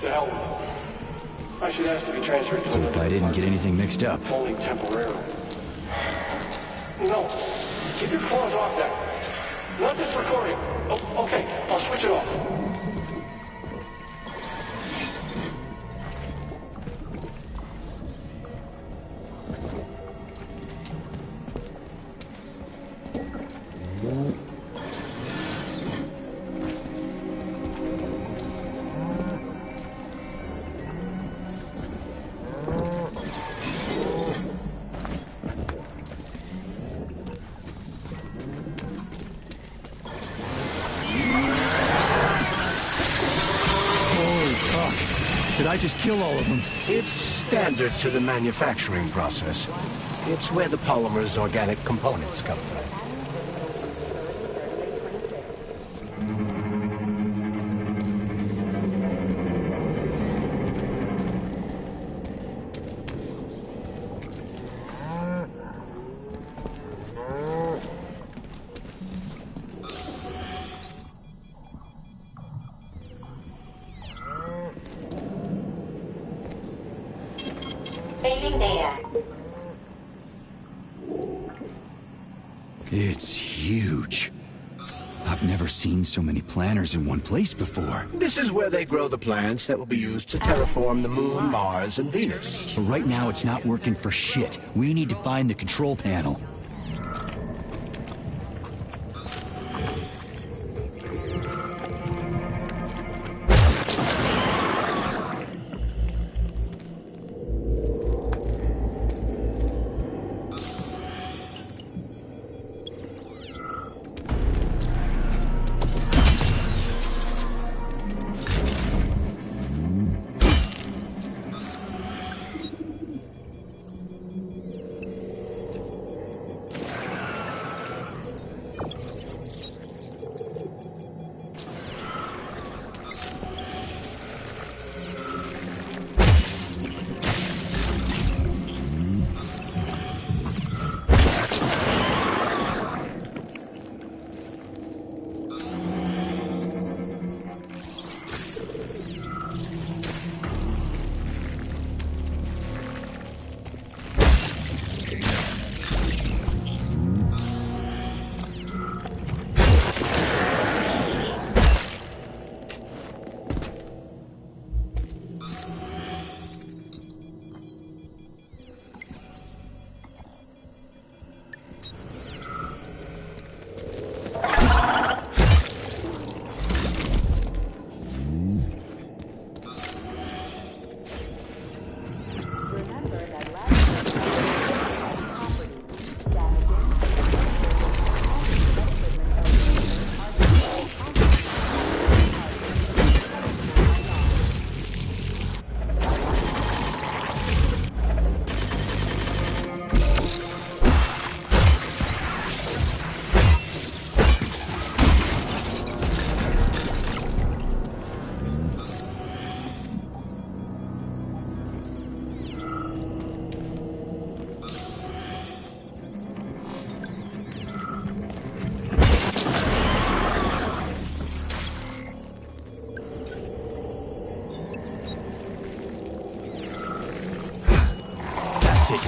hell with it. I should ask to be transferred to Hope I didn't get anything mixed up. Only temporarily. No. Keep your claws off that. Not this recording. Oh, okay. I'll switch it off. Did I just kill all of them? It's standard to the manufacturing process. It's where the polymer's organic components come from. Saving data. It's huge. I've never seen so many planters in one place before. This is where they grow the plants that will be used to terraform the Moon, Mars, and Venus. But right now it's not working for shit. We need to find the control panel.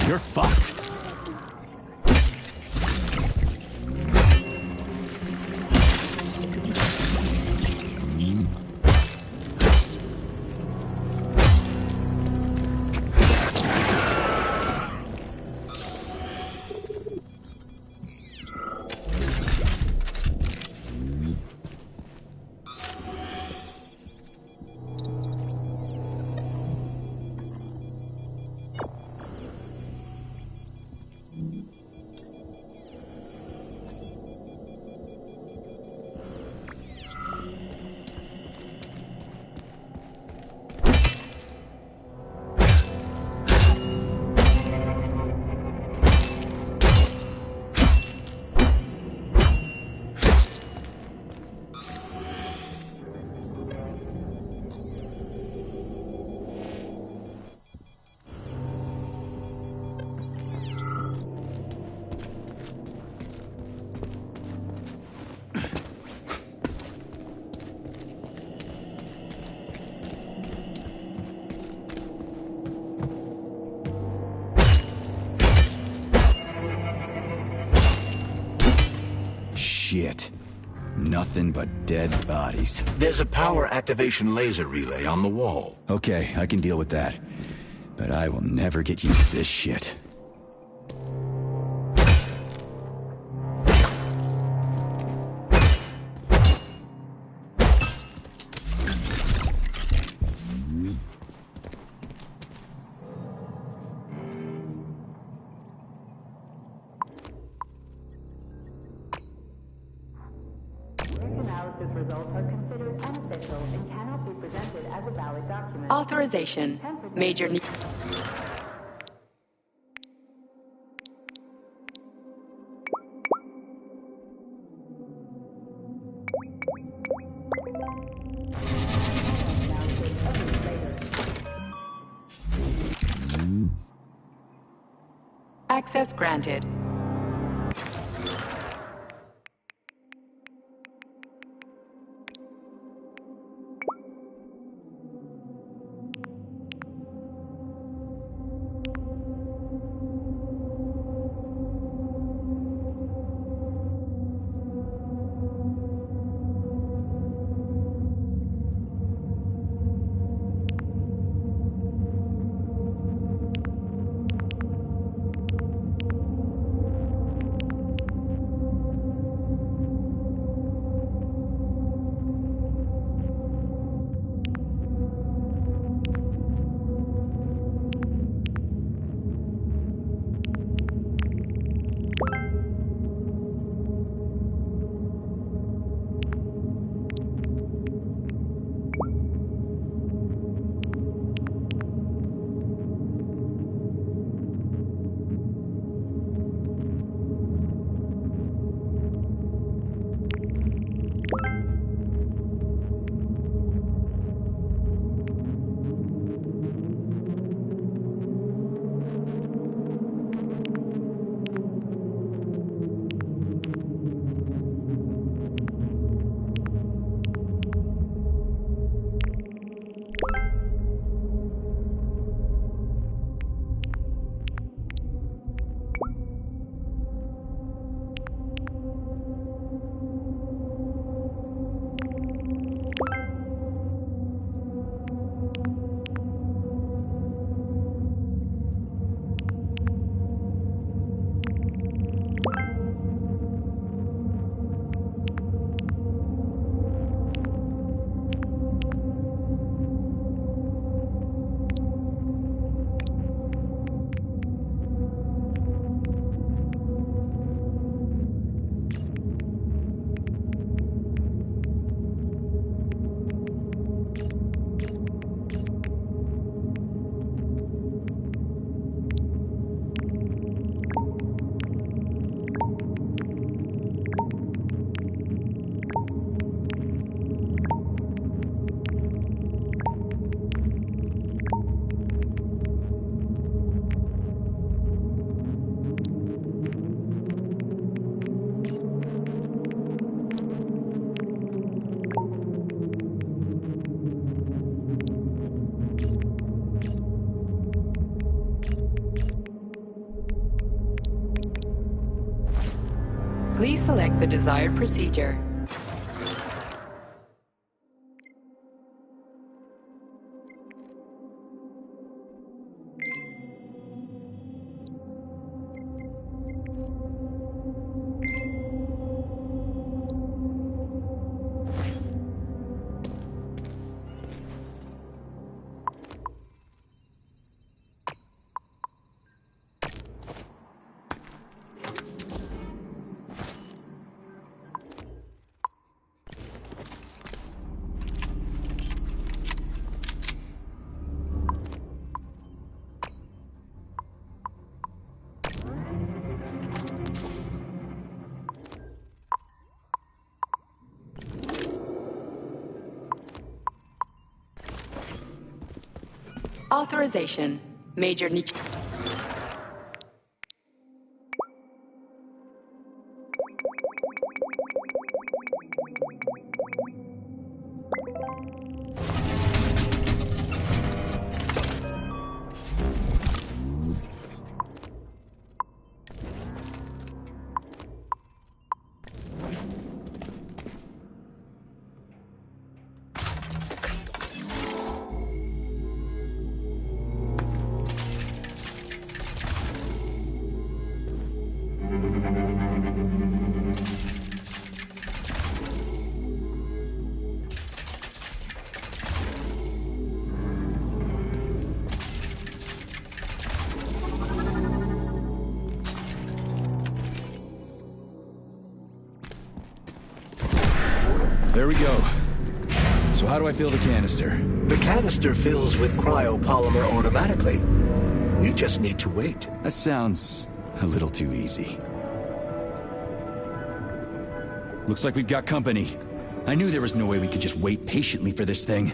You're fucked. Shit. Nothing but dead bodies. There's a power activation laser relay on the wall. Okay, I can deal with that. But I will never get used to this shit. Analysis results are considered unofficial and cannot be presented as a valid document. Authorization. Major need. Access granted. Please select the desired procedure. Authorization. Major Nietzsche. There we go. So how do I fill the canister? The canister fills with cryopolymer automatically. We just need to wait. That sounds a little too easy. Looks like we've got company. I knew there was no way we could just wait patiently for this thing.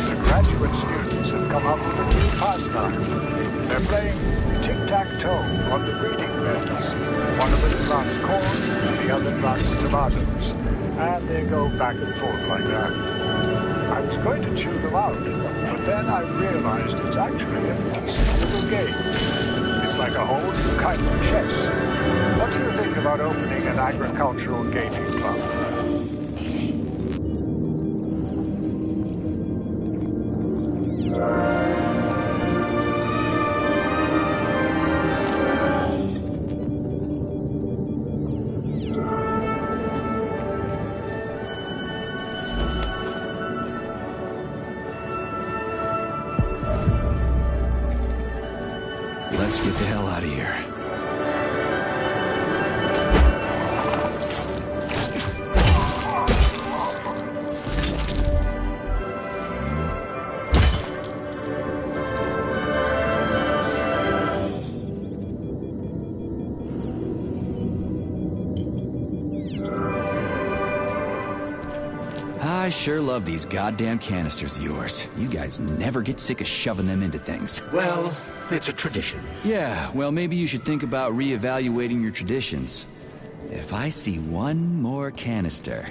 The graduate students have come up with a new pastime. They're playing tic-tac-toe on the breeding beds. One of them plants corn and the other plants tomatoes. And they go back and forth like that. I was going to chew them out, but then I realized it's actually a decent little game. It's like a whole new kind of chess. What do you think about opening an agricultural gaming club? Let's get the hell out of here. I sure love these goddamn canisters of yours. You guys never get sick of shoving them into things. Well, it's a tradition. Yeah, well, maybe you should think about reevaluating your traditions. If I see one more canister...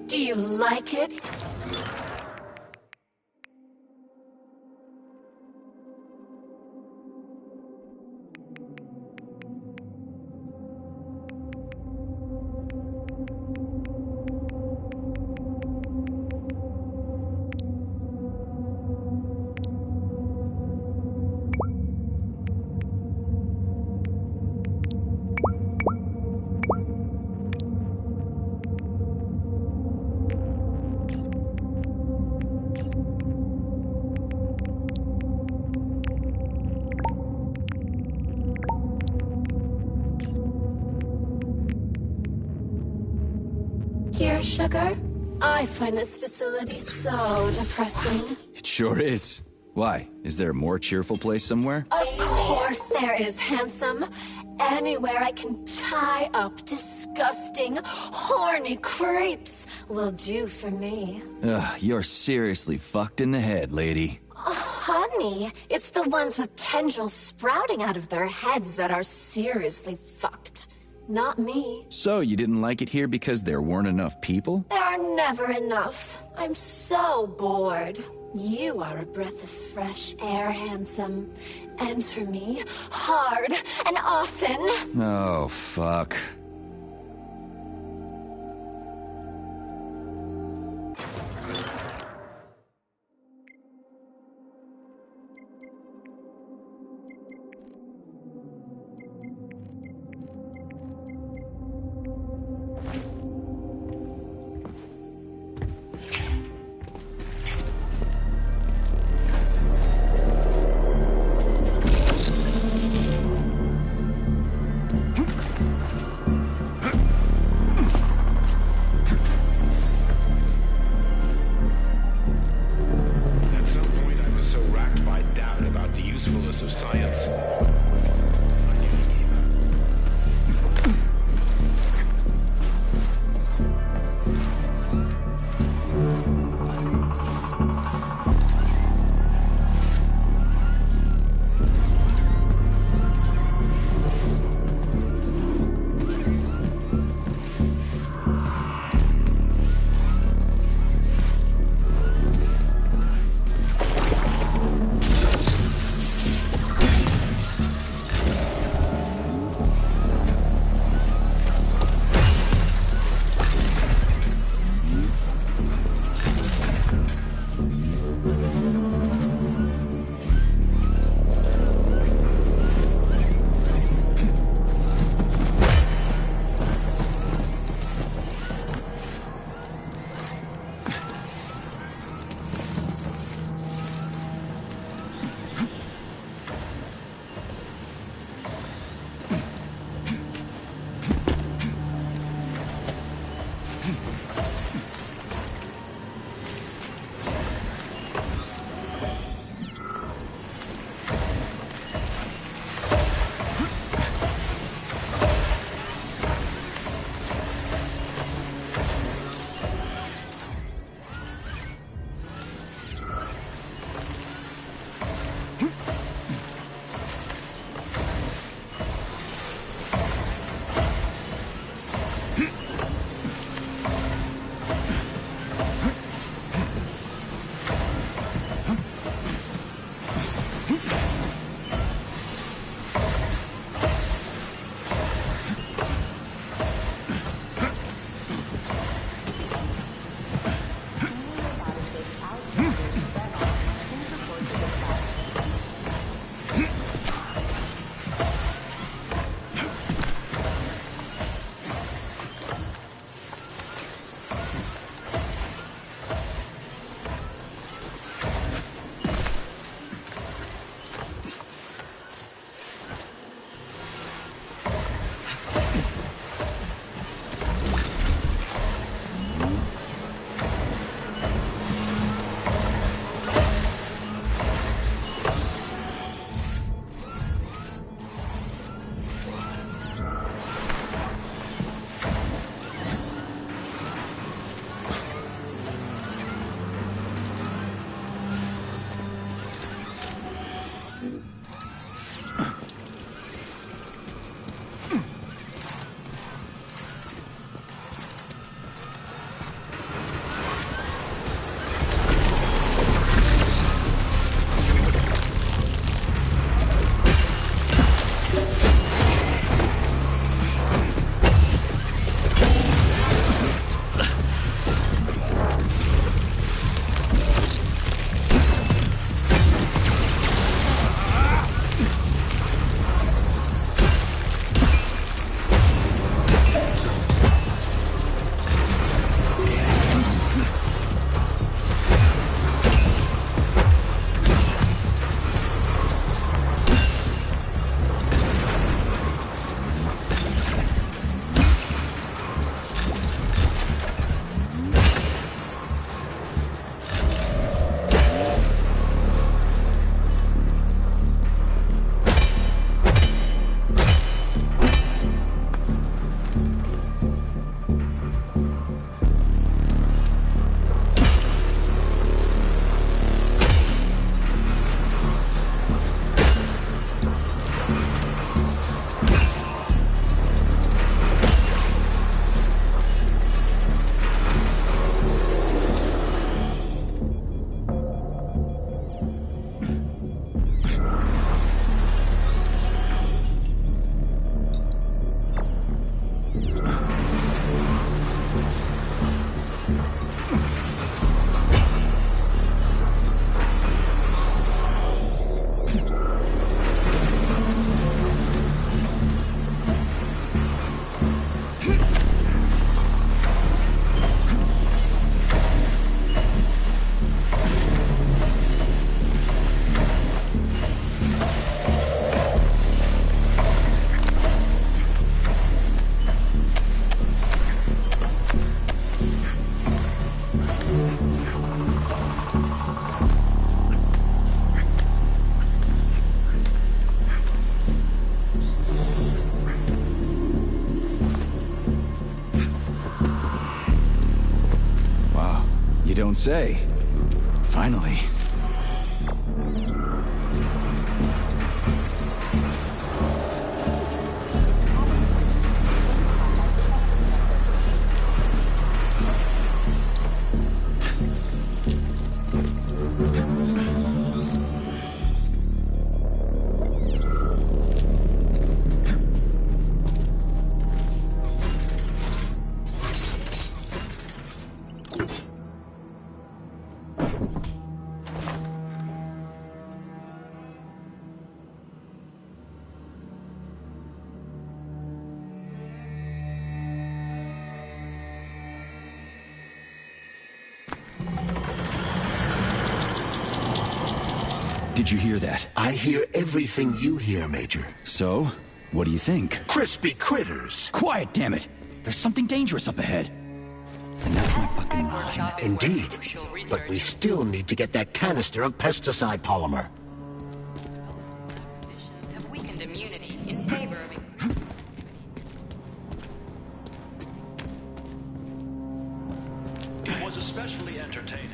Do you like it? Here, sugar? I find this facility so depressing. It sure is. Why? Is there a more cheerful place somewhere? Of course there is, handsome. Anywhere I can tie up disgusting, horny creeps will do for me. Ugh, you're seriously fucked in the head, lady. Oh, honey, it's the ones with tendrils sprouting out of their heads that are seriously fucked. Not me. So, you didn't like it here because there weren't enough people? There are never enough. I'm so bored. You are a breath of fresh air, handsome. Enter me hard and often. Oh, fuck. Of science. don't say. Finally. Did you hear that? I hear everything you hear, Major. So? What do you think? Crispy critters! Quiet, damn it! There's something dangerous up ahead. And that's my fucking line. Indeed. But we still need to get that canister of pesticide polymer. Have weakened immunity in favor of It was especially entertaining.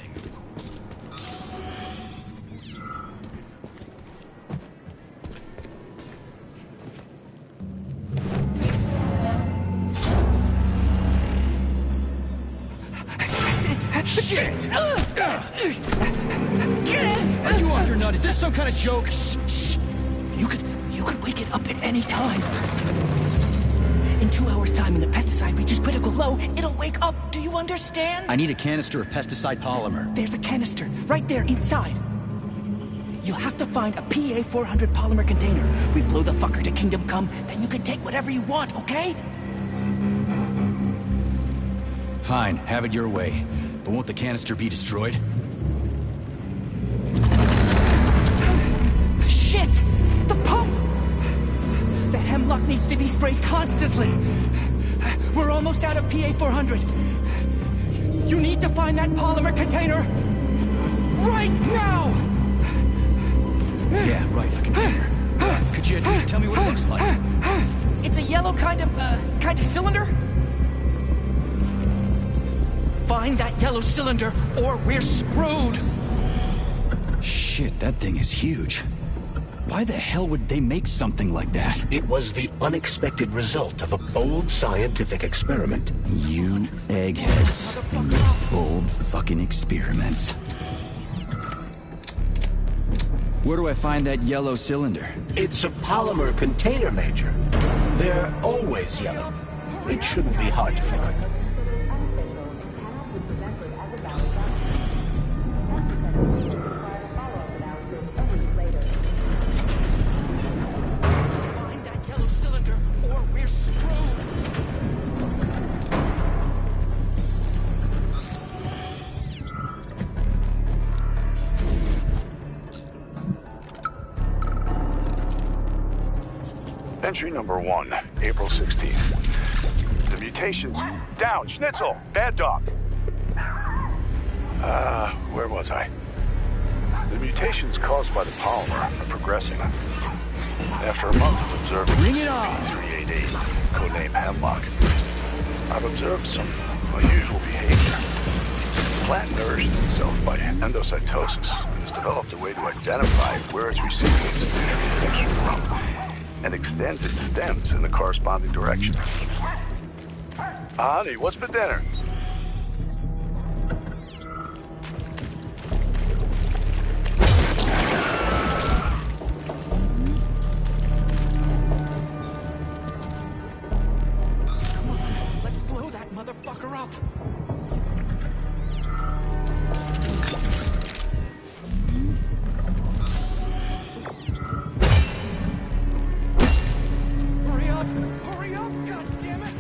Shit! Are you off your nut? Is this some kind of joke? Shh. You could wake it up at any time. In 2 hours' time, when the pesticide reaches critical low, it'll wake up. Do you understand? I need a canister of pesticide polymer. There's a canister right there inside. You'll have to find a PA-400 polymer container. We blow the fucker to Kingdom Come, then you can take whatever you want, okay? Fine, have it your way. But won't the canister be destroyed? Shit! The pump! The hemlock needs to be sprayed constantly. We're almost out of PA-400. You need to find that polymer container right now! Yeah, right, a container. Could you at least tell me what it looks like? It's a yellow kind of cylinder? Find that yellow cylinder, or we're screwed! Shit, that thing is huge. Why the hell would they make something like that? It was the unexpected result of a bold scientific experiment. You eggheads and your bold fucking experiments. Where do I find that yellow cylinder? It's a polymer container, Major. They're always yellow. It shouldn't be hard to find. Entry number 1, April 16th. The mutations... Down! Schnitzel! Bad dog! Where was I? The mutations caused by the polymer are progressing. After a month of observing B388, codename Hemlock, I've observed some unusual behavior. The plant nourishes itself by endocytosis and has developed a way to identify where it's receiving its nutrient from, and extends its stems in the corresponding direction. Honey, what's for dinner? Come on, let's blow that motherfucker up! Hurry up, goddammit!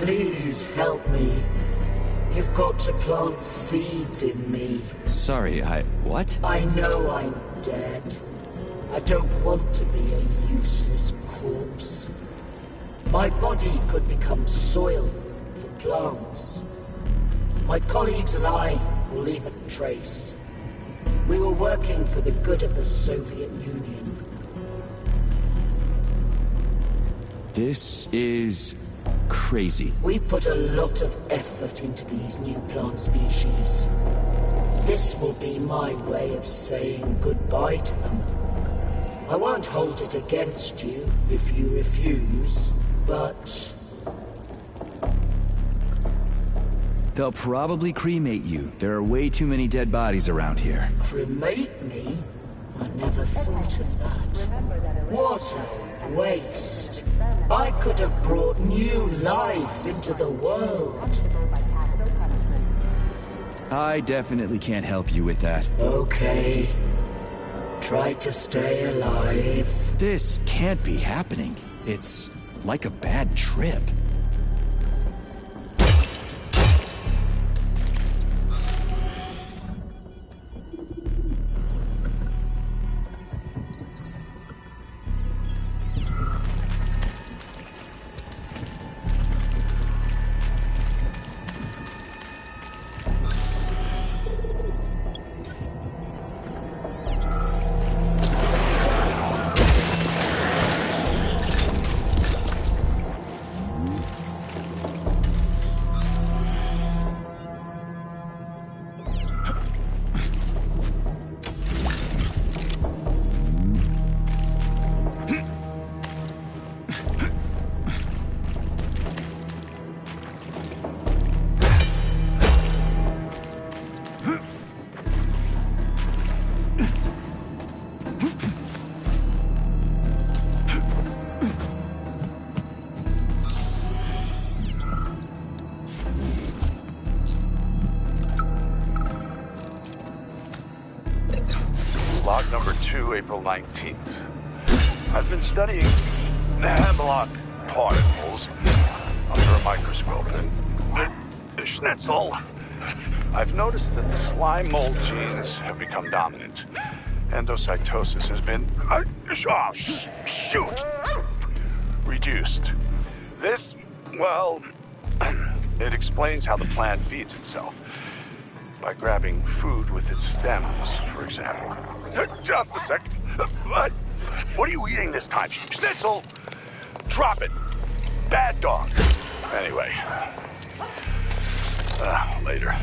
Please help me. You've got to plant seeds in me. Sorry, what? I know I'm dead. I don't want to be a useless corpse. My body could become soil for plants. My colleagues and I will leave a trace. We were working for the good of the Soviet Union. This is crazy. We put a lot of effort into these new plant species. This will be my way of saying goodbye to them. I won't hold it against you if you refuse, but... They'll probably cremate you. There are way too many dead bodies around here. Cremate me? I never thought of that. What a waste. I could have brought new life into the world. I definitely can't help you with that. Okay. Try to stay alive. This can't be happening. It's like a bad trip. Log number 2, April 19th. I've been studying hemlock particles under a microscope. And Schnitzel, I've noticed that the slime mold genes have become dominant. Endocytosis has been... shoot! Reduced. This, well, it explains how the plant feeds itself. By grabbing food with its stems, for example. Just a second. What are you eating this time? Schnitzel! Drop it. Bad dog. Anyway. Later.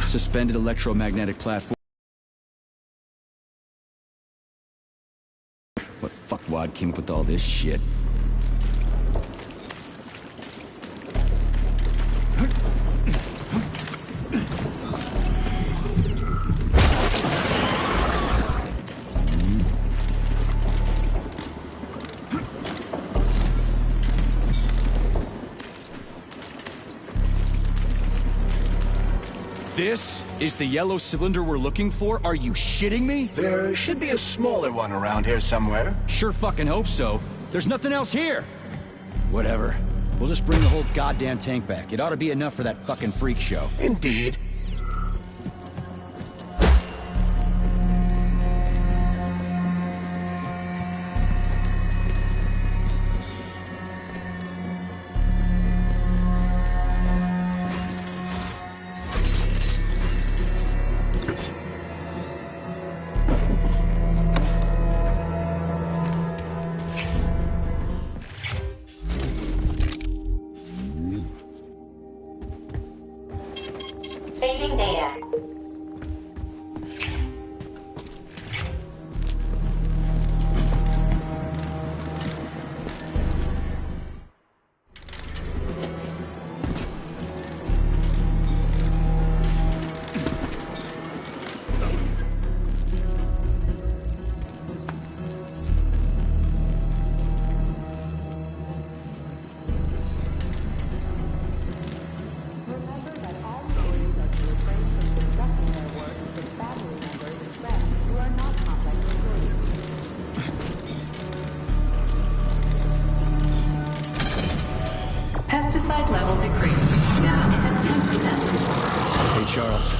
Suspended electromagnetic platform. What fuckwad came up with all this shit? This is the yellow cylinder we're looking for? Are you shitting me? There should be a smaller one around here somewhere. Sure fucking hope so. There's nothing else here. Whatever. We'll just bring the whole goddamn tank back. It ought to be enough for that fucking freak show. Indeed. Saving data. Pesticide level decreased. Now at 10%. Hey, Charles.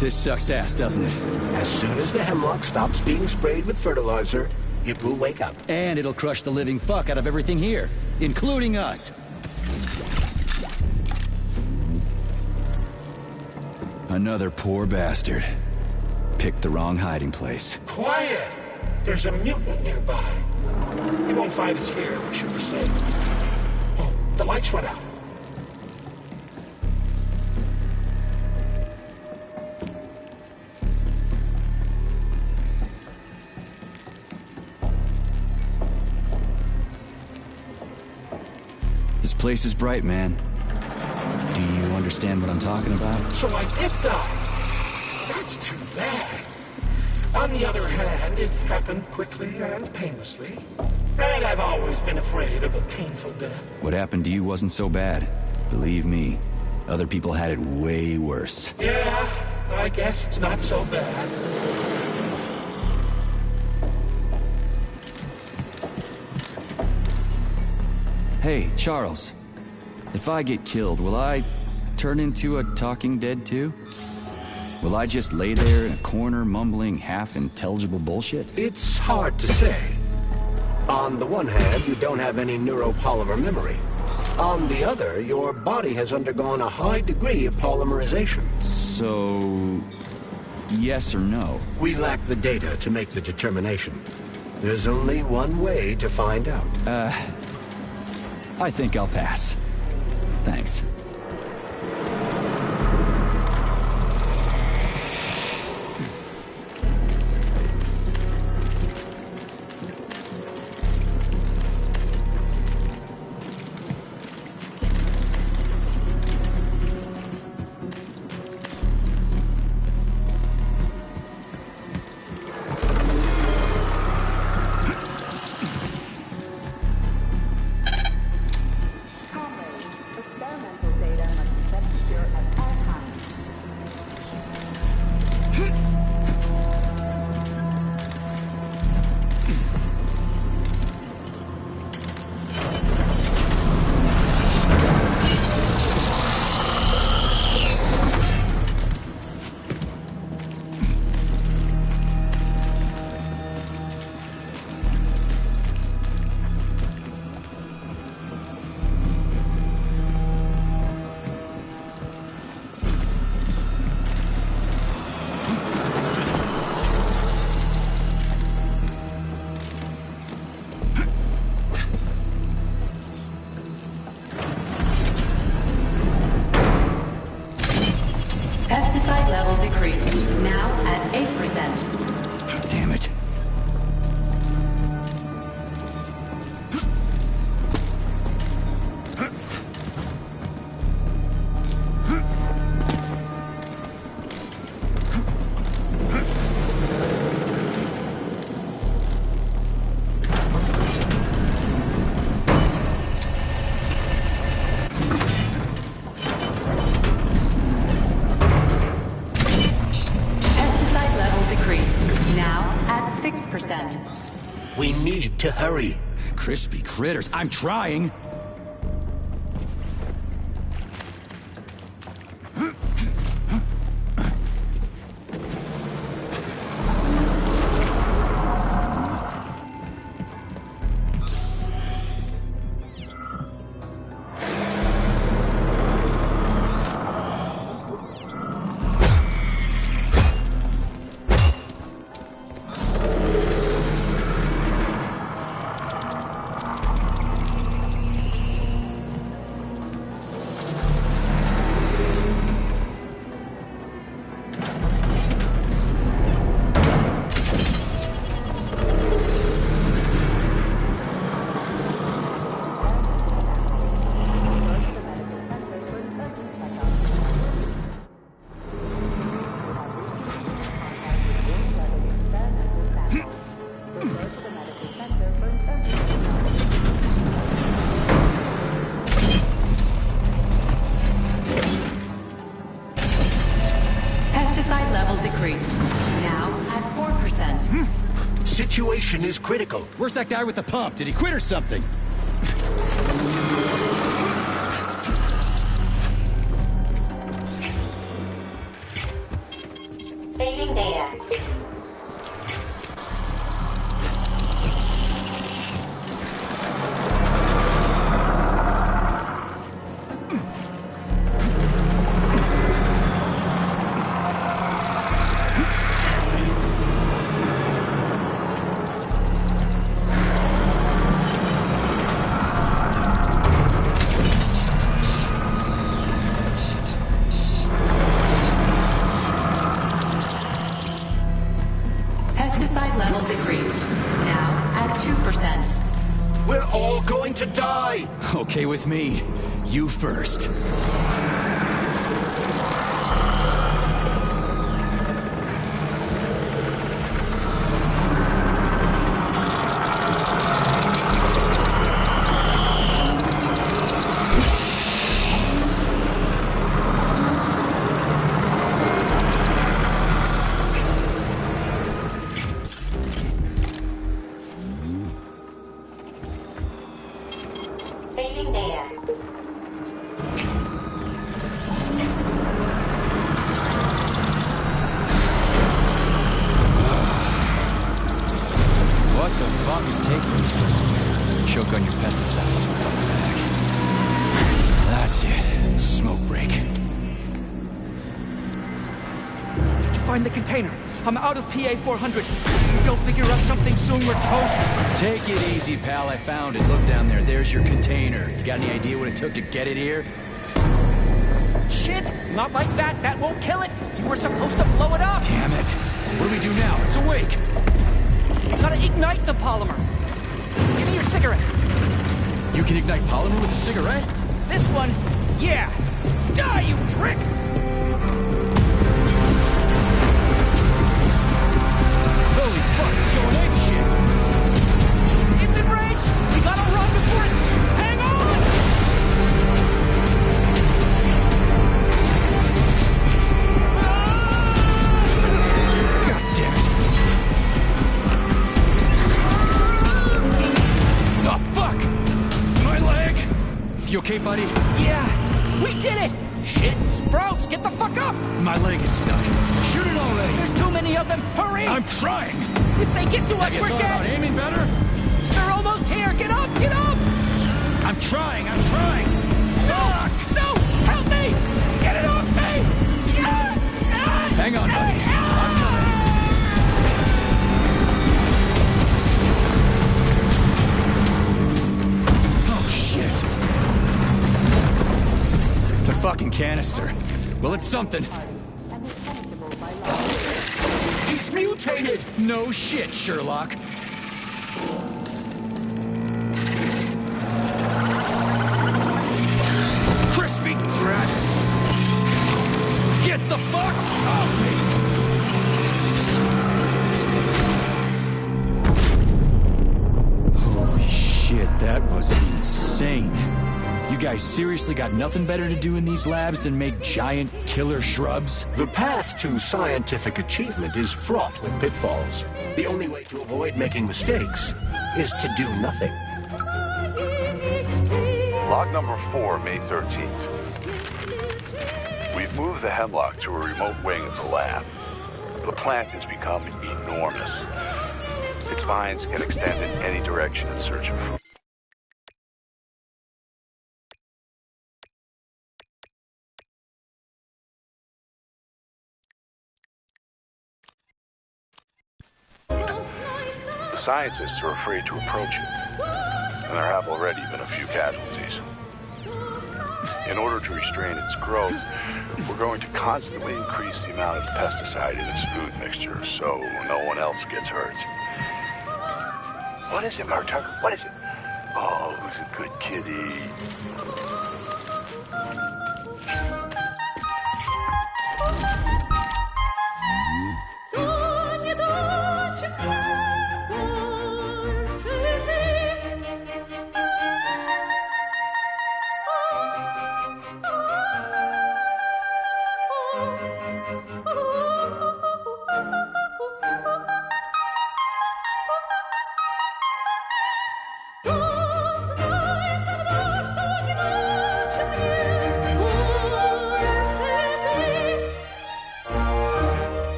This sucks ass, doesn't it? As soon as the hemlock stops being sprayed with fertilizer, it will wake up. And it'll crush the living fuck out of everything here, including us. Another poor bastard. Picked the wrong hiding place. Quiet! There's a mutant nearby. He won't find us here. We should be safe. Oh, the lights went out. This place is bright, man. Do you understand what I'm talking about? So I did die. That's too bad. On the other hand, it happened quickly and painlessly. And I've always been afraid of a painful death. What happened to you wasn't so bad. Believe me, other people had it way worse. Yeah, I guess it's not so bad. Hey, Charles. If I get killed, will I turn into a talking dead too? Will I just lay there in a corner mumbling half-intelligible bullshit? It's hard to say. On the one hand, you don't have any neuropolymer memory. On the other, your body has undergone a high degree of polymerization. So, yes or no? We lack the data to make the determination. There's only one way to find out. I think I'll pass. Thanks. Experimental Pesticide level decreased, now at 8%. Damn it. Pesticide level decreased, now at 6%. We need to hurry. Crispy critters, I'm trying. Pesticide level decreased, now at 4%. Situation is critical. Where's that guy with the pump? Did he quit or something? Saving data. Pesticide level decreased, now at 2%. We're all going to die. Okay with me. You first. Saving data. What the fuck is taking you so long? Choke on your pesticides and come back. That's it. Smoke break. Did you find the container? I'm out of PA 400. If you don't figure out something soon, we're toast. Take it easy, pal. I found it. Look down there. There's your container. You got any idea what it took to get it here? Shit! Not like that. That won't kill it. You were supposed to blow it up. Damn it. What do we do now? It's awake. You gotta ignite the polymer. Give me your cigarette. You can ignite polymer with a cigarette? This one, yeah. Die, you prick! Holy fuck, it's going ape shit! It's in range! We gotta run before it... Hang on! God damn it! Oh, fuck! My leg! You okay, buddy? Yeah, we did it! Shit, Sprouts, get the fuck up! My leg is stuck. Shoot it already! There's too many of them, hurry! I'm trying! If they get to us, we're dead! About aiming better? They're almost here, get up, get up! I'm trying! Fuck! No! Help me! Get it off me! Hang on, buddy. I'm coming. Oh, shit. The fucking canister. Well, it's something. No shit, Sherlock. Crispy crap! Get the fuck off me! Holy shit, that was insane. You guys seriously got nothing better to do in these labs than make giant killer shrubs? The path to scientific achievement is fraught with pitfalls. The only way to avoid making mistakes is to do nothing. Log number 4, May 13th. We've moved the hemlock to a remote wing of the lab. The plant has become enormous. Its vines can extend in any direction in search of food. The scientists are afraid to approach it, and there have already been a few casualties. In order to restrain its growth, we're going to constantly increase the amount of pesticide in its food mixture so no one else gets hurt. What is it, Murder? What is it? Oh, who's a good kitty?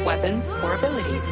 Weapons or abilities.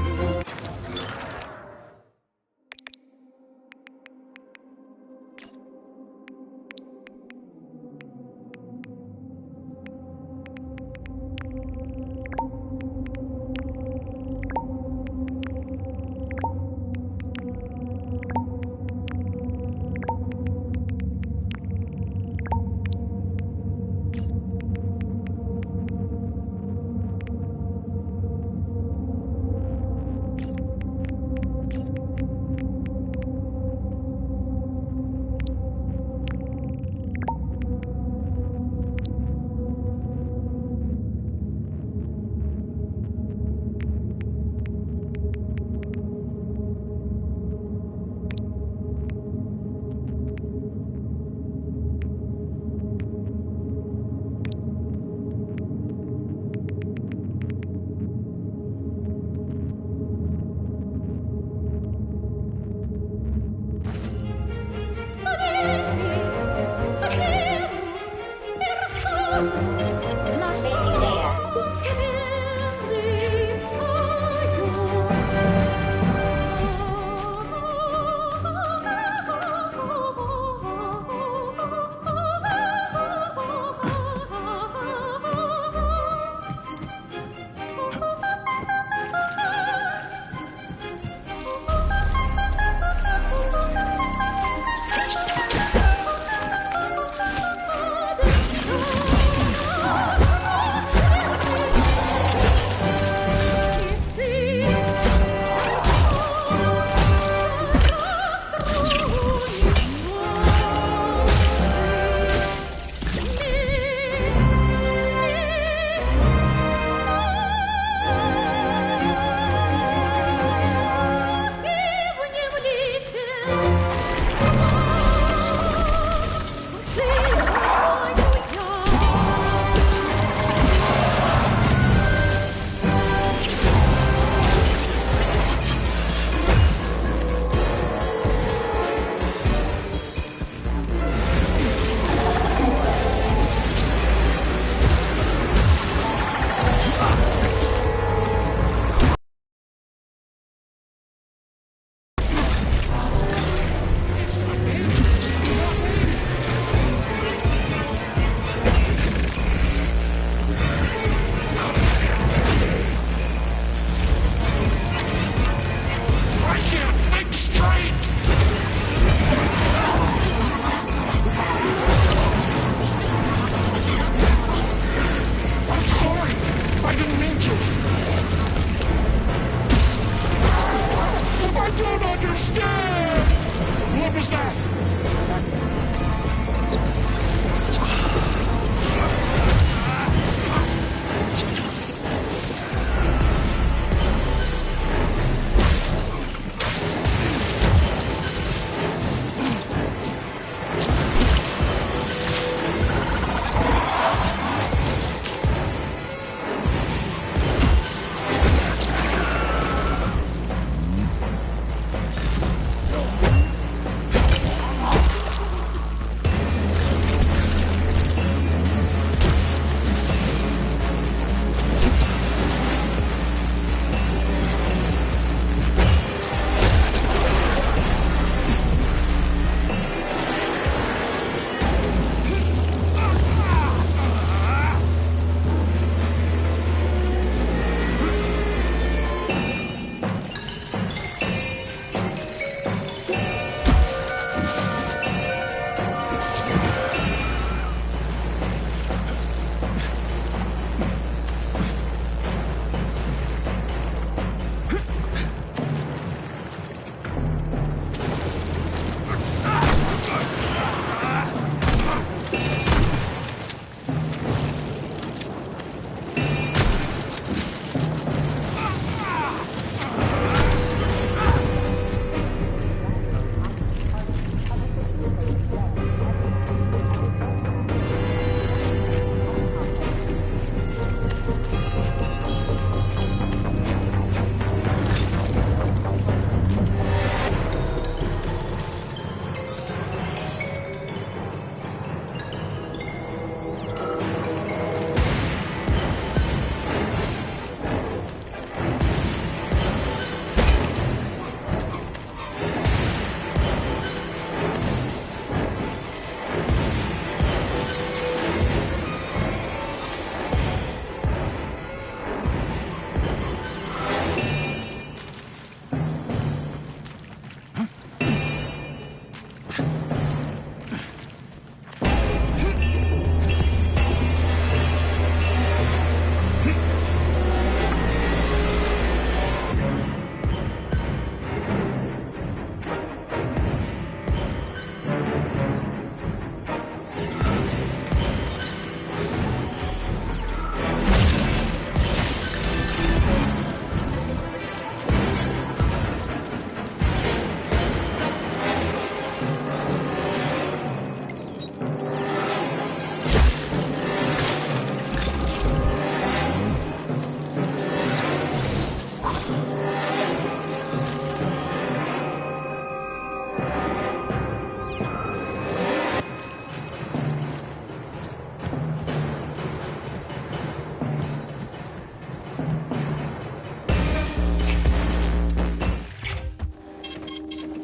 is that?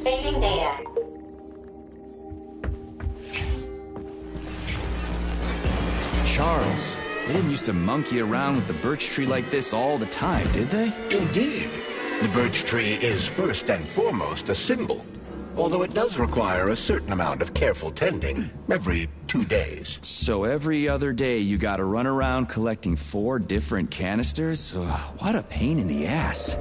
Saving data. Charles, they didn't used to monkey around with the birch tree like this all the time, did they? Indeed. The birch tree is first and foremost a symbol, although it does require a certain amount of careful tending every 2 days. So every other day you gotta run around collecting 4 different canisters? Ugh, what a pain in the ass.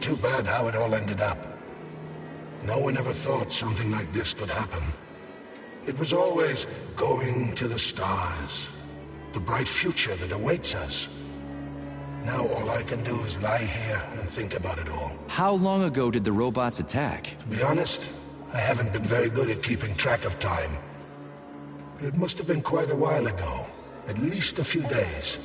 too bad how it all ended up. No one ever thought something like this could happen. It was always going to the stars, the bright future that awaits us. Now all I can do is lie here and think about it all. How long ago did the robots attack? To be honest, I haven't been very good at keeping track of time. But it must have been quite a while ago. At least a few days.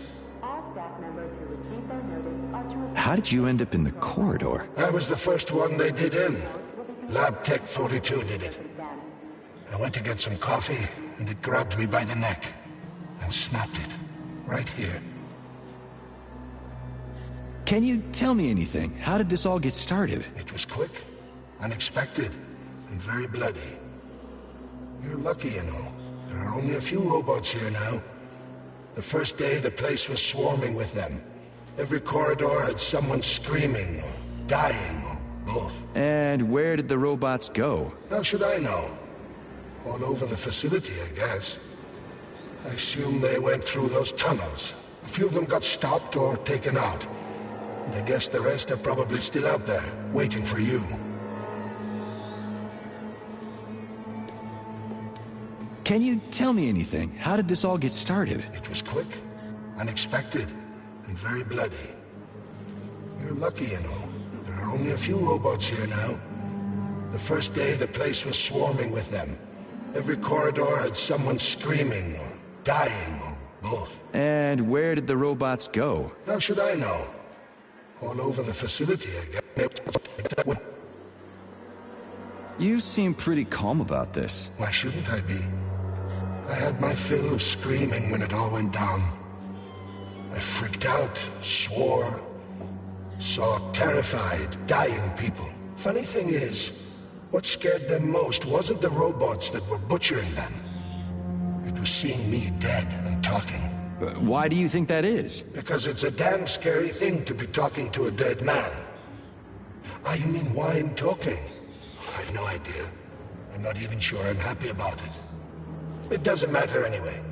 How did you end up in the corridor? I was the first one they did in. Lab Tech 42 did it. I went to get some coffee, and it grabbed me by the neck. And snapped it. Right here. Can you tell me anything? How did this all get started? It was quick, unexpected, and very bloody. You're lucky, you know. There are only a few robots here now. The first day, the place was swarming with them. Every corridor had someone screaming, or dying, or both. And where did the robots go? How should I know? All over the facility, I guess. I assume they went through those tunnels. A few of them got stopped or taken out. And I guess the rest are probably still out there, waiting for you. Can you tell me anything? How did this all get started? It was quick, unexpected, and very bloody. You're lucky, you know. There are only a few robots here now. The first day, the place was swarming with them. Every corridor had someone screaming, or dying, or both. And where did the robots go? How should I know? All over the facility, I guess. You seem pretty calm about this. Why shouldn't I be? I had my fill of screaming when it all went down. I freaked out, swore, saw terrified, dying people. Funny thing is, what scared them most wasn't the robots that were butchering them. It was seeing me dead and talking. Why do you think that is? Because it's a damn scary thing to be talking to a dead man. Ah, you mean why I'm talking? I've no idea. I'm not even sure I'm happy about it. It doesn't matter anyway.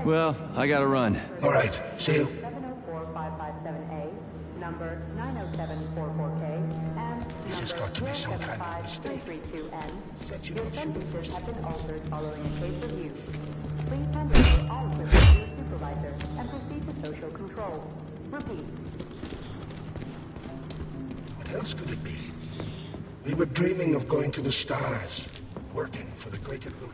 Well, I gotta run. All right, see you. 704557A, number 90744K, and this has got to be some kind of mistake. 332N. Your sentences have been altered following a case review. Please hand over all equipment to your supervisor and proceed to social control. Repeat. What else could it be? We were dreaming of going to the stars, working for the greater good.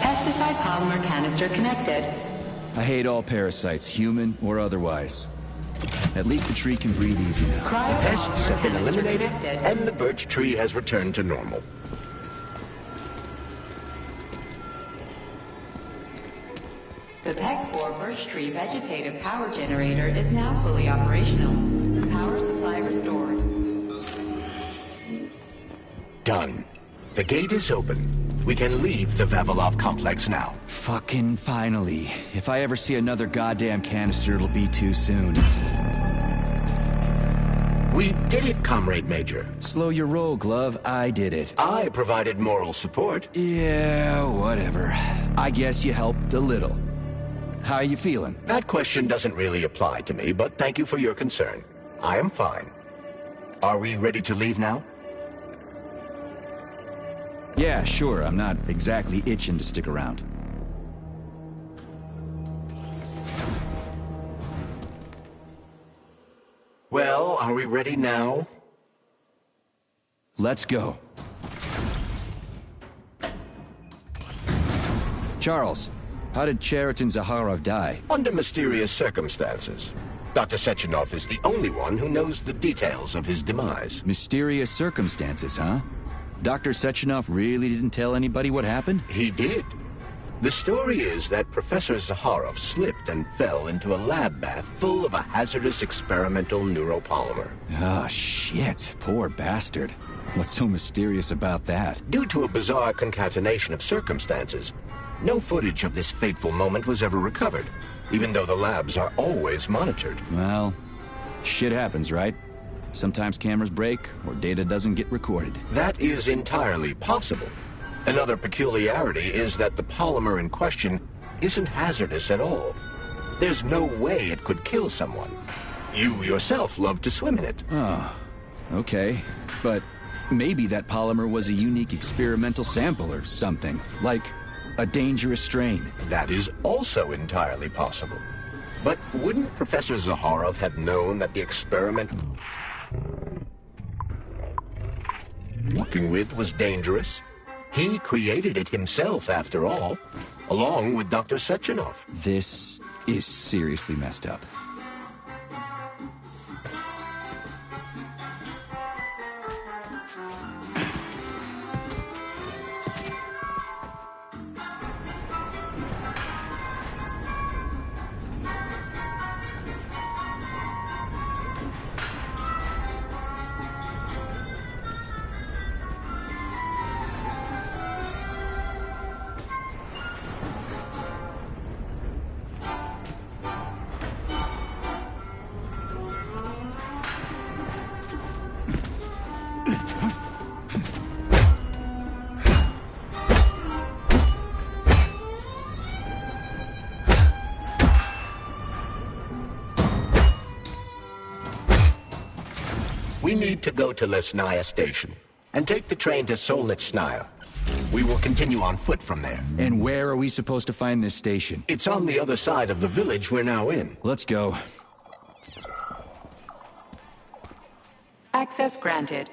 Pesticide polymer canister connected. I hate all parasites, human or otherwise. At least the tree can breathe easy now. The pests have been eliminated, and the birch tree has returned to normal. The PEG 4 birch tree vegetative power generator is now fully operational. Power supply restored. Done. The gate is open. We can leave the Vavilov complex now. Fucking finally. If I ever see another goddamn canister, it'll be too soon. We did it, Comrade Major. Slow your roll, Glove. I did it. I provided moral support. Yeah, whatever. I guess you helped a little. How are you feeling? That question doesn't really apply to me, but thank you for your concern. I am fine. Are we ready to leave now? Yeah, sure. I'm not exactly itching to stick around. Well, are we ready now? Let's go. Charles, how did Cheriton Zaharov die? Under mysterious circumstances. Dr. Sechenov is the only one who knows the details of his demise. Mysterious circumstances, huh? Dr. Sechenov really didn't tell anybody what happened? He did. The story is that Professor Zaharov slipped and fell into a lab bath full of a hazardous experimental neuropolymer. Oh, shit. Poor bastard. What's so mysterious about that? Due to a bizarre concatenation of circumstances, no footage of this fateful moment was ever recovered, even though the labs are always monitored. Well, shit happens, right? Sometimes cameras break, or data doesn't get recorded. That is entirely possible. Another peculiarity is that the polymer in question isn't hazardous at all. There's no way it could kill someone. You yourself love to swim in it. Oh, okay. But maybe that polymer was a unique experimental sample or something, like a dangerous strain. That is also entirely possible. But wouldn't Professor Zaharov have known that the experiment working with was dangerous? He created it himself, after all, along with Dr. Sechenov. This is seriously messed up. We need to go to Lesnaya Station and take the train to Solnitsnaya. We will continue on foot from there. And where are we supposed to find this station? It's on the other side of the village we're now in. Let's go. Access granted.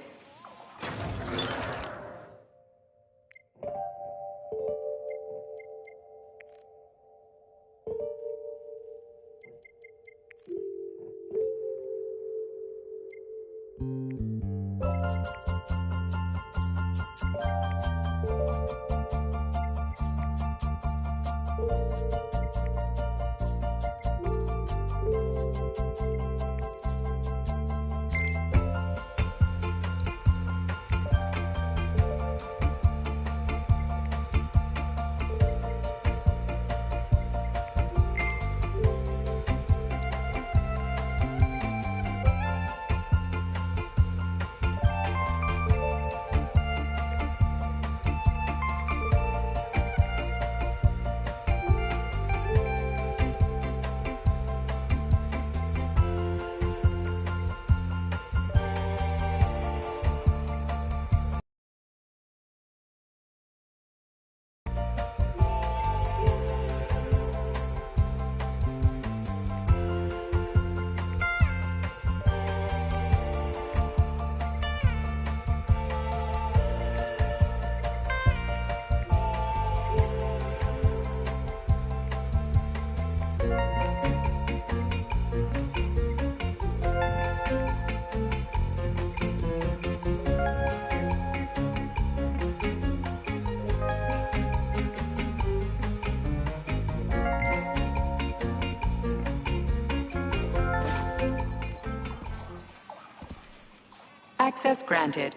Access granted.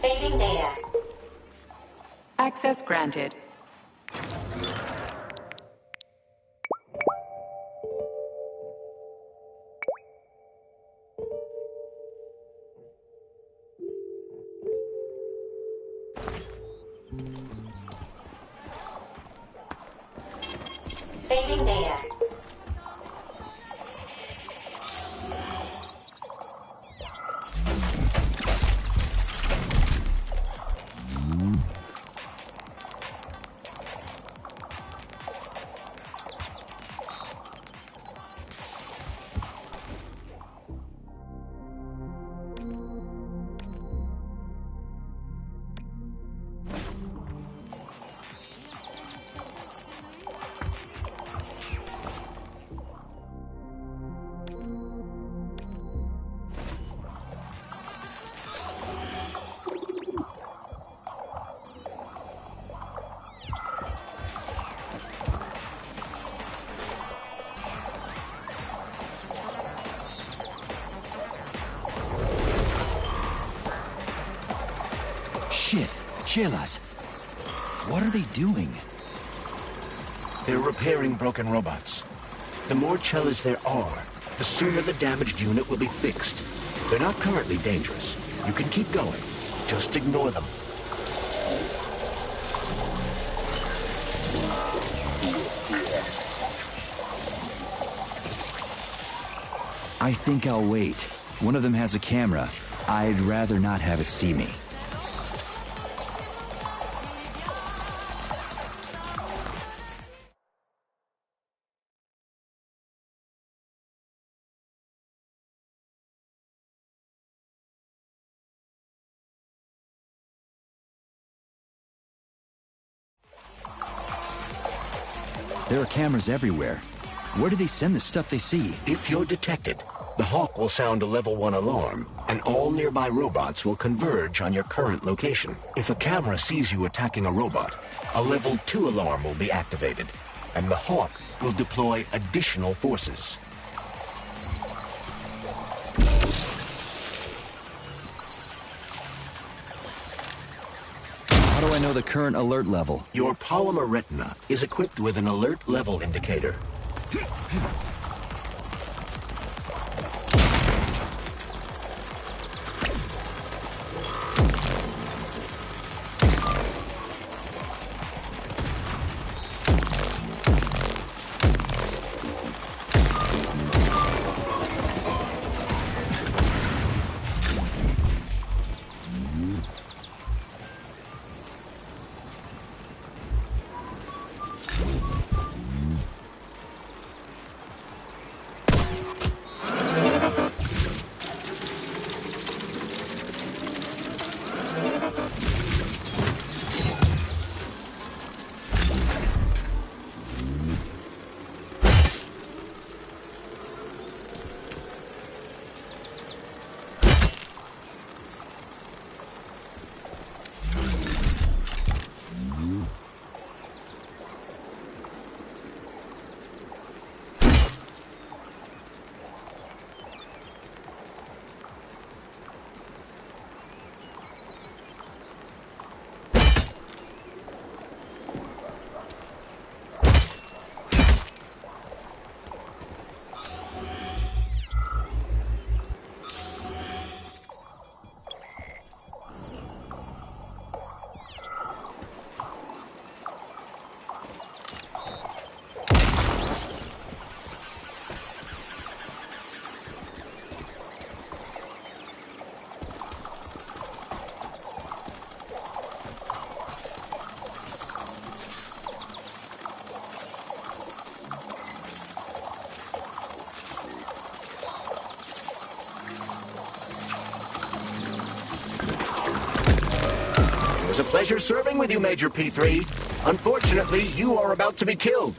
Saving data. Access granted. Shit, Chelas. What are they doing? They're repairing broken robots. The more Chelas there are, the sooner the damaged unit will be fixed. They're not currently dangerous. You can keep going. Just ignore them. I think I'll wait. One of them has a camera. I'd rather not have it see me. There are cameras everywhere. Where do they send the stuff they see? If you're detected, the Hawk will sound a level 1 alarm, and all nearby robots will converge on your current location. If a camera sees you attacking a robot, a level 2 alarm will be activated, and the Hawk will deploy additional forces. How do I know the current alert level? Your polymer retina is equipped with an alert level indicator. It was a pleasure serving with you, Major P3. Unfortunately, you are about to be killed.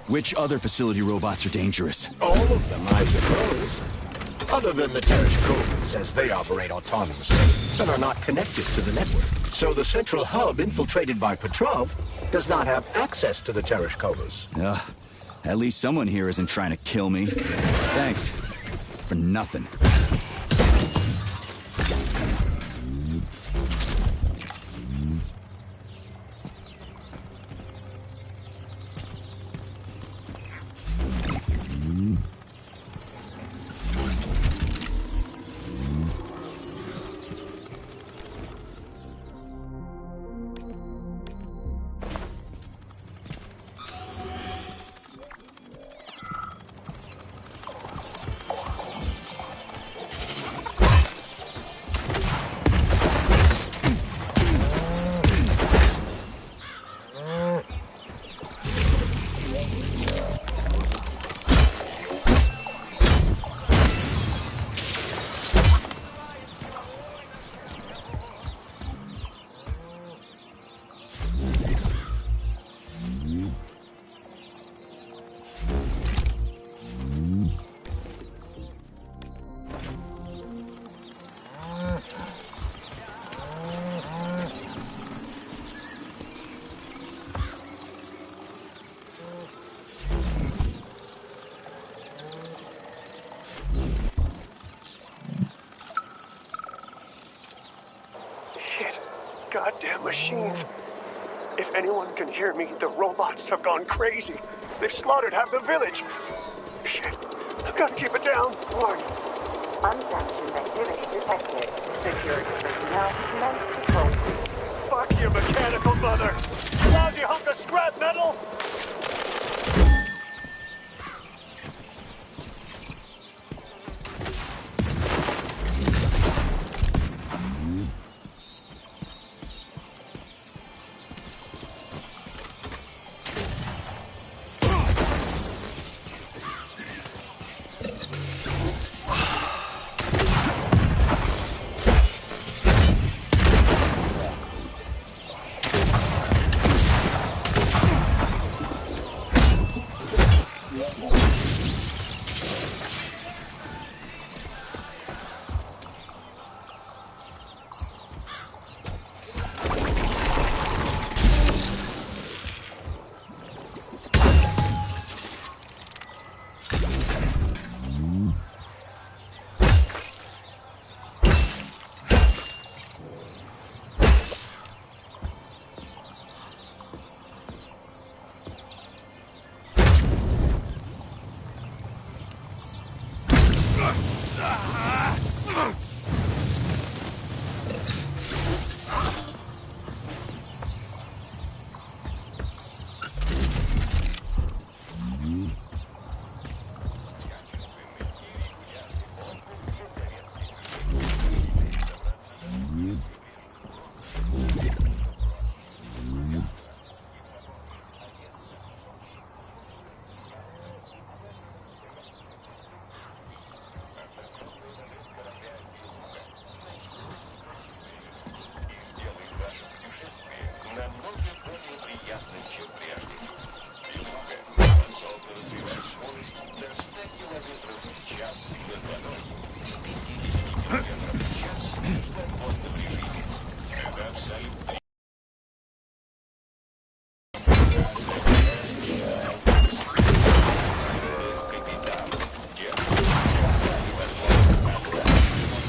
Which other facility robots are dangerous? All of them, I suppose. Other than the Terrashkovas, as they operate autonomously and are not connected to the network. So the central hub infiltrated by Petrov does not have access to the Tereshkovas. At least someone here isn't trying to kill me. Thanks. For nothing. Goddamn machines. If anyone can hear me, the robots have gone crazy. They've slaughtered half the village. Shit. I've got to keep it down. Warning. Unsanctioned activity detected. Security personnel commence patrol. Fuck your mechanical mother. Lousy hunk of scrap metal.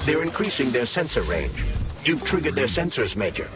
They're increasing their sensor range. You've triggered their sensors, Major.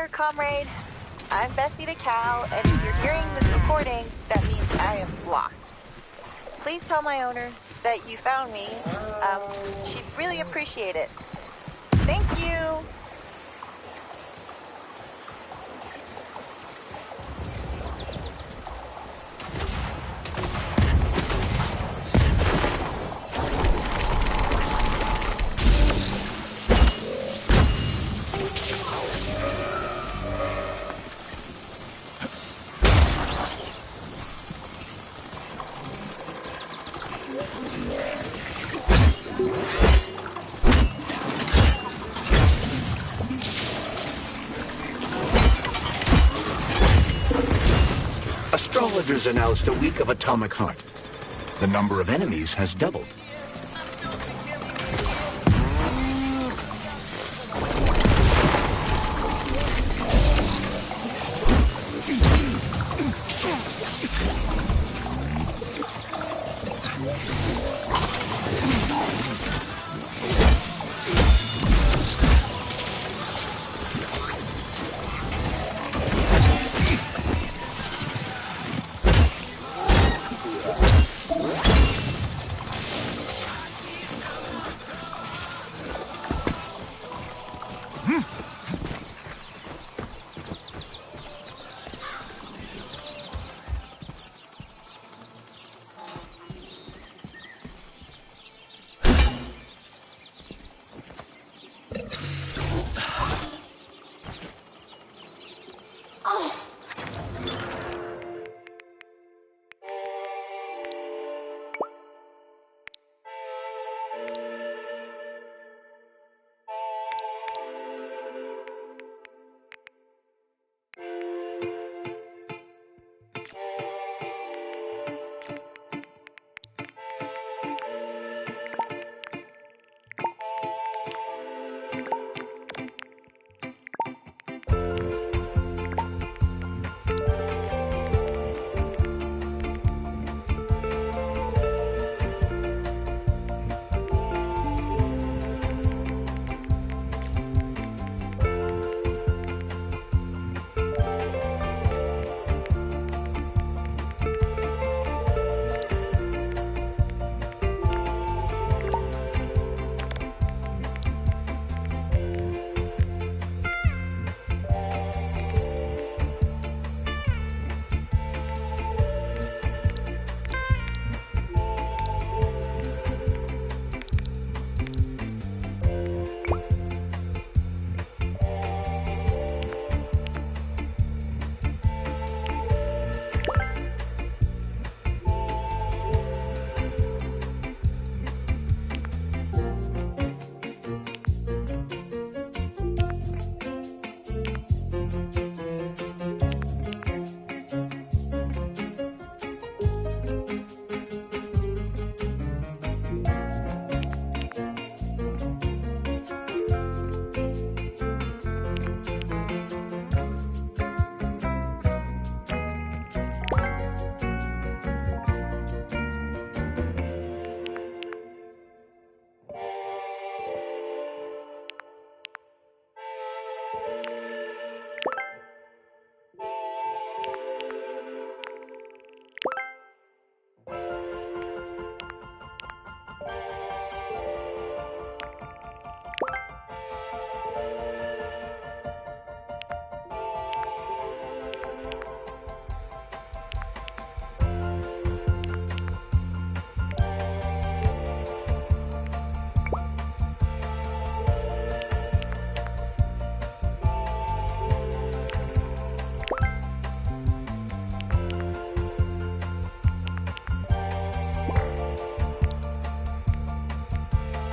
there, comrade. I'm Bessie the cow, and if you're hearing this recording, that means I am lost. Please tell my owner that you found me. She'd really appreciate it. Thank you. Astrologers announced a week of atomic heart. The number of enemies has doubled.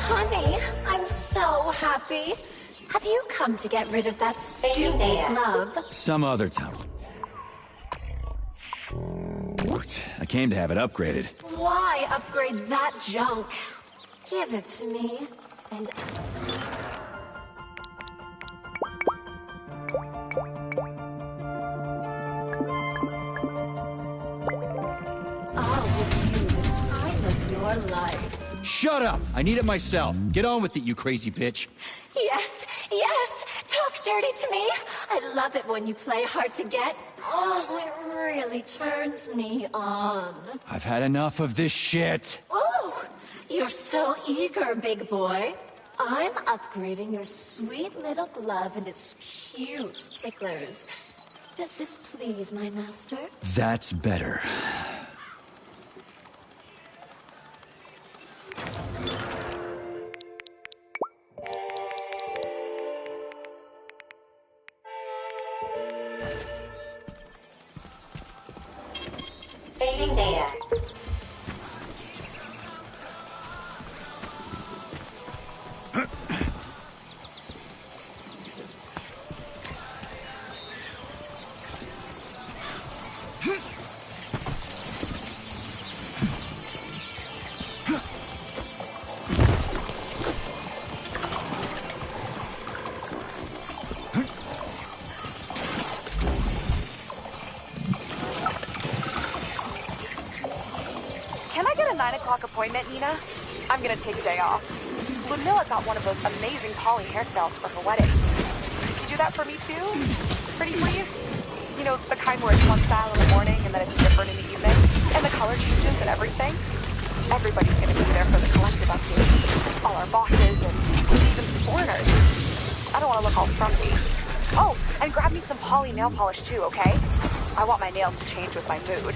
Honey, I'm so happy. Have you come to get rid of that stupid glove? Some other time. I came to have it upgraded. Why upgrade that junk? Give it to me, and I'll give you the time of your life. Shut up! I need it myself. Get on with it, you crazy bitch. Yes, yes! Talk dirty to me! I love it when you play hard to get. Oh, it really turns me on. I've had enough of this shit. Oh, you're so eager, big boy. I'm upgrading your sweet little glove and its cute ticklers. Does this please my master? That's better. Saving data. Can I get a 9 o'clock appointment, Nina? I'm gonna take a day off. Ludmilla got one of those amazing poly hairstyles for her wedding. Could you do that for me too? Pretty please? You know, the kind where it's one style in the morning and then it's different in the evening, and the color changes and everything. Everybody's gonna be there for the collective update. All our bosses and even foreigners. I don't want to look all frumpy. Oh, and grab me some poly nail polish too, okay? I want my nails to change with my mood.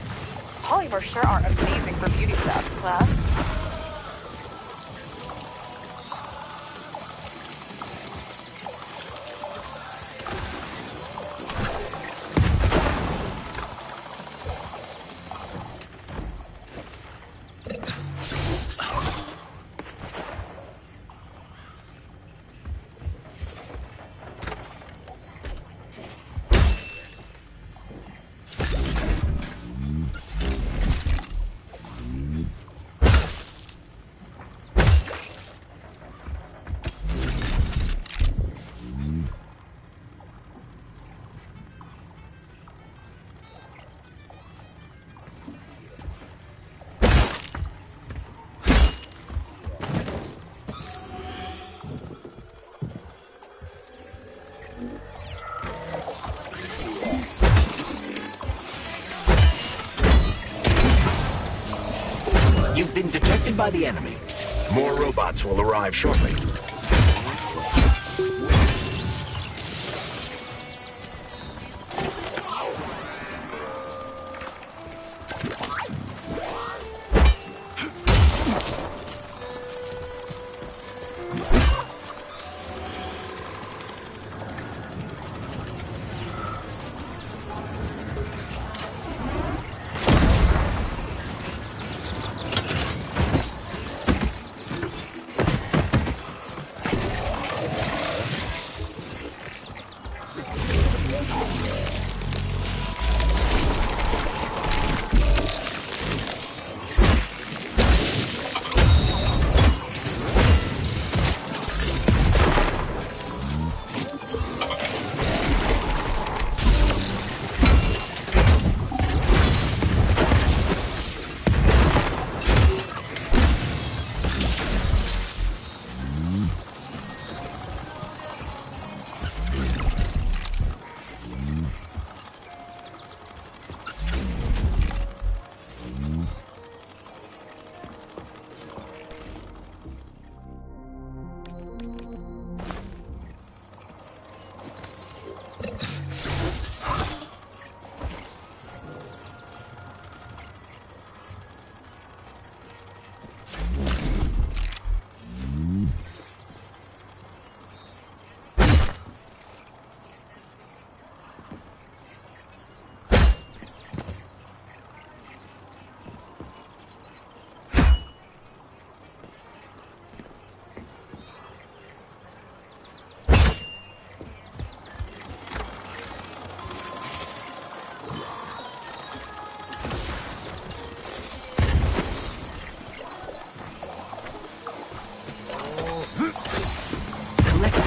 Polymers sure are amazing for beauty stuff, huh? You've been detected by the enemy. More robots will arrive shortly.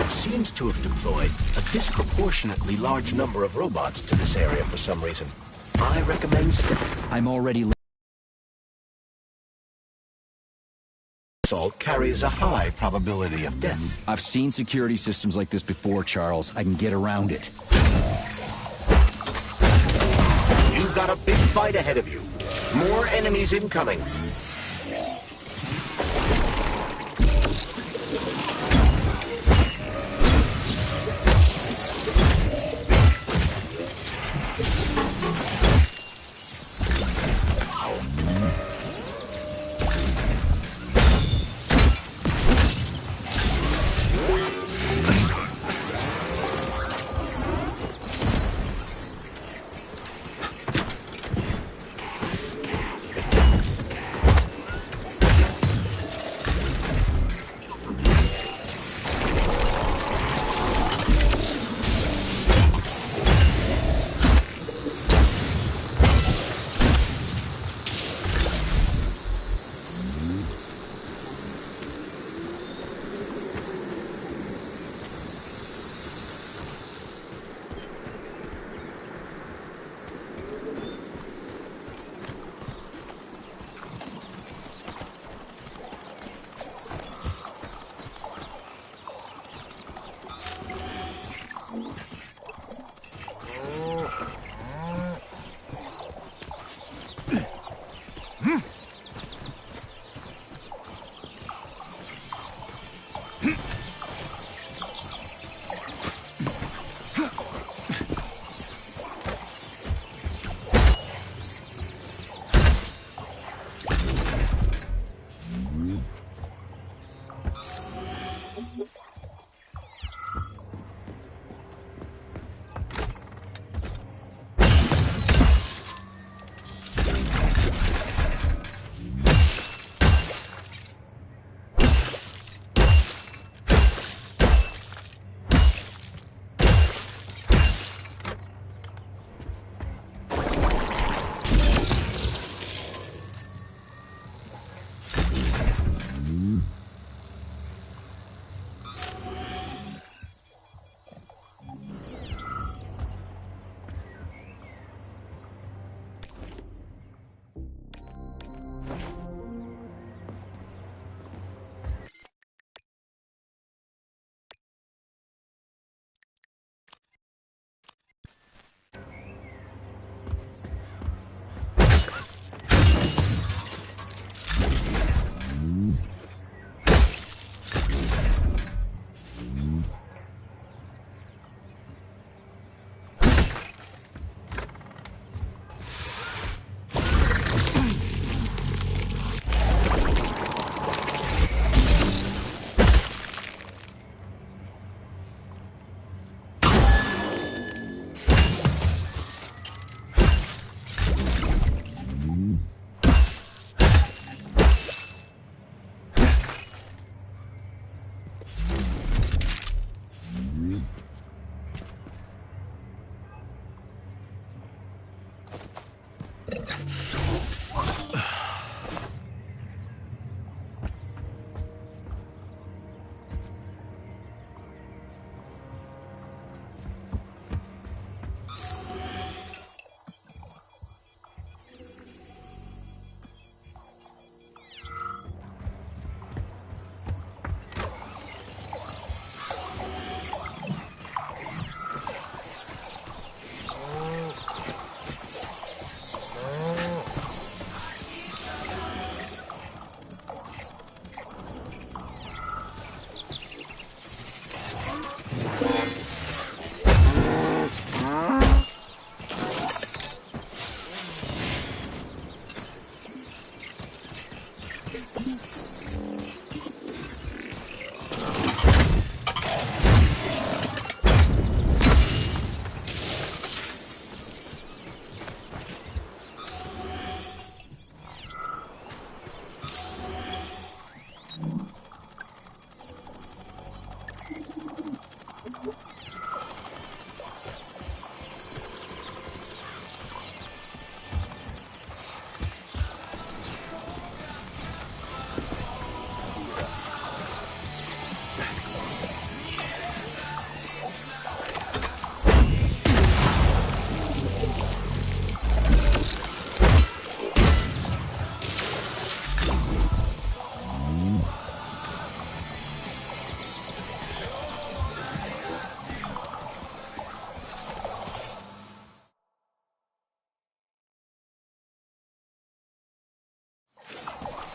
Seems to have deployed a disproportionately large number of robots to this area for some reason. I recommend stealth. I'm already assault carries a high probability of death. I've seen security systems like this before, Charles. I can get around it. You've got a big fight ahead of you. More enemies incoming.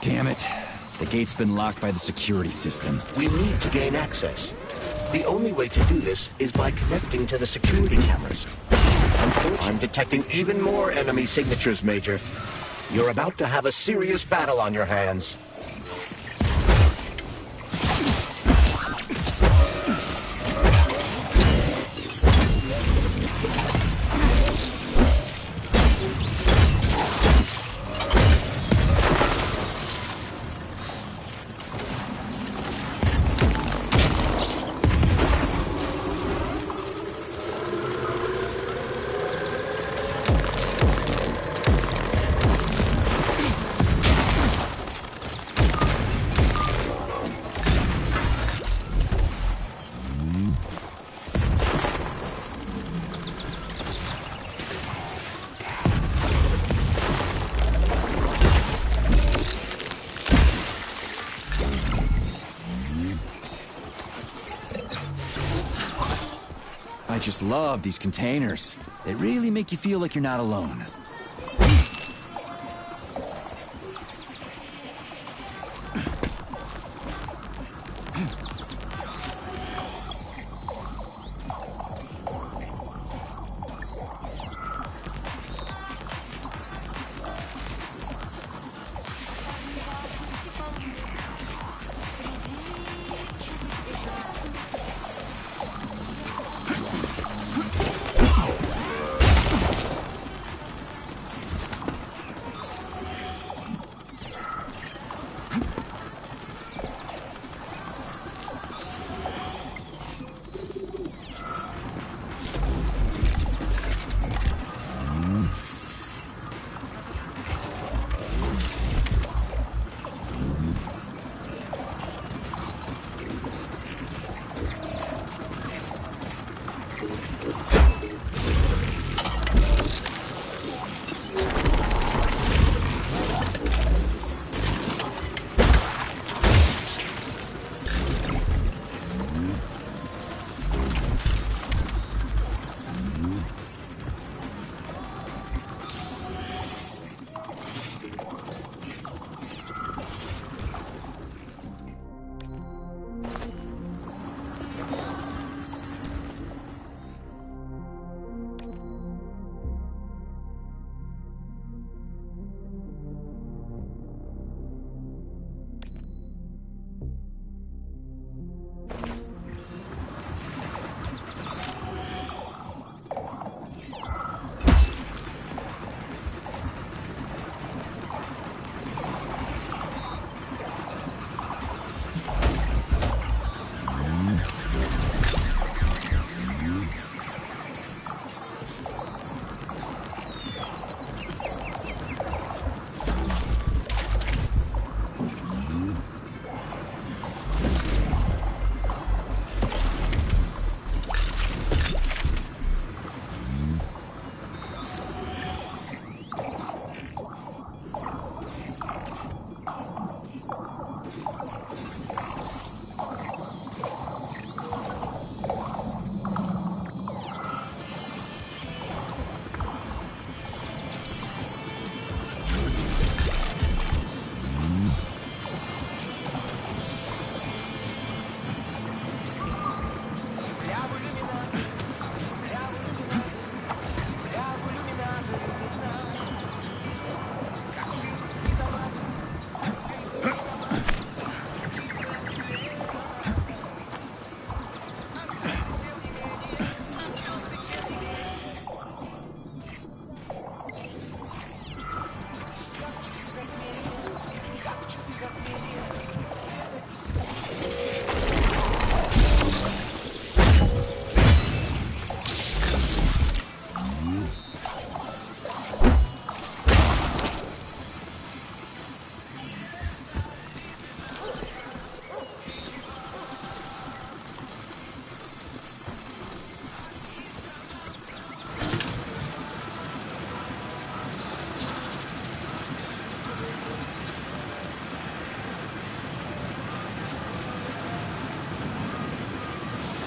Damn it. The gate's been locked by the security system. We need to gain access. The only way to do this is by connecting to the security cameras. Unfortunately, I'm detecting even more enemy signatures, Major. You're about to have a serious battle on your hands. I just love these containers. They really make you feel like you're not alone.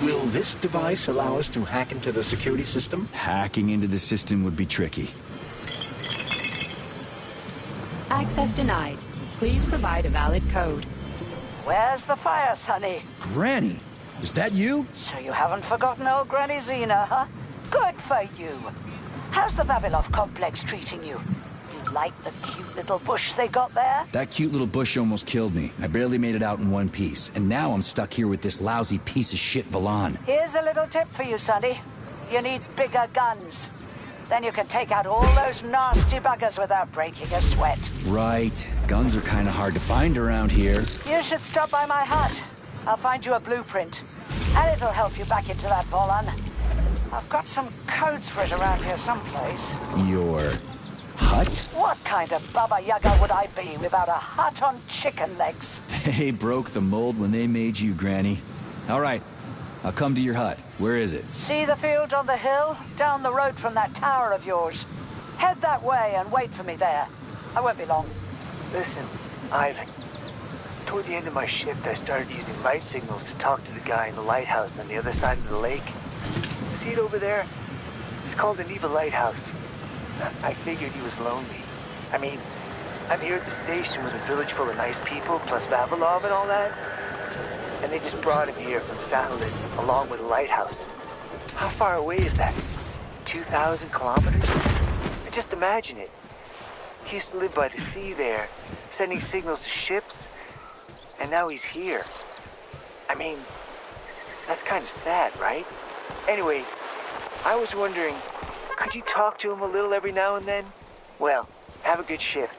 Will this device allow us to hack into the security system? Hacking into the system would be tricky. Access denied. Please provide a valid code. Where's the fire, Sonny? Granny, is that you? So you haven't forgotten old Granny Xena, huh? Good for you. How's the Vavilov complex treating you? You like the cute little bush they got there? That cute little bush almost killed me. I barely made it out in one piece, and now I'm stuck here with this lousy piece of shit Valan. Here's a little tip for you, Sonny. You need bigger guns. Then you can take out all those nasty buggers without breaking a sweat. Right. Guns are kind of hard to find around here. You should stop by my hut. I'll find you a blueprint. And it'll help you back into that Volan. I've got some codes for it around here someplace. Your hut? What kind of Baba Yaga would I be without a hut on chicken legs? They broke the mold when they made you, Granny. All right. I'll come to your hut. Where is it? See the field on the hill? Down the road from that tower of yours. Head that way and wait for me there. I won't be long. Listen, Ivan. Toward the end of my shift, I started using light signals to talk to the guy in the lighthouse on the other side of the lake. See it over there? It's called the Neva Lighthouse. I figured he was lonely. I mean, I'm here at the station with a village full of nice people, plus Vavilov and all that. And they just brought him here from satellite, along with a lighthouse. How far away is that? 2,000 kilometers? Just imagine it. He used to live by the sea there, sending signals to ships, and now he's here. I mean, that's kind of sad, right? Anyway, I was wondering, could you talk to him a little every now and then? Well, have a good shift.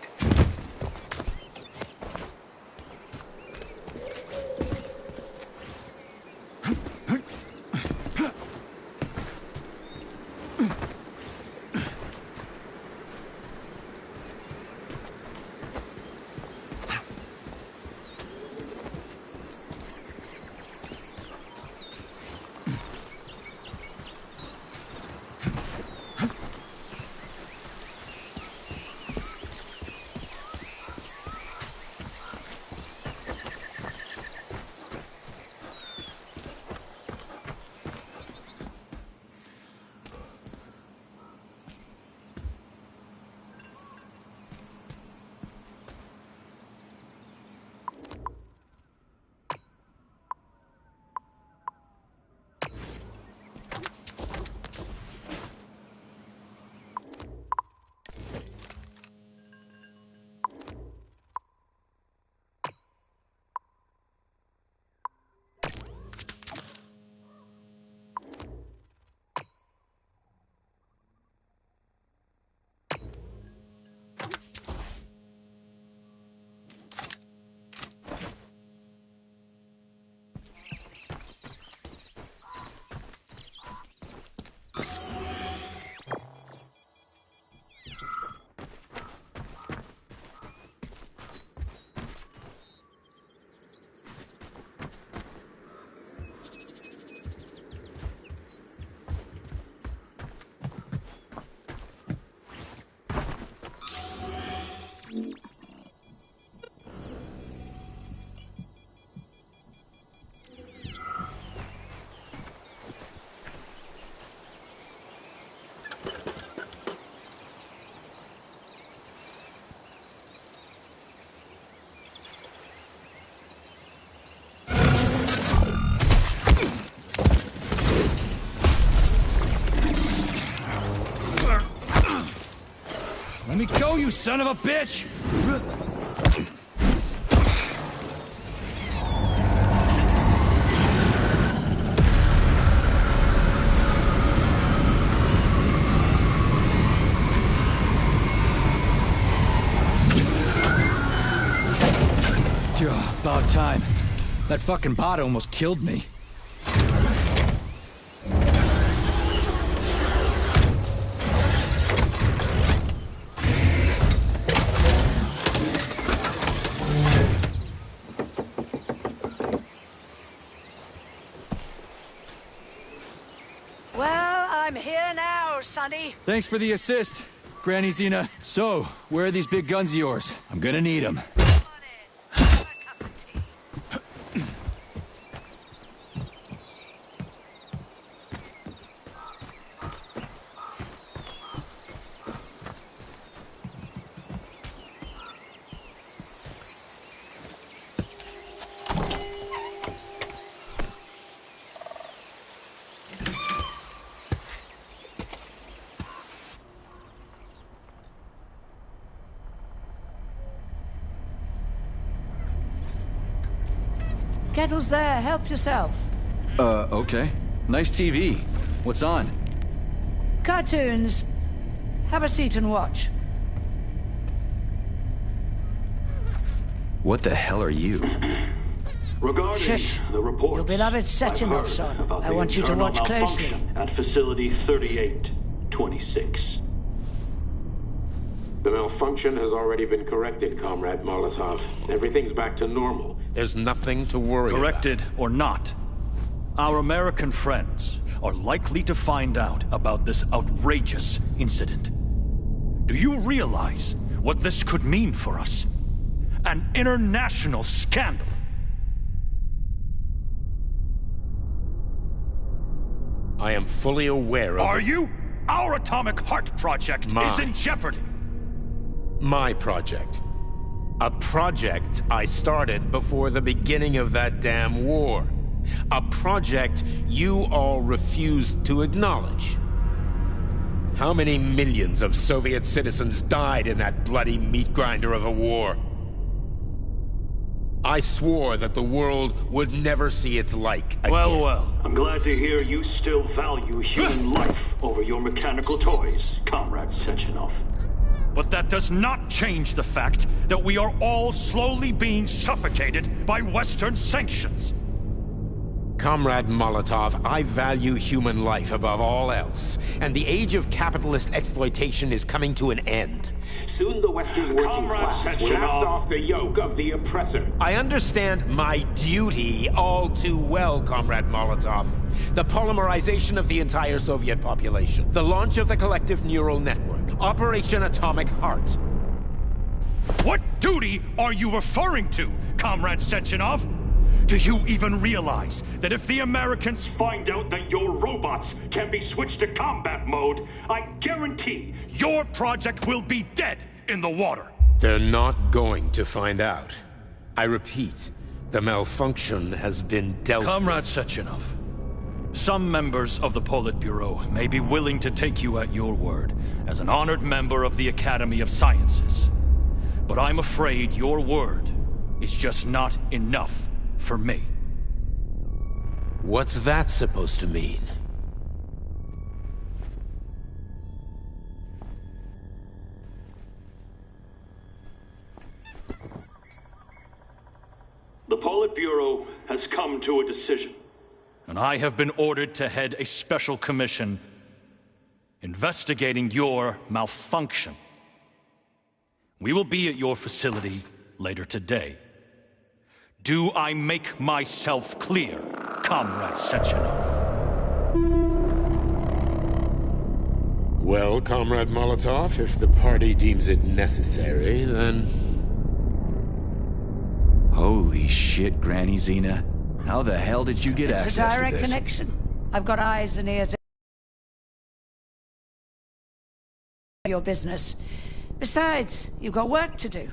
Let me go, you son of a bitch! About time. That fucking bot almost killed me. Well, I'm here now, Sonny. Thanks for the assist, Granny Xena. So, where are these big guns of yours? I'm gonna need them. Kettle's there. Help yourself. Okay. Nice TV. What's on? Cartoons. Have a seat and watch. What the hell are you? Regarding Shush. the reports, Your beloved I've Sechenov, heard son. about I the want you to internal watch closely. malfunction at Facility 3826. The malfunction has already been corrected, Comrade Molotov. Everything's back to normal. There's nothing to worry about. Corrected or not, our American friends are likely to find out about this outrageous incident. Do you realize what this could mean for us? An international scandal. I am fully aware of... Are you? Our Atomic Heart project is in jeopardy. My project. A project I started before the beginning of that damn war. A project you all refused to acknowledge. How many millions of Soviet citizens died in that bloody meat grinder of a war? I swore that the world would never see its like again. Well. I'm glad to hear you still value human life over your mechanical toys, Comrade Sechenov. But that does not change the fact that we are all slowly being suffocated by Western sanctions. Comrade Molotov, I value human life above all else, and the age of capitalist exploitation is coming to an end. Soon the Western working class will cast off the yoke of the oppressor. I understand my duty all too well, Comrade Molotov. The polymerization of the entire Soviet population, the launch of the collective neural network, Operation Atomic Heart. What duty are you referring to, Comrade Sechenov? Do you even realize that if the Americans find out that your robots can be switched to combat mode, I guarantee your project will be dead in the water? They're not going to find out. I repeat, the malfunction has been dealt with. Comrade Sechenov, some members of the Politburo may be willing to take you at your word as an honored member of the Academy of Sciences. But I'm afraid your word is just not enough for me. What's that supposed to mean? The Politburo has come to a decision. And I have been ordered to head a special commission investigating your malfunction. We will be at your facility later today. Do I make myself clear, Comrade Sechenov? Well, Comrade Molotov, if the party deems it necessary, then... Holy shit, Granny Xena. How the hell did you get access to this? It's a direct connection. I've got eyes and ears. Your business. Besides, you've got work to do.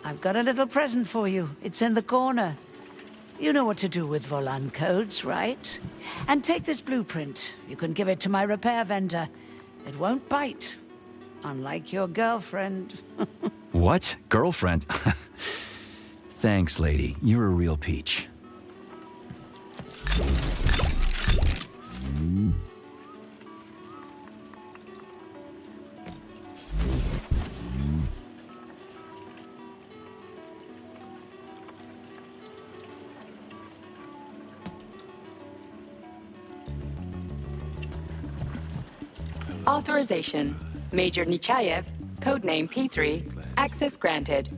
I've got a little present for you. It's in the corner. You know what to do with Volan codes, right? And take this blueprint. You can give it to my repair vendor. It won't bite. Unlike your girlfriend. What? Girlfriend? Thanks, lady. You're a real peach. Authorization. Major Nechayev, codename P3, access granted.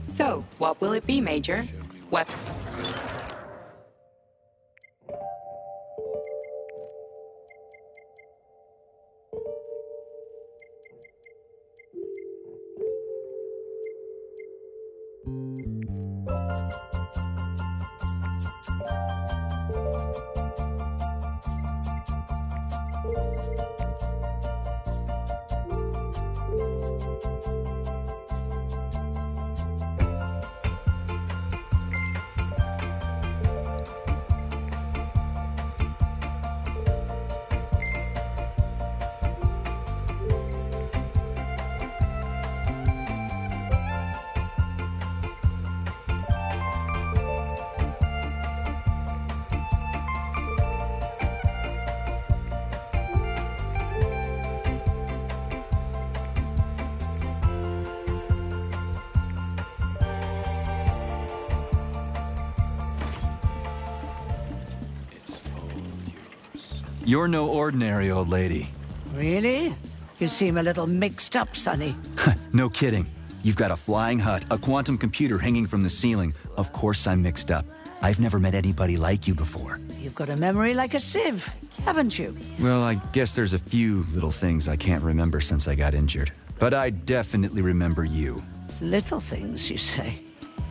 So, what will it be, Major? Weapon. You're no ordinary old lady. Really? You seem a little mixed up, Sonny. No kidding. You've got a flying hut, a quantum computer hanging from the ceiling. Of course I'm mixed up. I've never met anybody like you before. You've got a memory like a sieve, haven't you? Well, I guess there's a few little things I can't remember since I got injured. But I definitely remember you. Little things, you say?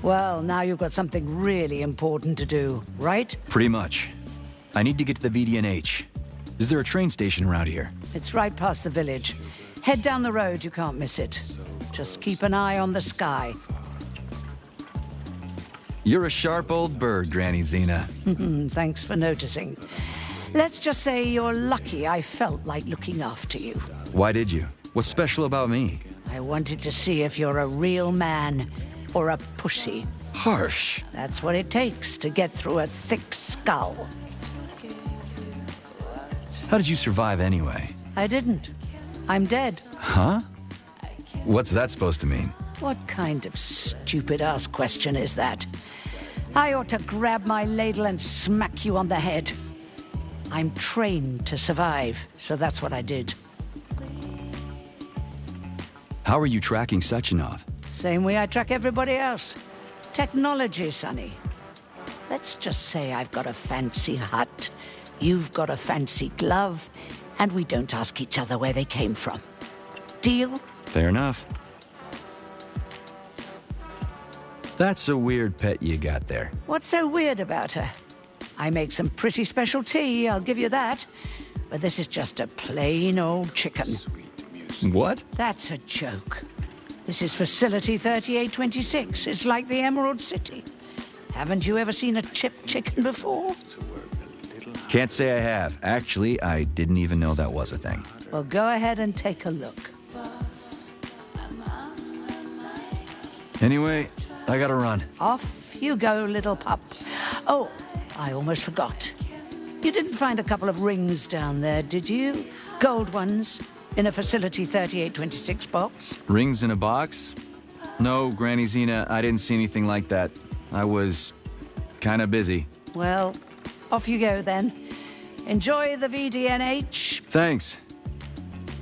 Well, now you've got something really important to do, right? Pretty much. I need to get to the VDNH. Is there a train station around here? It's right past the village. Head down the road, you can't miss it. Just keep an eye on the sky. You're a sharp old bird, Granny Xena. Thanks for noticing. Let's just say you're lucky I felt like looking after you. Why did you? What's special about me? I wanted to see if you're a real man or a pussy. Harsh. That's what it takes to get through a thick skull. How did you survive anyway? I didn't. I'm dead. Huh? What's that supposed to mean? What kind of stupid-ass question is that? I ought to grab my ladle and smack you on the head. I'm trained to survive, so that's what I did. How are you tracking Sechenov? Same way I track everybody else. Technology, Sonny. Let's just say I've got a fancy hut, you've got a fancy glove, and we don't ask each other where they came from. Deal? Fair enough. That's a weird pet you got there. What's so weird about her? I make some pretty special tea, I'll give you that. But this is just a plain old chicken. What? That's a joke. This is Facility 3826. It's like the Emerald City. Haven't you ever seen a chipped chicken before? Can't say I have. Actually, I didn't even know that was a thing. Well, go ahead and take a look. Anyway, I gotta run. Off you go, little pup. Oh, I almost forgot. You didn't find a couple of rings down there, did you? Gold ones, in a Facility 3826 box? Rings in a box? No, Granny Xena, I didn't see anything like that. I was kinda busy. Well, off you go then. Enjoy the VDNH. Thanks.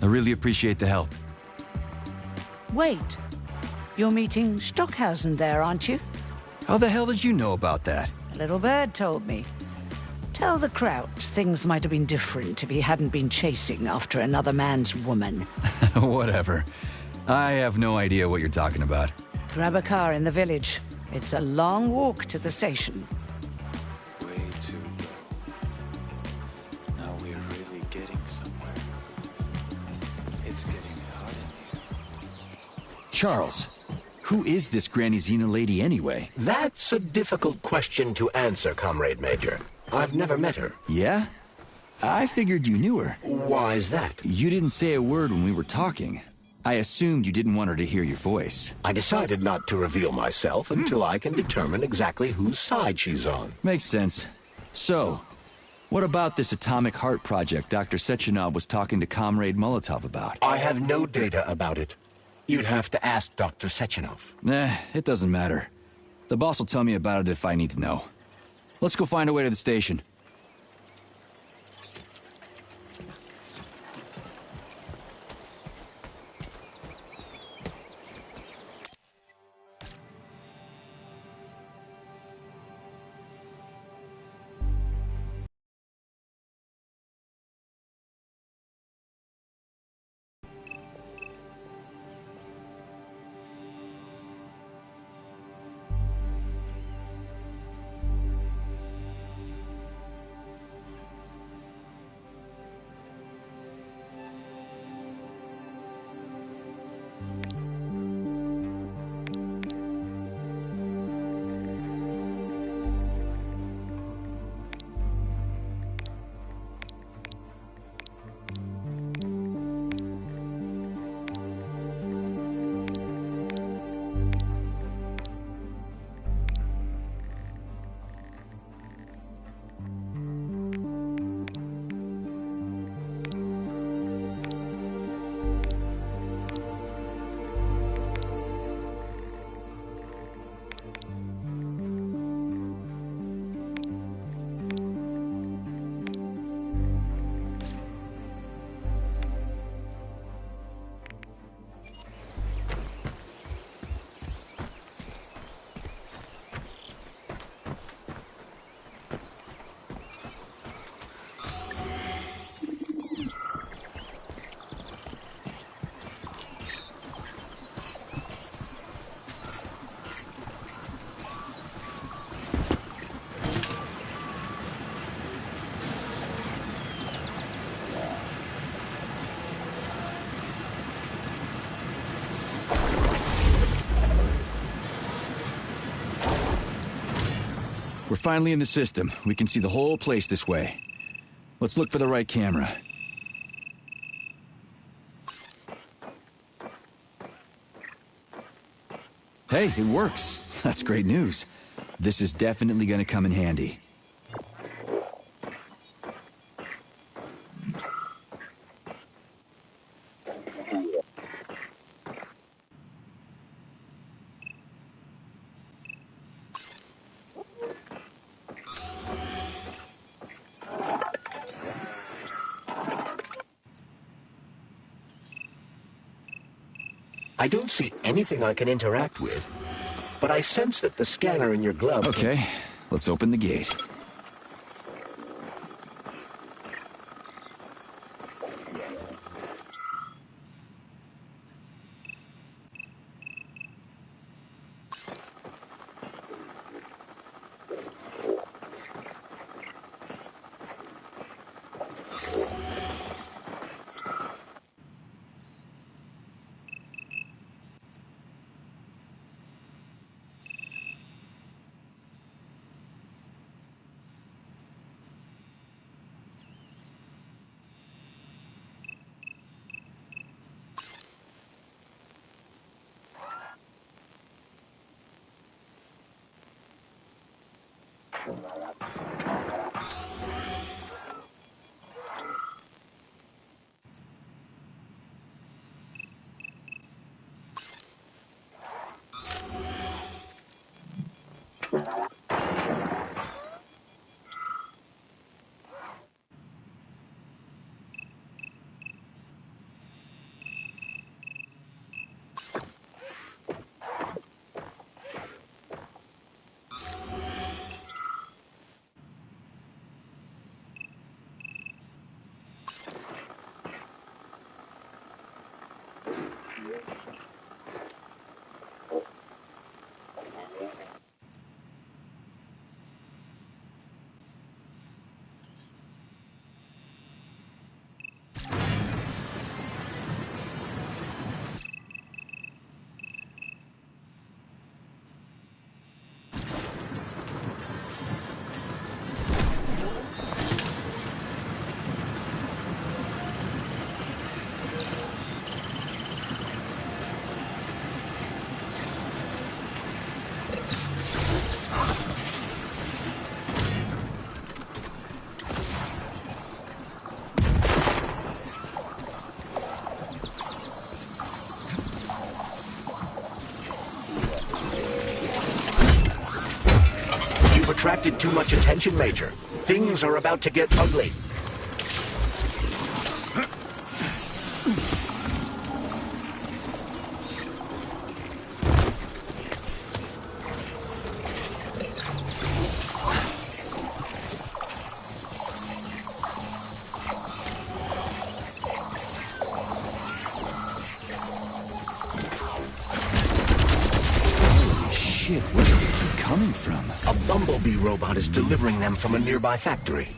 I really appreciate the help. Wait. You're meeting Stockhausen there, aren't you? How the hell did you know about that? A little bird told me. Tell the Kraut things might have been different if he hadn't been chasing after another man's woman. Whatever. I have no idea what you're talking about. Grab a car in the village. It's a long walk to the station. Way too low. Now we're really getting somewhere. It's getting hot in here. Charles, who is this Granny Xena lady anyway? That's a difficult question to answer, Comrade Major. I've never met her. Yeah? I figured you knew her. Why is that? You didn't say a word when we were talking. I assumed you didn't want her to hear your voice. I decided not to reveal myself until I can determine exactly whose side she's on. Makes sense. So, what about this atomic heart project Dr. Sechenov was talking to Comrade Molotov about? I have no data about it. You'd have to ask Dr. Sechenov. Nah, it doesn't matter. The boss will tell me about it if I need to know. Let's go find a way to the station. finally in the system. We can see the whole place this way. Let's look for the right camera. Hey, it works. That's great news. This is definitely gonna come in handy. I don't see anything I can interact with, but I sense that the scanner in your glove... Okay, let's open the gate. Attracted too much attention, Major. Things are about to get ugly. Holy shit, where are they coming from? A bumblebee robot is delivering them from a nearby factory.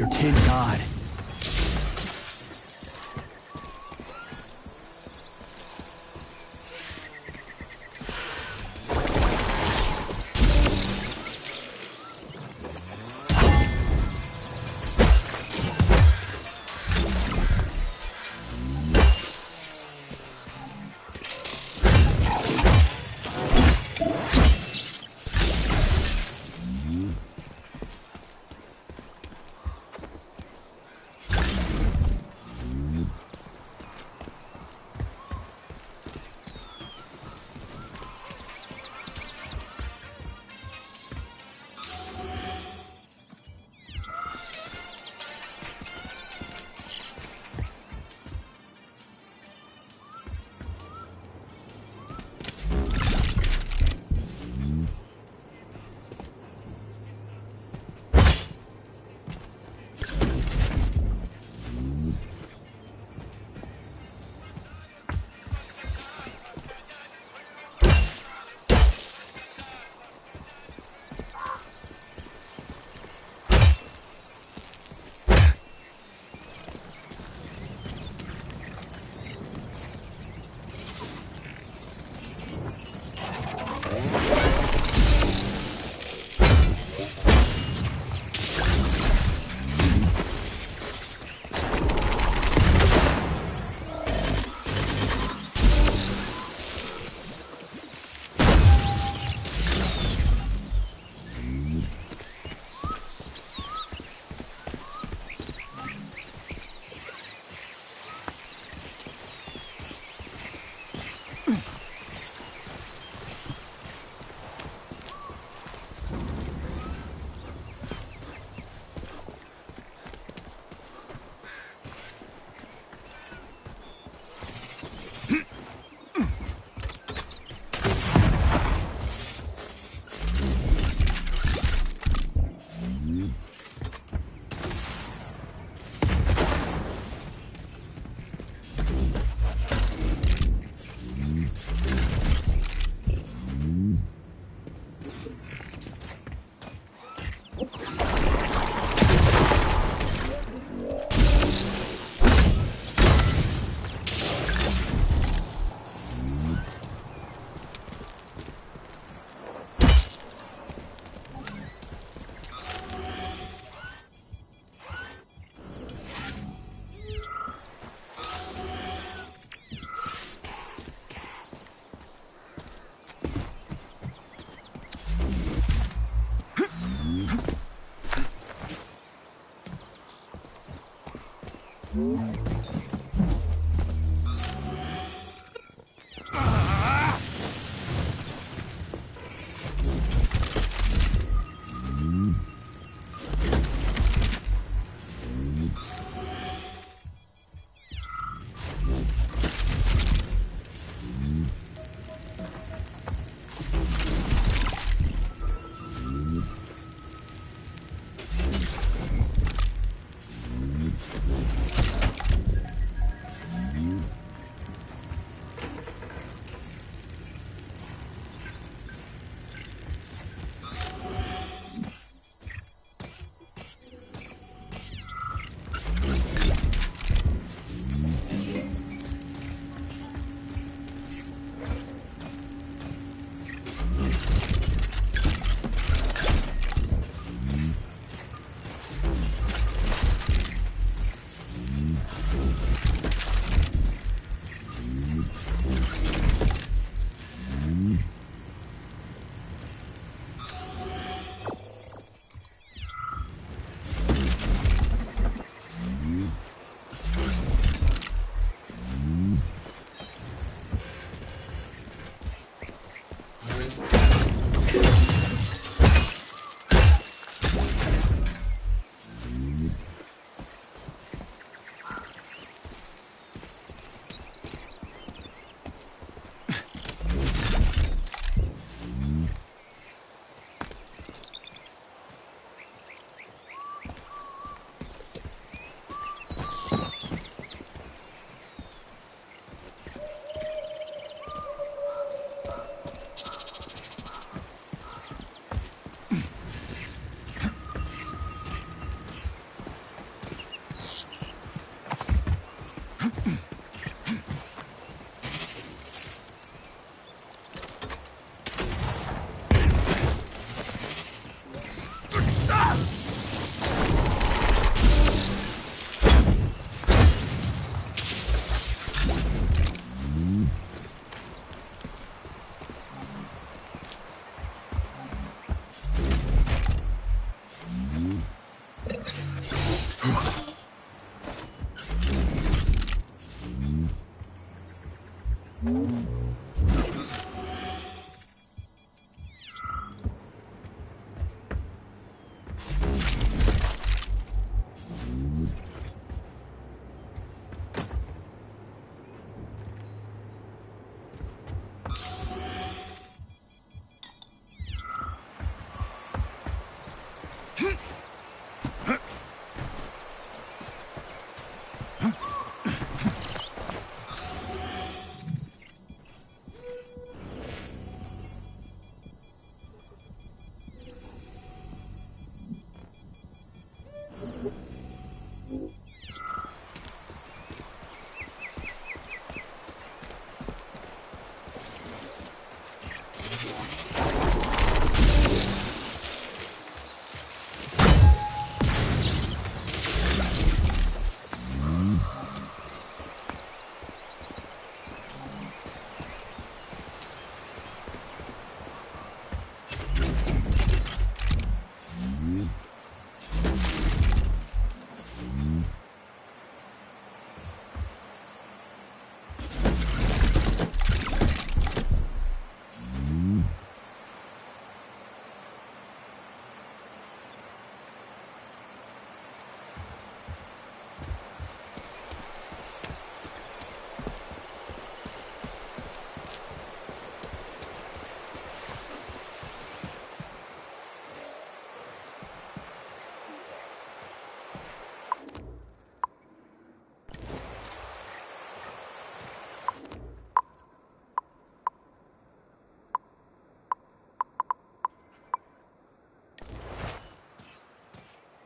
your tin god.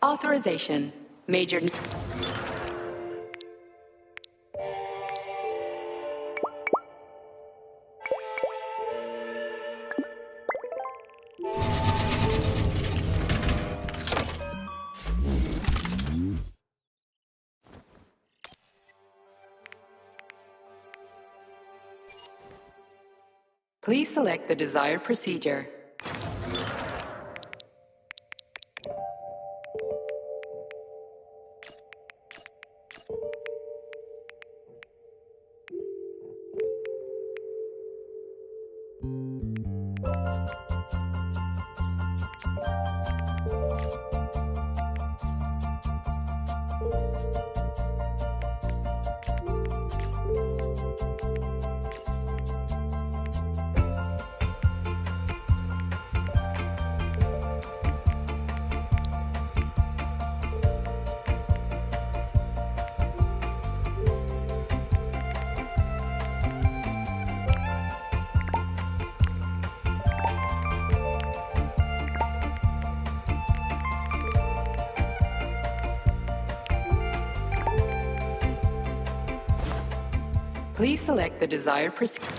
Authorization. Major... Please select the desired procedure. Please select the desired procedure.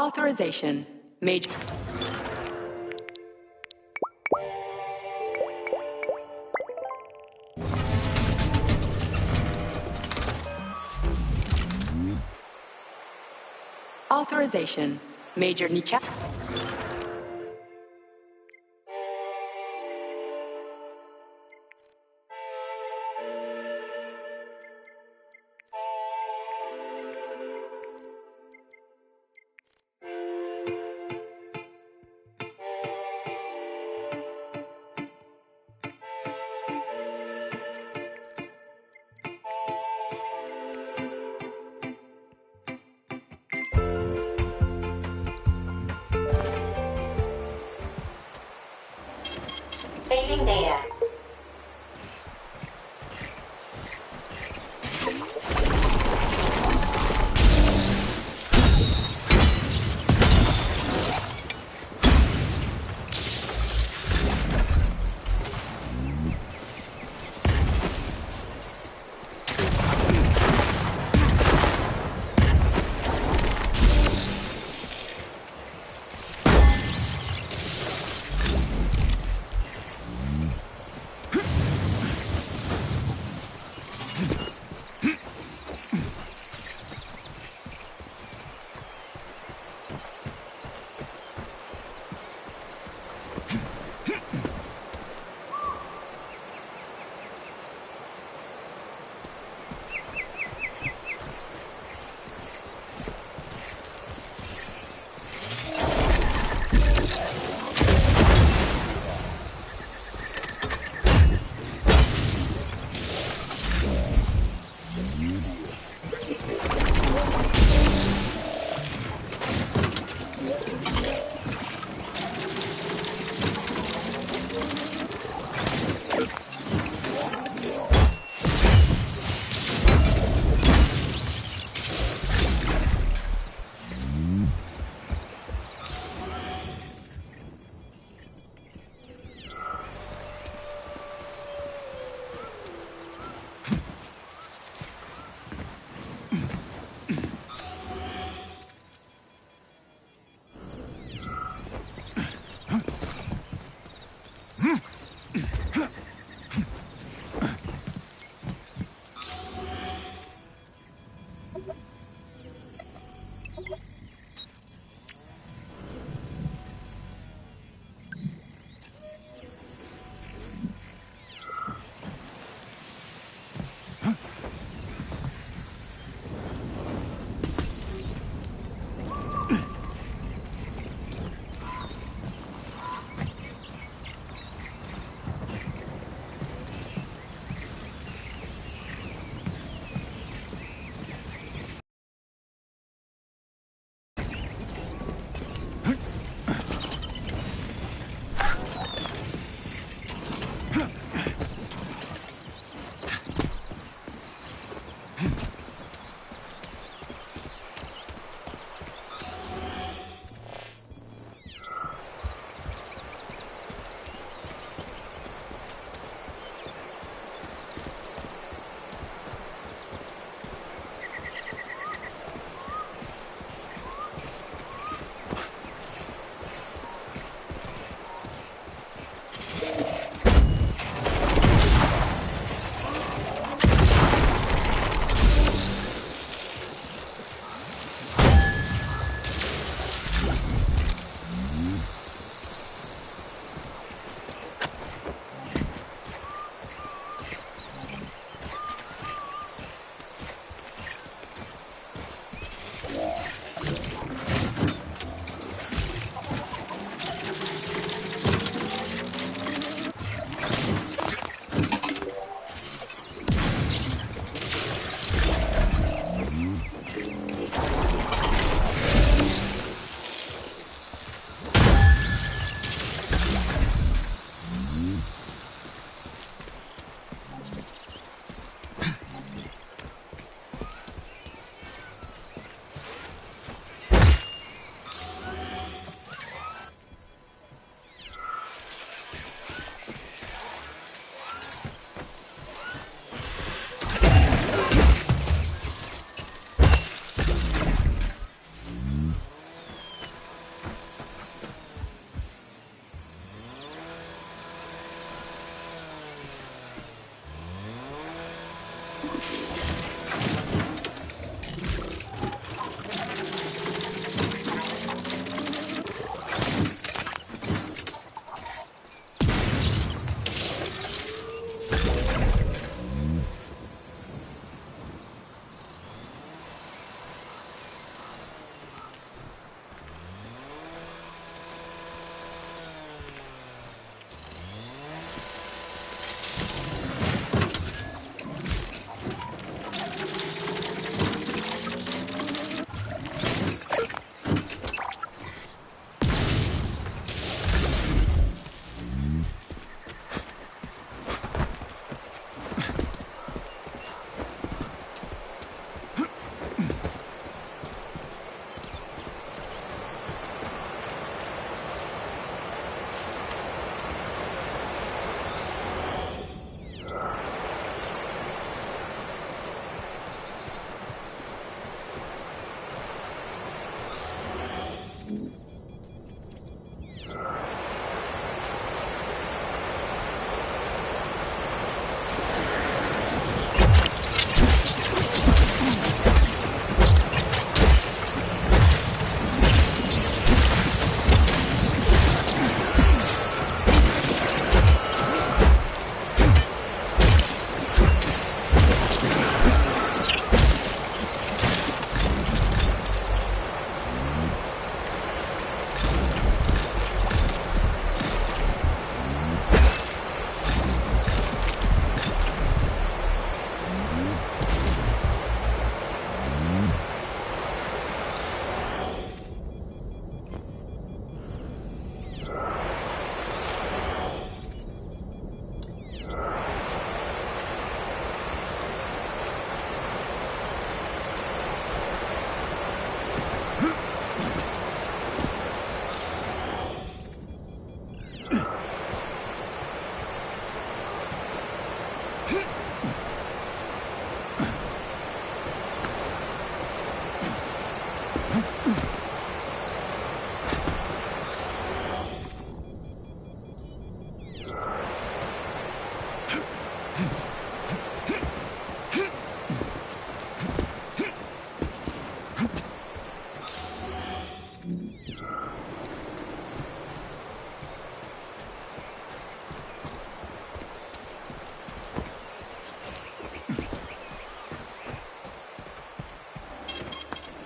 Authorization. Major... Authorization. Major Nicha... Saving data.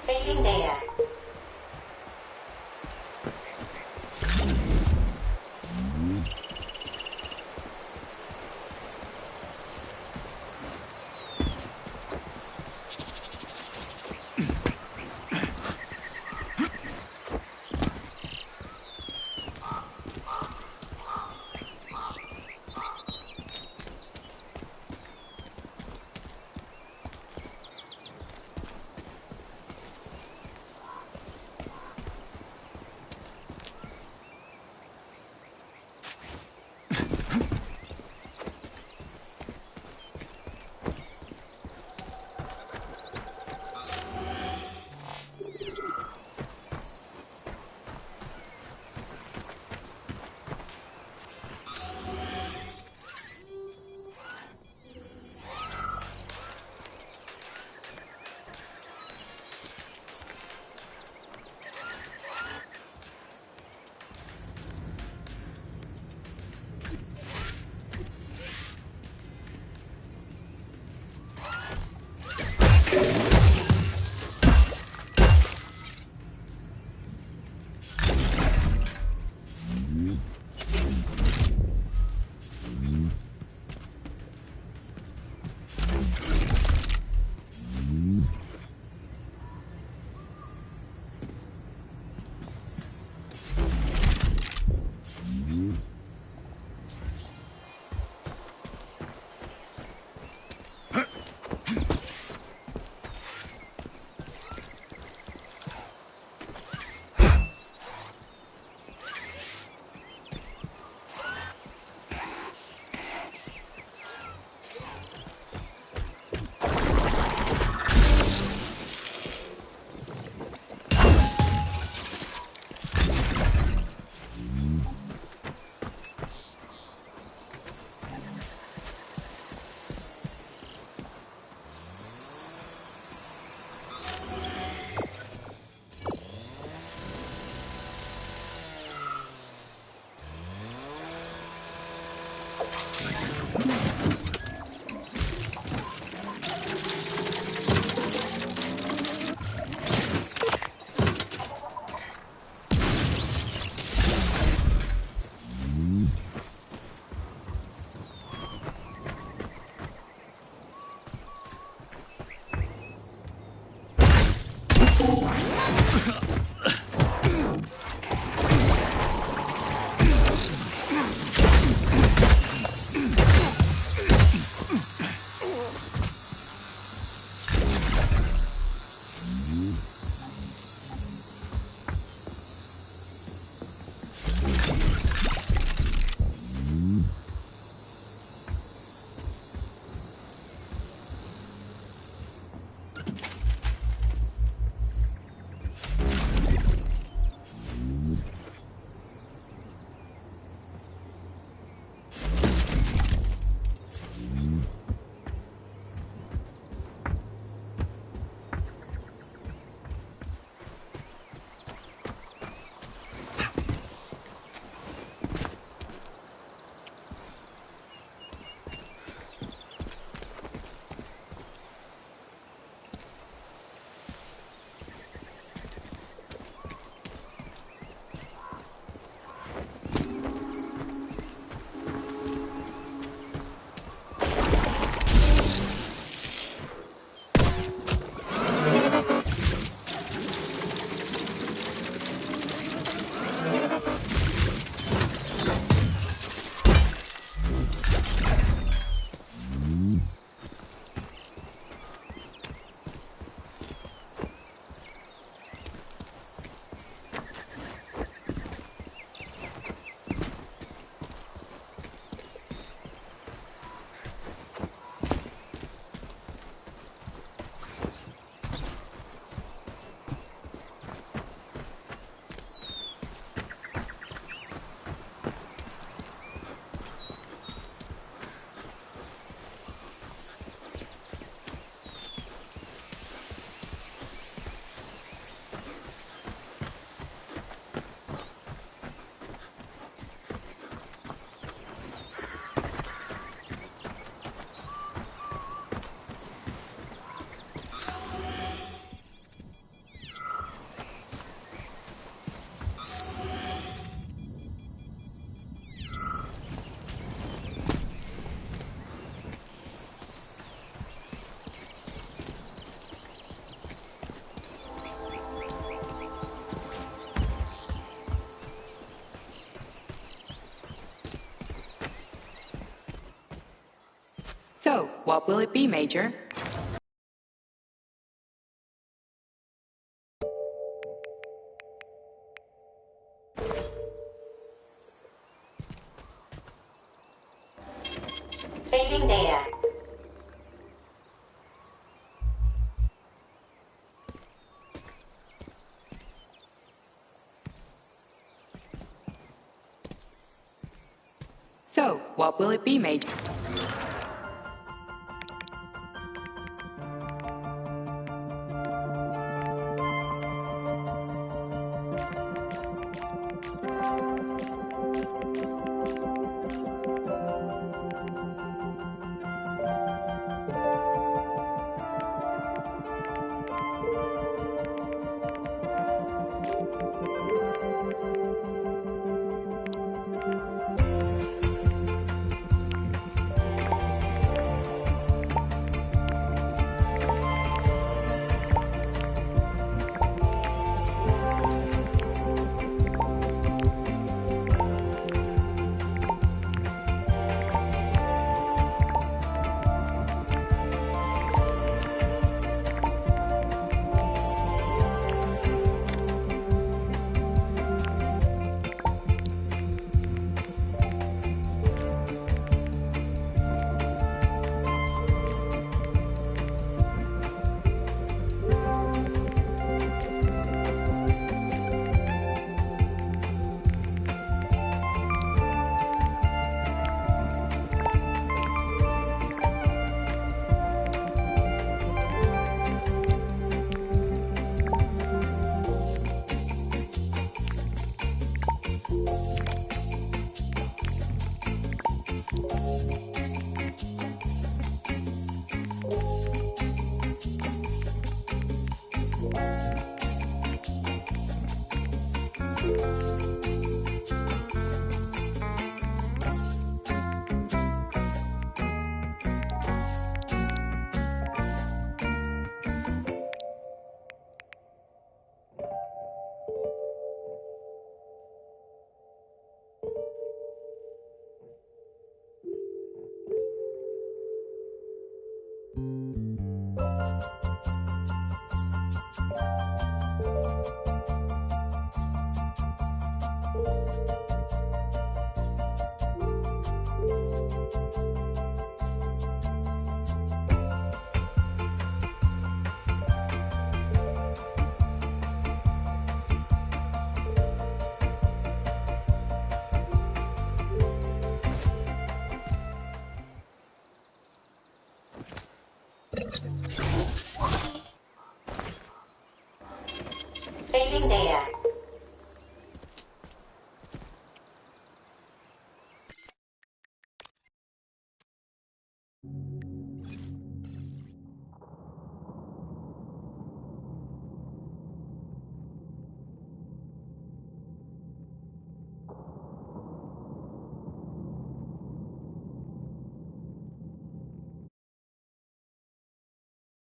Saving data. what will it be, Major? Saving data. So, what will it be, Major? Saving data.